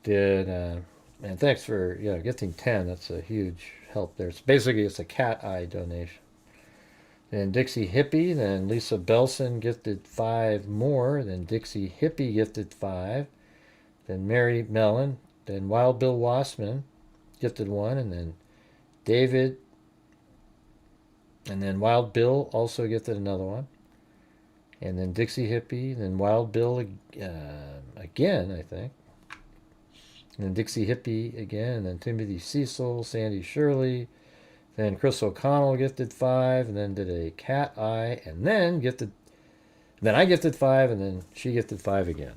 [SPEAKER 1] did, and thanks for gifting 10. That's a huge help there. It's basically, it's a cat eye donation. Then Dixie Hippie, then Lisa Belson gifted 5 more. Then Dixie Hippie gifted 5. Then Mary Mellon. Then Wild Bill Wassman gifted 1. And then David. And then Wild Bill also gifted another one. And then Dixie Hippie. Then Wild Bill again, I think. And then Dixie Hippie again. And then Timothy Cecil, Sandy Shirley. Then Chris O'Connell gifted 5, and then did a cat eye, and then gifted. Then I gifted 5, and then she gifted 5 again.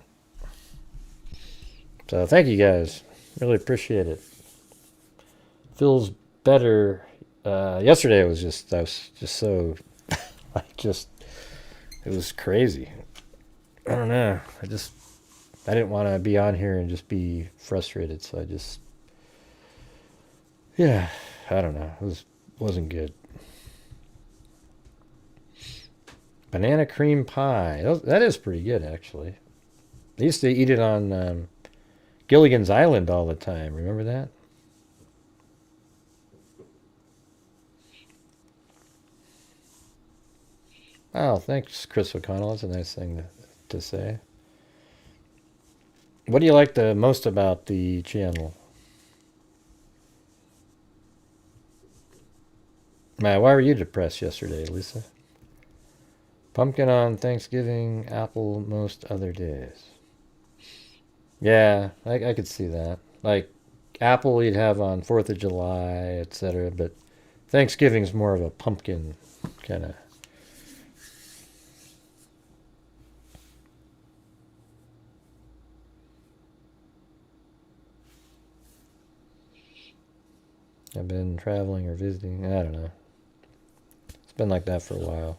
[SPEAKER 1] So thank you guys, really appreciate it. Feels better. Yesterday I was just so, it was crazy. I don't know. I didn't want to be on here and just be frustrated, so I don't know. It wasn't good. Banana cream pie. That is pretty good, actually. I used to eat it on Gilligan's Island all the time. Remember that? Oh, thanks, Chris O'Connell. That's a nice thing to say. What do you like the most about the channel? Why were you depressed yesterday, Lisa? Pumpkin on Thanksgiving, apple most other days. Yeah, I could see that. Like, apple you'd have on 4th of July, etc. But Thanksgiving's more of a pumpkin kind of. I've been traveling or visiting. I don't know. It's been like that for a while.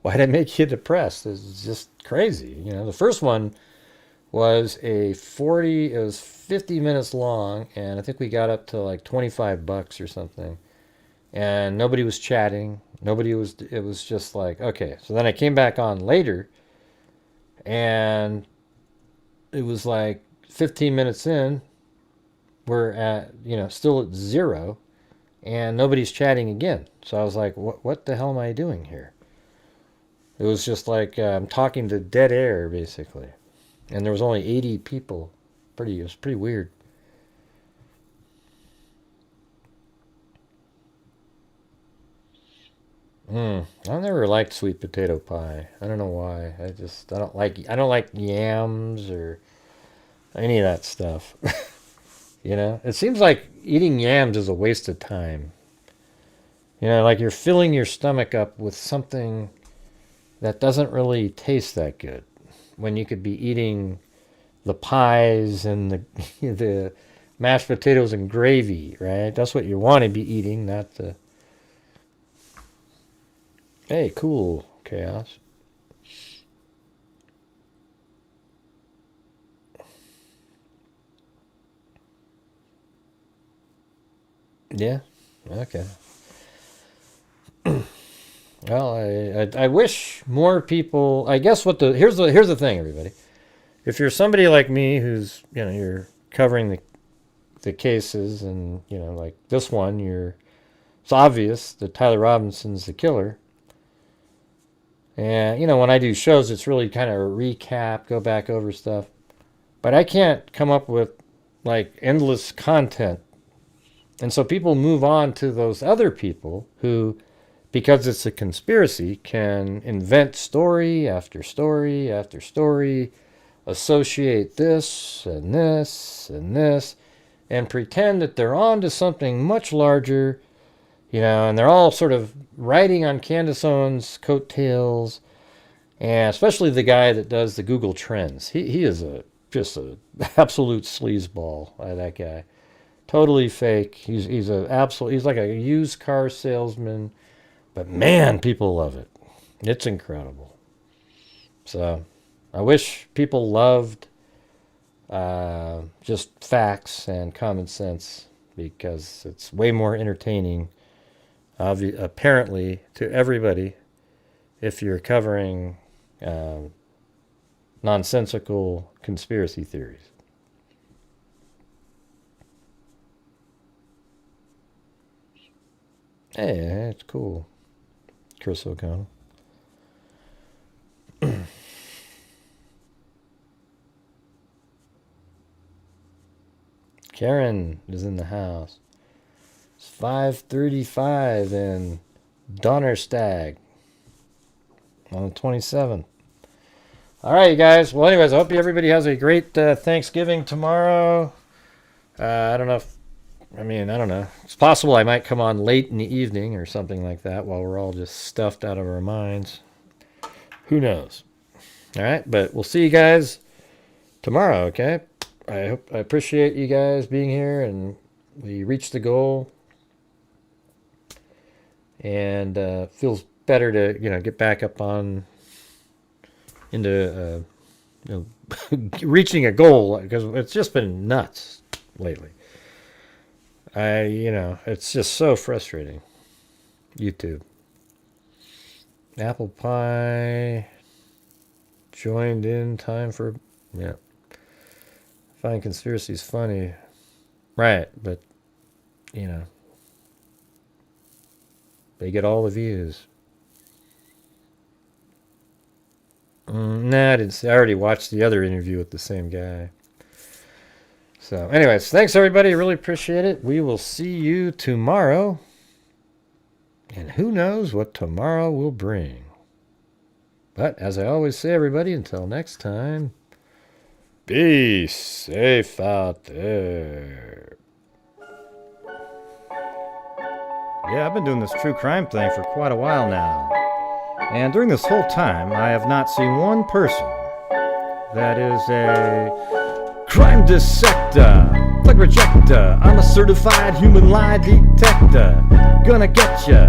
[SPEAKER 1] Why'd I make you depressed? It's just crazy. You know, the first one was it was 50 minutes long, and I think we got up to like $25 or something. And nobody was chatting. It was just like, okay. So then I came back on later, and it was like 15 minutes in, we're at, still at 0, and nobody's chatting again. So I was like, what the hell am I doing here? It was just like I'm talking to dead air, basically. And there was only 80 people. It was pretty weird. I never liked sweet potato pie. I don't know why. I don't like yams or any of that stuff. It seems like eating yams is a waste of time. Like you're filling your stomach up with something that doesn't really taste that good, when you could be eating the pies and the mashed potatoes and gravy, right? That's what you want to be eating, not the... Hey, cool, Chaos. Yeah, okay. Well, I wish more people. I guess here's the thing, everybody. If you're somebody like me who's you're covering the cases, and like this one, it's obvious that Tyler Robinson's the killer. And when I do shows, it's really kind of a recap, go back over stuff. But I can't come up with like endless content. And so people move on to those other people who, because it's a conspiracy, can invent story after story after story, associate this and this and this, and pretend that they're on to something much larger, you know, and they're all sort of riding on Candace Owens' coattails, and especially the guy that does the Google Trends. He is just a absolute sleazeball, that guy. Totally fake. He's like a used car salesman, but man, people love it. It's incredible. So I wish people loved just facts and common sense, because it's way more entertaining, apparently, to everybody if you're covering nonsensical conspiracy theories. Hey, it's cool. Chris O'Connell. Karen is in the house. It's 5:35 in Donnerstag on the 27th. All right, you guys. Well, anyways, I hope everybody has a great Thanksgiving tomorrow. I don't know if, I don't know. It's possible I might come on late in the evening or something like that while we're all just stuffed out of our minds. Who knows? All right, but we'll see you guys tomorrow, okay? I appreciate you guys being here, and we reached the goal. And feels better to, get back up on into reaching a goal, because it's just been nuts lately. It's just so frustrating. YouTube. Apple pie joined in time for, find conspiracies funny. Right, but, they get all the views. Nah, I didn't see. I already watched the other interview with the same guy. So, anyways, thanks everybody. Really appreciate it. We will see you tomorrow. And who knows what tomorrow will bring. But, as I always say, everybody, until next time, be safe out there. Yeah, I've been doing this true crime thing for quite a while now. And during this whole time, I have not seen one person that is a crime dissector, thug rejector. I'm a certified human lie detector. Gonna get ya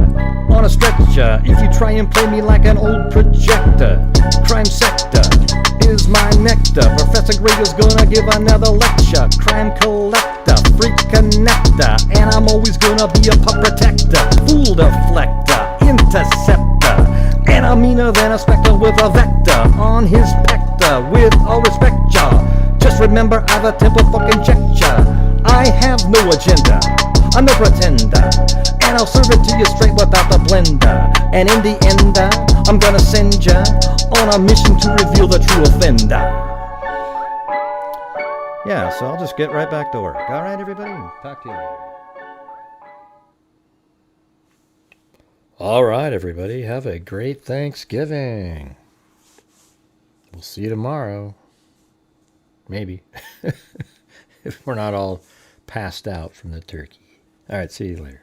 [SPEAKER 1] on a stretcher if you try and play me like an old projector. Crime sector is my nectar. Professor Greg is gonna give another lecture. Crime collector, freak connector, and I'm always gonna be a pup protector. Fool deflector, interceptor, and I'm meaner than a spectre with a vector on his pector. With all respect, y'all, just remember I've a temple fucking check-ya. I have no agenda, I'm no pretender, and I'll serve it to you straight without the blender. And in the end, I'm gonna send ya on a mission to reveal the true offender. Yeah, so I'll just get right back to work. All right, everybody? Talk to you later. All right, everybody. Have a great Thanksgiving. We'll see you tomorrow. Maybe. If we're not all passed out from the turkey. All right, see you later.